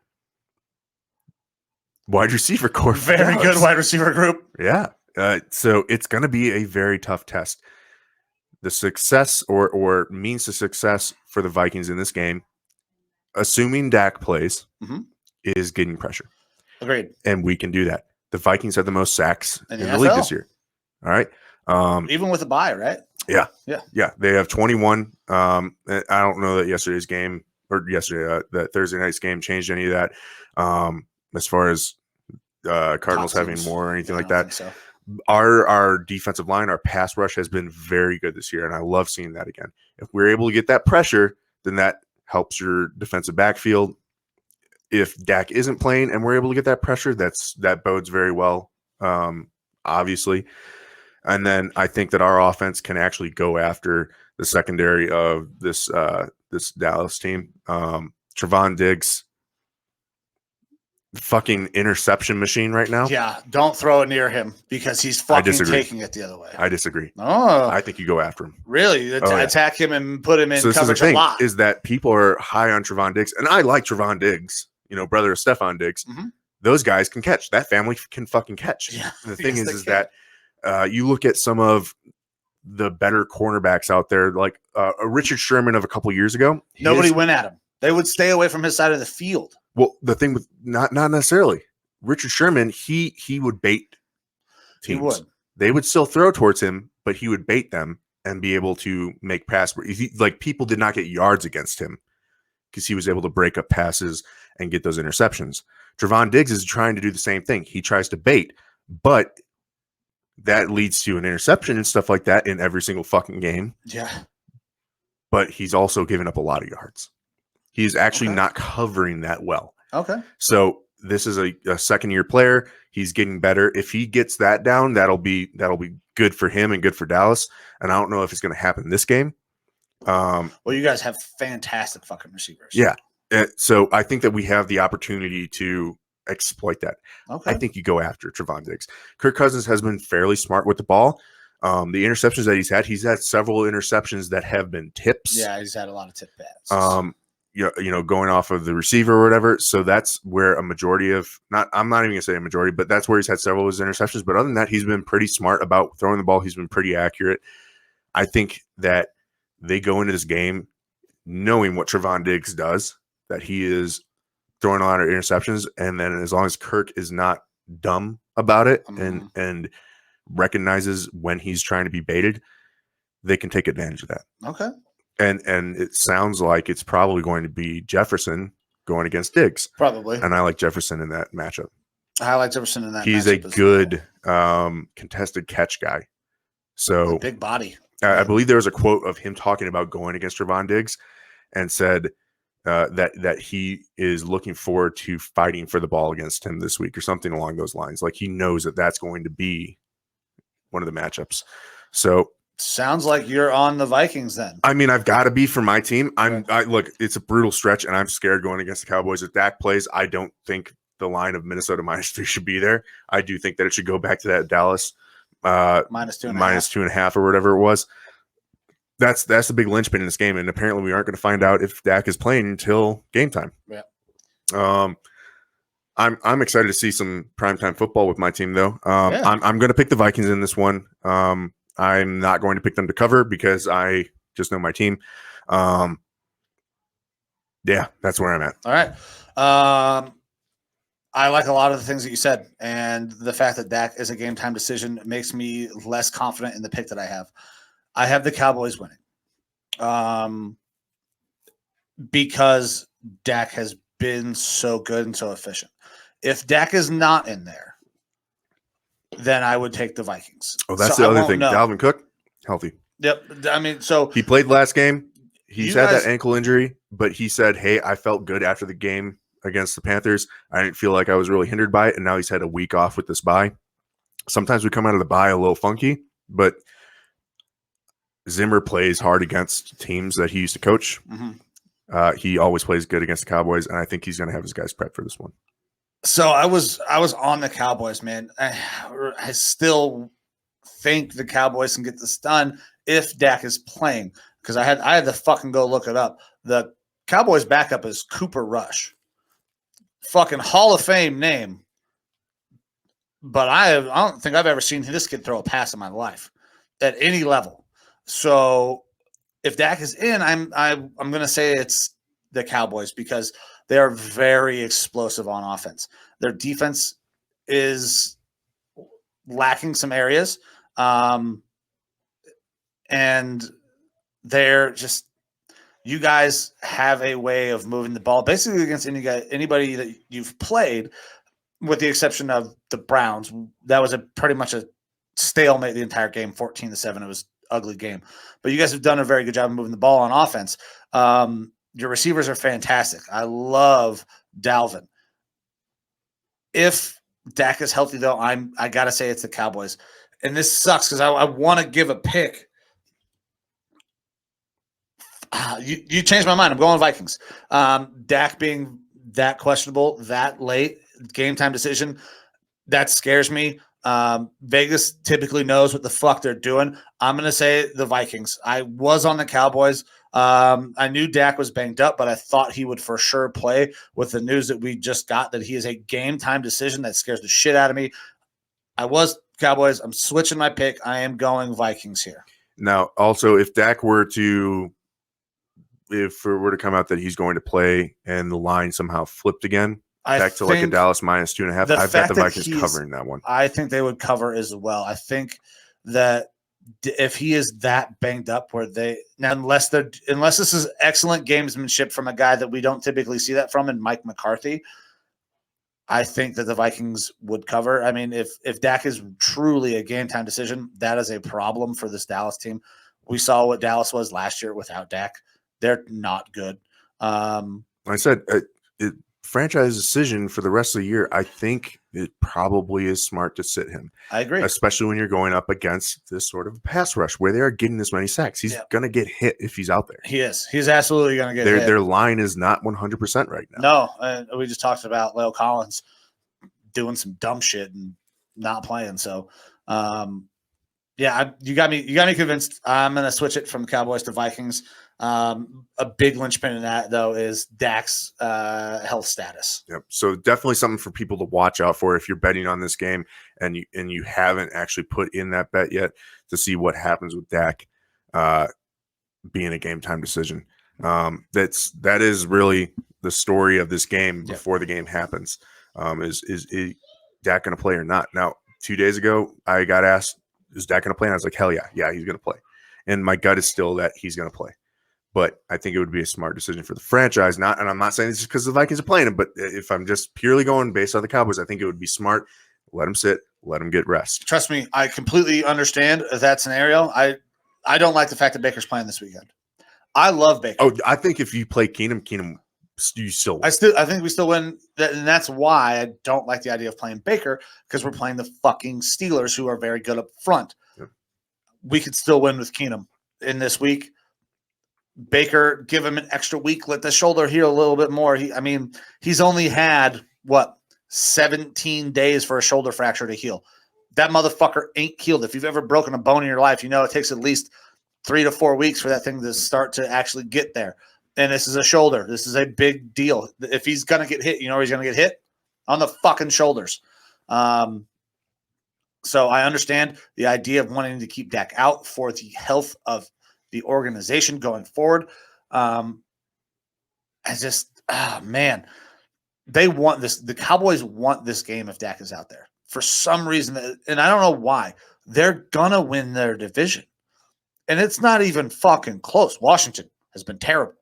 wide receiver core. Very good wide receiver group. Yeah. So it's going to be a very tough test. The success or means to success for the Vikings in this game, assuming Dak plays, is getting pressure. Agreed. And we can do that. The Vikings have the most sacks in the NFL league this year. All right. Even with a bye, right? Yeah. Yeah. Yeah. They have 21. I don't know that yesterday's game or that Thursday night's game changed any of that. As far as Cardinals having more or anything like that. So. Our defensive line, our pass rush has been very good this year, and I love seeing that again. If we're able to get that pressure, then that helps your defensive backfield. If Dak isn't playing and we're able to get that pressure, that bodes very well, obviously. And then I think that our offense can actually go after the secondary of this Dallas team. Trevon Diggs, fucking interception machine right now. Yeah, don't throw it near him because he's fucking taking it the other way. I disagree. Oh, I think you go after him. Really? Attack him and put him in coverage a lot. Is that people are high on Trevon Diggs, and I like Trevon Diggs, brother of Stephon Diggs. Mm-hmm. Those guys can catch. That family can fucking catch. Yeah, the thing is that you look at some of the better cornerbacks out there, like a Richard Sherman of a couple years ago. Nobody went at him. They would stay away from his side of the field. Well, the thing with not necessarily Richard Sherman, he would bait teams. He would. They would still throw towards him, but he would bait them and be able to make pass. Like people did not get yards against him because he was able to break up passes and get those interceptions. Trevon Diggs is trying to do the same thing. He tries to bait, but that leads to an interception and stuff like that in every single fucking game. Yeah. But he's also given up a lot of yards. He's actually not covering that well. Okay. So this is a second-year player. He's getting better. If he gets that down, that'll be good for him and good for Dallas. And I don't know if it's going to happen this game. Well, you guys have fantastic fucking receivers. Yeah. So I think that we have the opportunity to exploit that. Okay. I think you go after Trevon Diggs. Kirk Cousins has been fairly smart with the ball. The interceptions that he's had several interceptions that have been tips. Yeah, he's had a lot of tip bats. Going off of the receiver or whatever. So that's where a majority of I'm not even gonna say a majority, but that's where he's had several of his interceptions. But other than that, he's been pretty smart about throwing the ball. He's been pretty accurate. I think that they go into this game knowing what Trevon Diggs does, that he is throwing a lot of interceptions, and then as long as Kirk is not dumb about it and recognizes when he's trying to be baited, they can take advantage of that. Okay. And it sounds like it's probably going to be Jefferson going against Diggs. Probably. And I like Jefferson in that matchup. I like Jefferson in that He's matchup. He's a good contested catch guy. So big body. I believe there was a quote of him talking about going against Trevon Diggs and said that he is looking forward to fighting for the ball against him this week or something along those lines. Like he knows that that's going to be one of the matchups. So sounds like you're on the Vikings then. I mean, I've got to be for my team. Look, it's a brutal stretch, and I'm scared going against the Cowboys. If Dak plays, I don't think the line of Minnesota -3 should be there. I do think that it should go back to that Dallas -2.5 or whatever it was. That's the big linchpin in this game, and apparently we aren't going to find out if Dak is playing until game time. Yeah. I'm excited to see some primetime football with my team, though. I'm going to pick the Vikings in this one. I'm not going to pick them to cover because I just know my team. Yeah, that's where I'm at. All right. I like a lot of the things that you said, and the fact that Dak is a game time decision makes me less confident in the pick that I have. I have the Cowboys winning because Dak has been so good and so efficient. If Dak is not in there, then I would take the Vikings. Oh, that's the other thing. Dalvin Cook, healthy. Yep. I mean, so he played last game. He's had guys, that ankle injury, but he said, hey, I felt good after the game against the Panthers. I didn't feel like I was really hindered by it, and now he's had a week off with this bye. Sometimes we come out of the bye a little funky, but Zimmer plays hard against teams that he used to coach. Mm-hmm. He always plays good against the Cowboys, and I think he's going to have his guys prepped for this one. So I was on the Cowboys, man. I still think the Cowboys can get this done if Dak is playing, because I had to fucking go look it up. The Cowboys backup is Cooper Rush, fucking Hall of Fame name, but I don't think I've ever seen this kid throw a pass in my life at any level. So if Dak is in, I'm going to say it's the Cowboys, because they are very explosive on offense. Their defense is lacking some areas, and they're just, you guys have a way of moving the ball basically against anybody that you've played, with the exception of the Browns. That was pretty much a stalemate the entire game, 14-7. It was an ugly game. But you guys have done a very good job of moving the ball on offense. Your receivers are fantastic. I love Dalvin. If Dak is healthy, though, I got to say it's the Cowboys. And this sucks because I want to give a pick. You changed my mind. I'm going Vikings. Dak being that questionable, that late, game time decision, that scares me. Vegas typically knows what the fuck they're doing. I'm going to say the Vikings. I was on the Cowboys. I knew Dak was banged up, but I thought he would for sure play. With the news that we just got that he is a game time decision, that scares the shit out of me. I was Cowboys. I'm switching my pick. I am going Vikings here. Now, also, if Dak were to, if it were to come out that he's going to play and the line somehow flipped again, back to like a Dallas minus 2.5, I've got the Vikings covering that one. I think they would cover as well. I think that if he is that banged up, where they now, unless this is excellent gamesmanship from a guy that we don't typically see that from, and Mike McCarthy, I think that the Vikings would cover. I mean, if Dak is truly a game time decision, that is a problem for this Dallas team. We saw what Dallas was last year without Dak. They're not good. I said franchise decision for the rest of the year. I think it probably is smart to sit him. I agree, especially when you're going up against this sort of pass rush where they are getting this many sacks. He's going to get hit if he's out there. He is. He's absolutely going to get hit. Their line is not 100% right now. No, and we just talked about Leo Collins doing some dumb shit and not playing. So, yeah, you got me convinced. I'm going to switch it from Cowboys to Vikings. A big linchpin in that, though, is Dak's health status. Yep. So definitely something for people to watch out for if you're betting on this game and you haven't actually put in that bet yet, to see what happens with Dak being a game time decision. That is really the story of this game before the game happens. Is Dak going to play or not? Now, 2 days ago, I got asked, is Dak going to play? And I was like, hell yeah, he's going to play. And my gut is still that he's going to play. But I think it would be a smart decision for the franchise. And I'm not saying this just because the Vikings are playing him, but if I'm just purely going based on the Cowboys, I think it would be smart. Let him sit, let him get rest. Trust me, I completely understand that scenario. I don't like the fact that Baker's playing this weekend. I love Baker. Oh, I think if you play Keenum, you still win. I think we still win, and that's why I don't like the idea of playing Baker, because we're playing the fucking Steelers, who are very good up front. Yeah. We could still win with Keenum in this week. Baker, give him an extra week, let the shoulder heal a little bit more. He's only had 17 days for a shoulder fracture to heal. That motherfucker ain't healed. If you've ever broken a bone in your life, you know it takes at least 3 to 4 weeks for that thing to start to actually get there. And this is a shoulder. This is a big deal. If he's going to get hit, you know where he's going to get hit? On the fucking shoulders. So I understand the idea of wanting to keep Dak out for the health of the organization going forward. They want this. The Cowboys want this game if Dak is out there for some reason. And I don't know why. They're going to win their division. And it's not even fucking close. Washington has been terrible.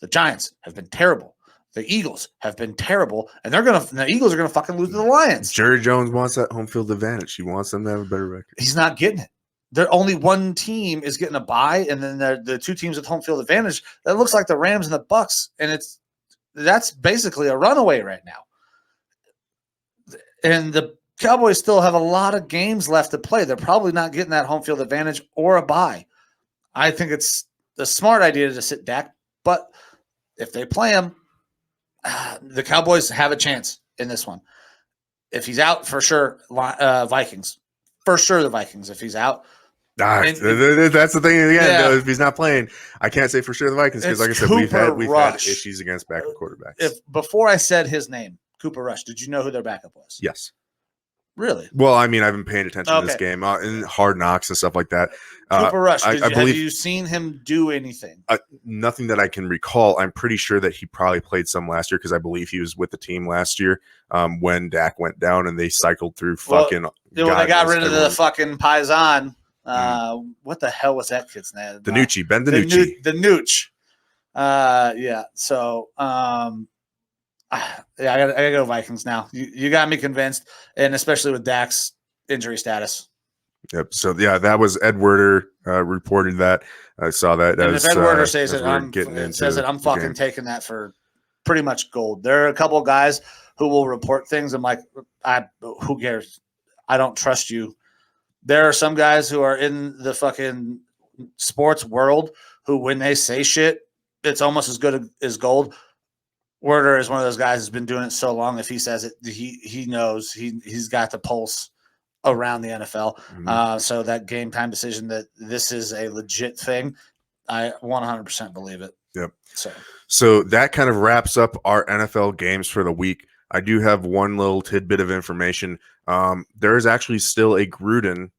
The Giants have been terrible. The Eagles have been terrible, and the Eagles are gonna fucking lose to the Lions. Jerry Jones wants that home field advantage. He wants them to have a better record. He's not getting it. There only one team is getting a bye, and then the two teams with home field advantage. That looks like the Rams and the Bucks, and that's basically a runaway right now. And the Cowboys still have a lot of games left to play. They're probably not getting that home field advantage or a bye. I think it's a smart idea to sit Dak, but if they play him, the Cowboys have a chance in this one. If he's out, for sure, Vikings. For sure, the Vikings. If he's out. That's the thing again. Though, if he's not playing, I can't say for sure the Vikings because, like I said, we've had issues against backup quarterbacks. Before I said his name, Cooper Rush, did you know who their backup was? Yes. Really? Well, I mean, I've been paying attention to this game and Hard Knocks and stuff like that. Cooper Rush, have you seen him do anything? Nothing that I can recall. I'm pretty sure that he probably played some last year because I believe he was with the team last year when Dak went down and they cycled through fucking. They got rid of the fucking Paisan. What the hell was that kid's name? DiNucci, Ben DiNucci. The Nooch. Yeah. So, I gotta go Vikings now. You got me convinced, and especially with Dak's injury status. Yep. So that was Ed Werder reported that. I saw that. And if Ed Werder says it, I'm fucking taking that for pretty much gold. There are a couple of guys who will report things. I'm like, who cares? I don't trust you. There are some guys who are in the fucking sports world who, when they say shit, it's almost as good as gold. Werder is one of those guys who's been doing it so long. If he says it, he knows he's got the pulse around the NFL. Mm-hmm. So that game time decision that this is a legit thing, I 100% believe it. Yep. So that kind of wraps up our NFL games for the week. I do have one little tidbit of information. There is actually still a Gruden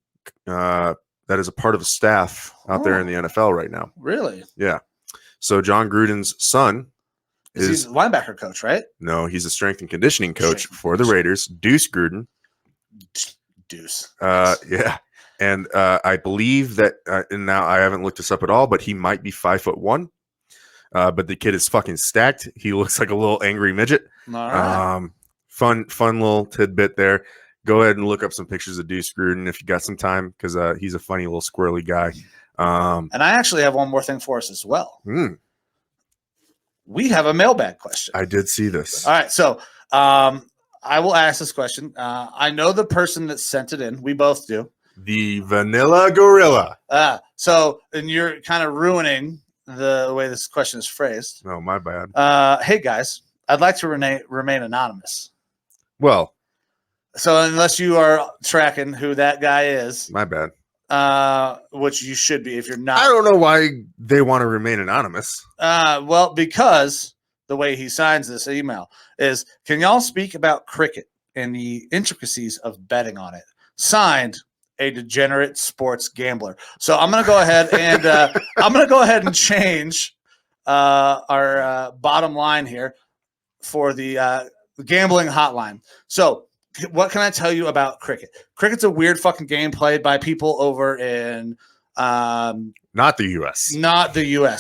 that is a part of the staff out there in the NFL right now. Really? Yeah. So John Gruden's son he's a linebacker coach, right? No, he's a strength and conditioning coach for the Raiders. Deuce Gruden. Deuce. Yeah. And I believe that, and now I haven't looked this up at all, but he might be 5'1". But the kid is fucking stacked. He looks like a little angry midget. All right. Fun little tidbit there. Go ahead and look up some pictures of Deuce Gruden if you got some time, because he's a funny little squirrely guy. And I actually have one more thing for us as well. We have a mailbag question. I did see this. All right. So I will ask this question. I know the person that sent it in. We both do. The Vanilla Gorilla. And you're kind of ruining the way this question is phrased. Oh, my bad. Hey, guys, I'd like to remain anonymous. Well. So unless you are tracking who that guy is. My bad. Which you should be if you're not. I don't know why they want to remain anonymous. Well, because the way he signs this email is, can y'all speak about cricket and the intricacies of betting on it? Signed, a degenerate sports gambler. So I'm going to go ahead and change our bottom line here for the gambling hotline. So what can I tell you about cricket? Cricket's a weird fucking game played by people over in not the U.S.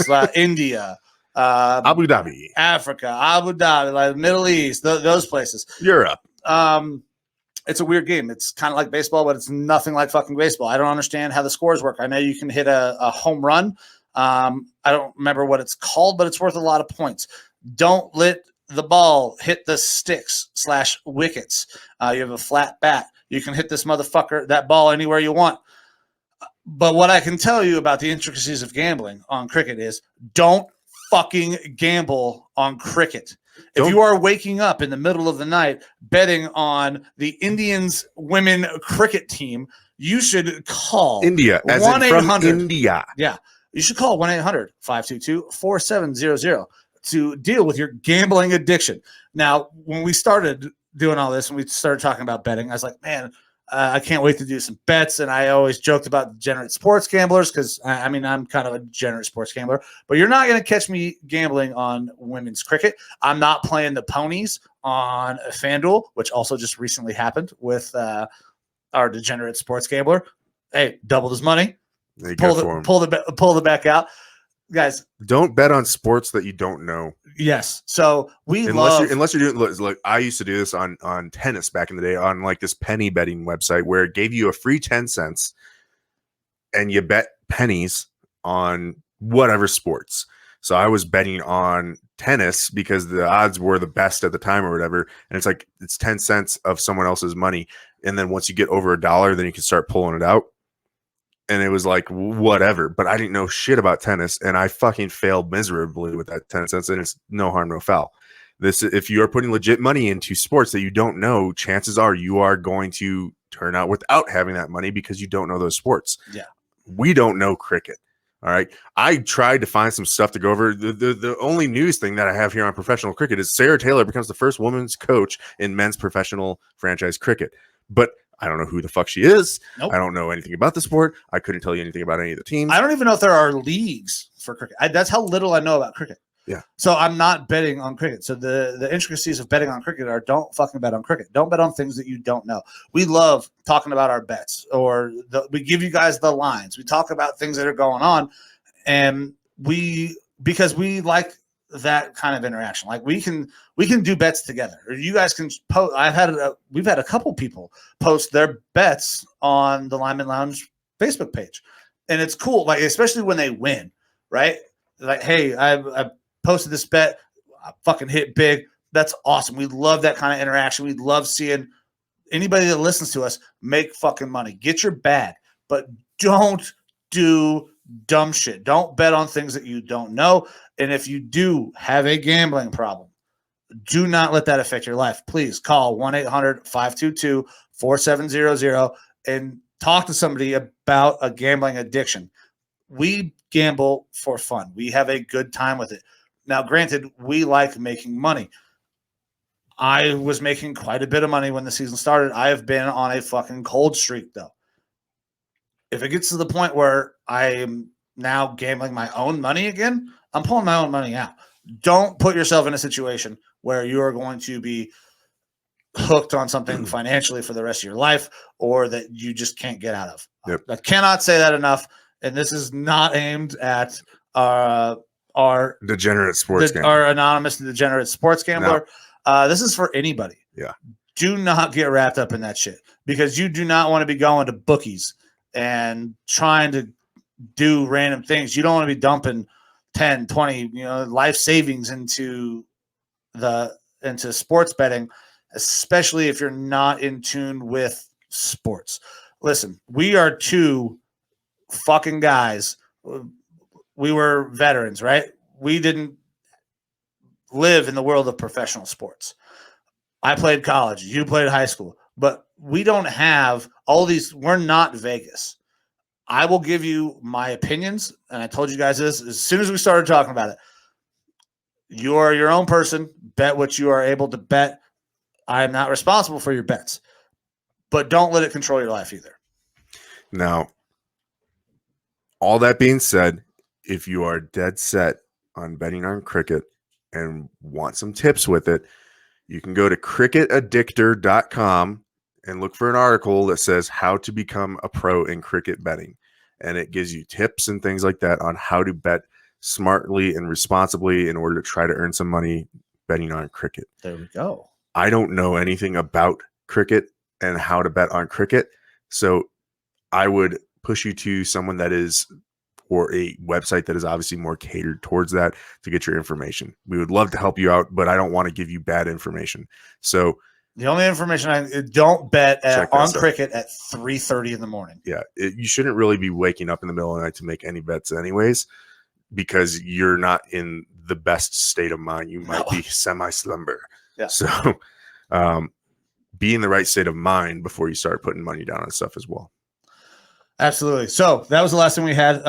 Like India, Abu Dhabi, Africa, Abu Dhabi, like Middle East, those places. Europe. It's a weird game. It's kind of like baseball, but it's nothing like fucking baseball. I don't understand how the scores work. I know you can hit a home run. I don't remember what it's called, but it's worth a lot of points. Don't let the ball hit the sticks / wickets. You have a flat bat. You can hit that ball anywhere you want. But what I can tell you about the intricacies of gambling on cricket is don't fucking gamble on cricket. If you are waking up in the middle of the night betting on the Indians women cricket team, you should call India, as in from India. Yeah. You should call 1-800-522-4700. to deal with your gambling addiction. Now, when we started doing all this and we started talking about betting, I was like, man, I can't wait to do some bets. And I always joked about degenerate sports gamblers because, I'm kind of a degenerate sports gambler. But you're not going to catch me gambling on women's cricket. I'm not playing the ponies on FanDuel, which also just recently happened with our degenerate sports gambler. Hey, doubled his money. Pull the bet out. guys, don't bet on sports that you don't know. yes. So unless you're doing, like I used to do this on tennis back in the day on like this penny betting website where it gave you a free 10 cents and you bet pennies on whatever sports. So I was betting on tennis because the odds were the best at the time or whatever. And it's like, it's 10 cents of someone else's money. And then once you get over $1, then you can start pulling it out. And it was like, whatever, but I didn't know shit about tennis. And I fucking failed miserably with that 10 cents. And it's no harm, no foul. If you are putting legit money into sports that you don't know, chances are you are going to turn out without having that money because you don't know those sports. Yeah. We don't know cricket. All right. I tried to find some stuff to go over. The only news thing that I have here on professional cricket is Sarah Taylor becomes the first women's coach in men's professional franchise cricket. But I don't know who the fuck she is. Nope. I don't know anything about the sport. I couldn't tell you anything about any of the teams. I don't even know if there are leagues for cricket. That's how little I know about cricket. Yeah. So I'm not betting on cricket. So the intricacies of betting on cricket are don't fucking bet on cricket. Don't bet on things that you don't know. We love talking about our bets, or we give you guys the lines. We talk about things that are going on, and because we like that kind of interaction. Like we can do bets together, or you guys can post. We've had a couple people post their bets on the Lineman Lounge Facebook page, and it's cool. Like especially when they win, right? Like, hey, I posted this bet, I fucking hit big. That's awesome. We love that kind of interaction. We love seeing anybody that listens to us make fucking money. Get your bag, but don't do dumb shit. Don't bet on things that you don't know. And if you do have a gambling problem, do not let that affect your life. Please call 1-800-522-4700 and talk to somebody about a gambling addiction. We gamble for fun. We have a good time with it. Now, granted, we like making money. I was making quite a bit of money when the season started. I have been on a fucking cold streak, though. If it gets to the point where I am now gambling my own money again, I'm pulling my own money out. Don't put yourself in a situation where you are going to be hooked on something financially for the rest of your life, or that you just can't get out of. Yep. I cannot say that enough. And this is not aimed at our degenerate sports gambler, our anonymous degenerate sports gambler. No. This is for anybody. Yeah. Do not get wrapped up in that shit, because you do not want to be going to bookies and trying to do random things. You don't want to be dumping 10, 20, life savings into sports betting, especially if you're not in tune with sports. Listen, we are two fucking guys. We were veterans, right? We didn't live in the world of professional sports. I played college, you played high school, but we don't have all these. We're not Vegas. I will give you my opinions, and I told you guys this as soon as we started talking about it. You are your own person. Bet what you are able to bet. I am not responsible for your bets, but don't let it control your life either. Now, all that being said, if you are dead set on betting on cricket and want some tips with it, you can go to cricketaddictor.com and look for an article that says how to become a pro in cricket betting. And it gives you tips and things like that on how to bet smartly and responsibly in order to try to earn some money betting on cricket. There we go. I don't know anything about cricket and how to bet on cricket, so I would push you to someone that is, or a website that is obviously more catered towards that to get your information. We would love to help you out, but I don't want to give you bad information. So the only information don't bet on cricket at 3:30 in the morning. Yeah, you shouldn't really be waking up in the middle of the night to make any bets anyways, because you're not in the best state of mind. You might be semi-slumber. Yeah. So be in the right state of mind before you start putting money down on stuff as well. Absolutely. So that was the last thing we had.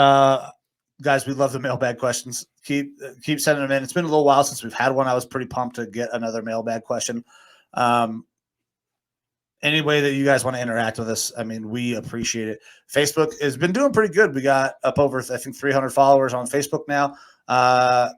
Guys, we love the mailbag questions. Keep sending them in. It's been a little while since we've had one. I was pretty pumped to get another mailbag question. Any way that you guys want to interact with us, I mean, we appreciate it. Facebook has been doing pretty good. We got up over, I think, 300 followers on Facebook now.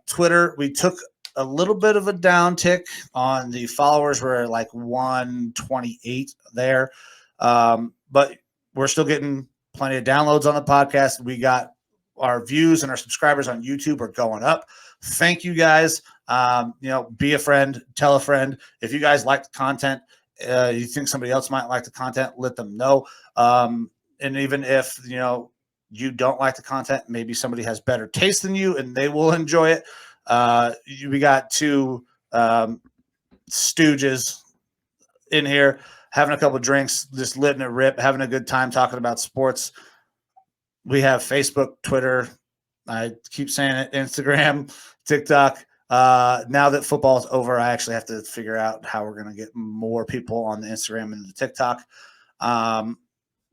Twitter, we took a little bit of a downtick on the followers. We're like 128 there. But we're still getting plenty of downloads on the podcast. We got our views and our subscribers on YouTube are going up. Thank you guys. Be a friend, tell a friend. If you guys like the content, you think somebody else might like the content, let them know. And even if, you don't like the content, maybe somebody has better taste than you and they will enjoy it. We got two stooges in here having a couple of drinks, just letting it rip, having a good time talking about sports. We have Facebook, Twitter, I keep saying it, Instagram, TikTok. Now that football is over, I actually have to figure out how we're going to get more people on the Instagram and the TikTok.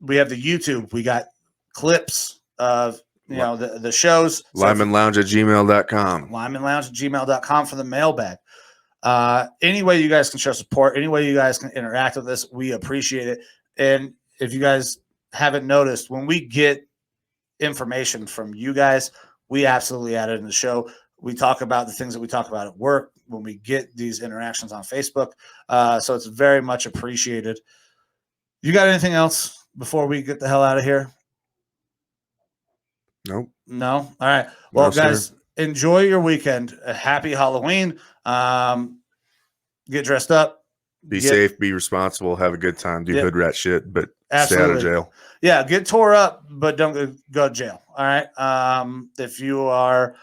We have the YouTube. We got clips of the shows. Lineman Lounge at gmail.com. Lineman Lounge at gmail.com for the mailbag. Any way you guys can show support, any way you guys can interact with us, we appreciate it. And if you guys haven't noticed, when we get information from you guys, we absolutely add it in the show. We talk about the things that we talk about at work when we get these interactions on Facebook. So it's very much appreciated. You got anything else before we get the hell out of here? Nope. No? All right. Well, No, guys, sir. Enjoy your weekend. A happy Halloween. Get dressed up. Be safe, be responsible, have a good time, do hood rat shit, but absolutely. Stay out of jail. Yeah, get tore up, but don't go to jail. All right. If you are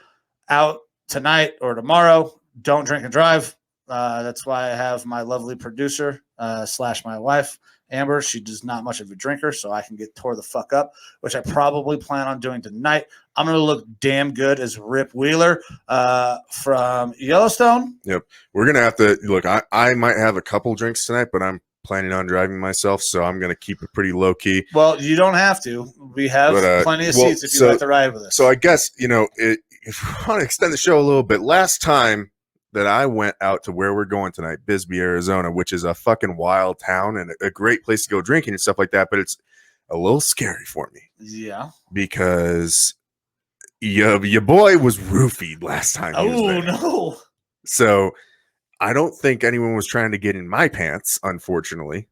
out tonight or tomorrow, don't drink and drive. That's why I have my lovely producer / my wife, Amber. She does not much of a drinker, so I can get tore the fuck up, which I probably plan on doing tonight. I'm going to look damn good as Rip Wheeler from Yellowstone. Yep. We're going to have to look. I might have a couple drinks tonight, but I'm planning on driving myself, so I'm going to keep it pretty low key. Well, you don't have to. We have plenty of seats if you'd like to ride with us. So I guess, if you want to extend the show a little bit, last time that I went out to where we're going tonight, Bisbee, Arizona, which is a fucking wild town and a great place to go drinking and stuff like that, but it's a little scary for me. Yeah. Because your boy was roofied last time. Oh, no. So I don't think anyone was trying to get in my pants, unfortunately.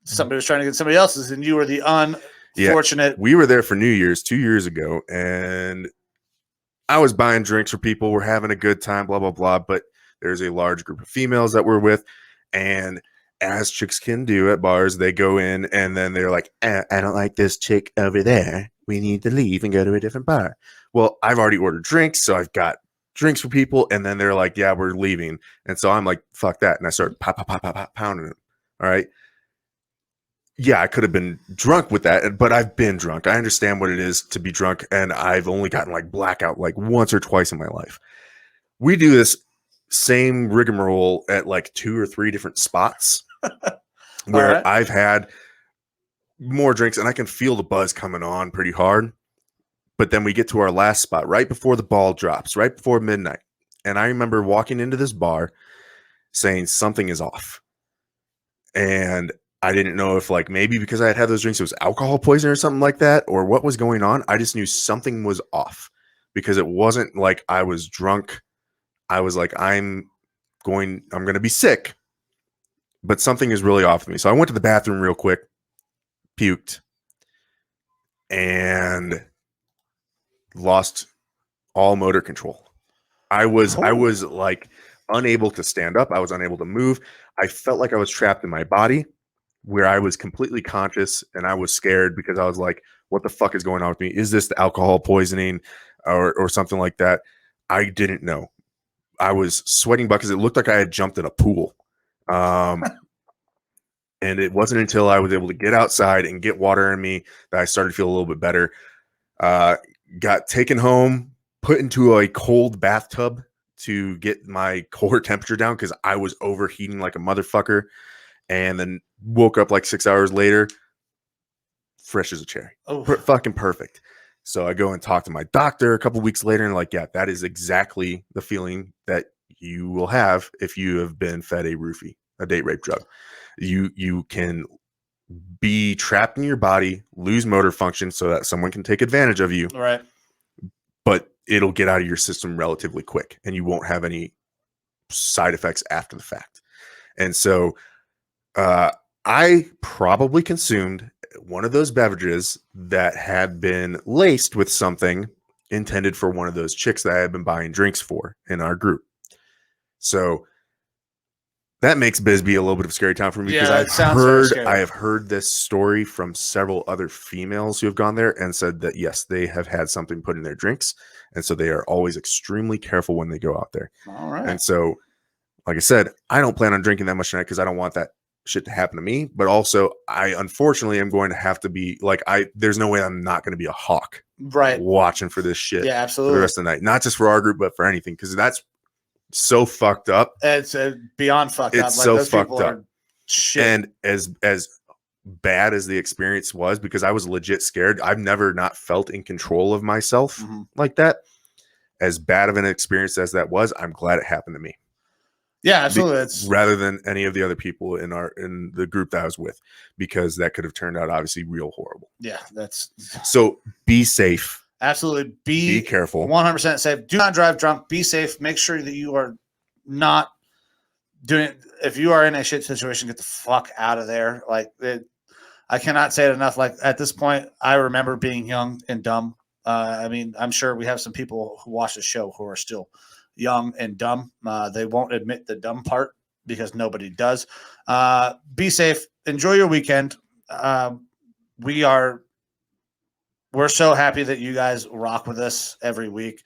Somebody was trying to get somebody else's, and you were the unfortunate. Yeah, we were there for New Year's 2 years ago, and I was buying drinks for people. We're having a good time, blah, blah, blah. But there's a large group of females that we're with. And as chicks can do at bars, they go in and then they're like, I don't like this chick over there. We need to leave and go to a different bar. Well, I've already ordered drinks, so I've got drinks for people. And then they're like, yeah, we're leaving. And so I'm like, fuck that. And I start pounding them. All right. Yeah, I could have been drunk with that, but I've been drunk. I understand what it is to be drunk, and I've only gotten like blackout like once or twice in my life. We do this same rigmarole at like 2 or 3 different spots where I've had more drinks, and I can feel the buzz coming on pretty hard. But then we get to our last spot right before the ball drops, right before midnight. And I remember walking into this bar saying something is off. And I didn't know if like maybe because I had those drinks, it was alcohol poisoning or something like that, or what was going on. I just knew something was off because it wasn't like I was drunk. I was like, I'm going to be sick, but something is really off with me. So I went to the bathroom real quick, puked, and lost all motor control. I was like unable to stand up. I was unable to move. I felt like I was trapped in my body, where I was completely conscious, and I was scared because I was like, what the fuck is going on with me? Is this the alcohol poisoning or something like that? I didn't know. I was sweating buckets. It looked like I had jumped in a pool. And it wasn't until I was able to get outside and get water in me that I started to feel a little bit better. Got taken home, put into a cold bathtub to get my core temperature down because I was overheating like a motherfucker. And then woke up like 6 hours later, fresh as a cherry. Fucking perfect. So I go and talk to my doctor a couple weeks later and like, yeah, that is exactly the feeling that you will have if you have been fed a roofie, a date rape drug. You can be trapped in your body, lose motor function so that someone can take advantage of you. Right. But it'll get out of your system relatively quick and you won't have any side effects after the fact. And so I probably consumed one of those beverages that had been laced with something intended for one of those chicks that I had been buying drinks for in our group. So that makes Bisbee a little bit of a scary time for me because that sounds very scary. I have heard this story from several other females who have gone there and said that yes, they have had something put in their drinks, and so they are always extremely careful when they go out there. All right. And so, like I said, I don't plan on drinking that much tonight because I don't want that shit to happen to me. But also, I unfortunately am going to have to be like there's no way I'm not going to be a hawk, right, watching for this shit. Yeah, For absolutely. the rest of the night, not just for our group, but for anything, because that's so fucked up. It's beyond fucked up. It's Like, so those fucked people up. are shit. And as bad as the experience was, because I was legit scared, I've never not felt in control of myself like that. As bad of an experience as that was, I'm glad it happened to me. Yeah, absolutely. It's rather than any of the other people in the group that I was with, because that could have turned out obviously real horrible. Yeah, that's so be safe. Absolutely. Be careful. 100% safe. Do not drive drunk. Be safe. Make sure that you are not doing. If you are in a shit situation, get the fuck out of there. Like, I cannot say it enough. Like, at this point, I remember being young and dumb. I mean, I'm sure we have some people who watch the show who are still young and dumb. They won't admit the dumb part because nobody does. Be safe. Enjoy your weekend. We're so happy that you guys rock with us every week.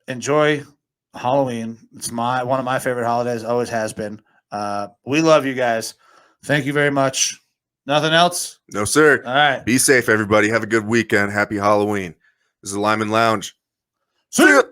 Enjoy Halloween. It's one of my favorite holidays, always has been. We love you guys. Thank you very much. Nothing else? No, sir. All right. Be safe, everybody. Have a good weekend. Happy Halloween. This is the Lineman Lounge. See ya!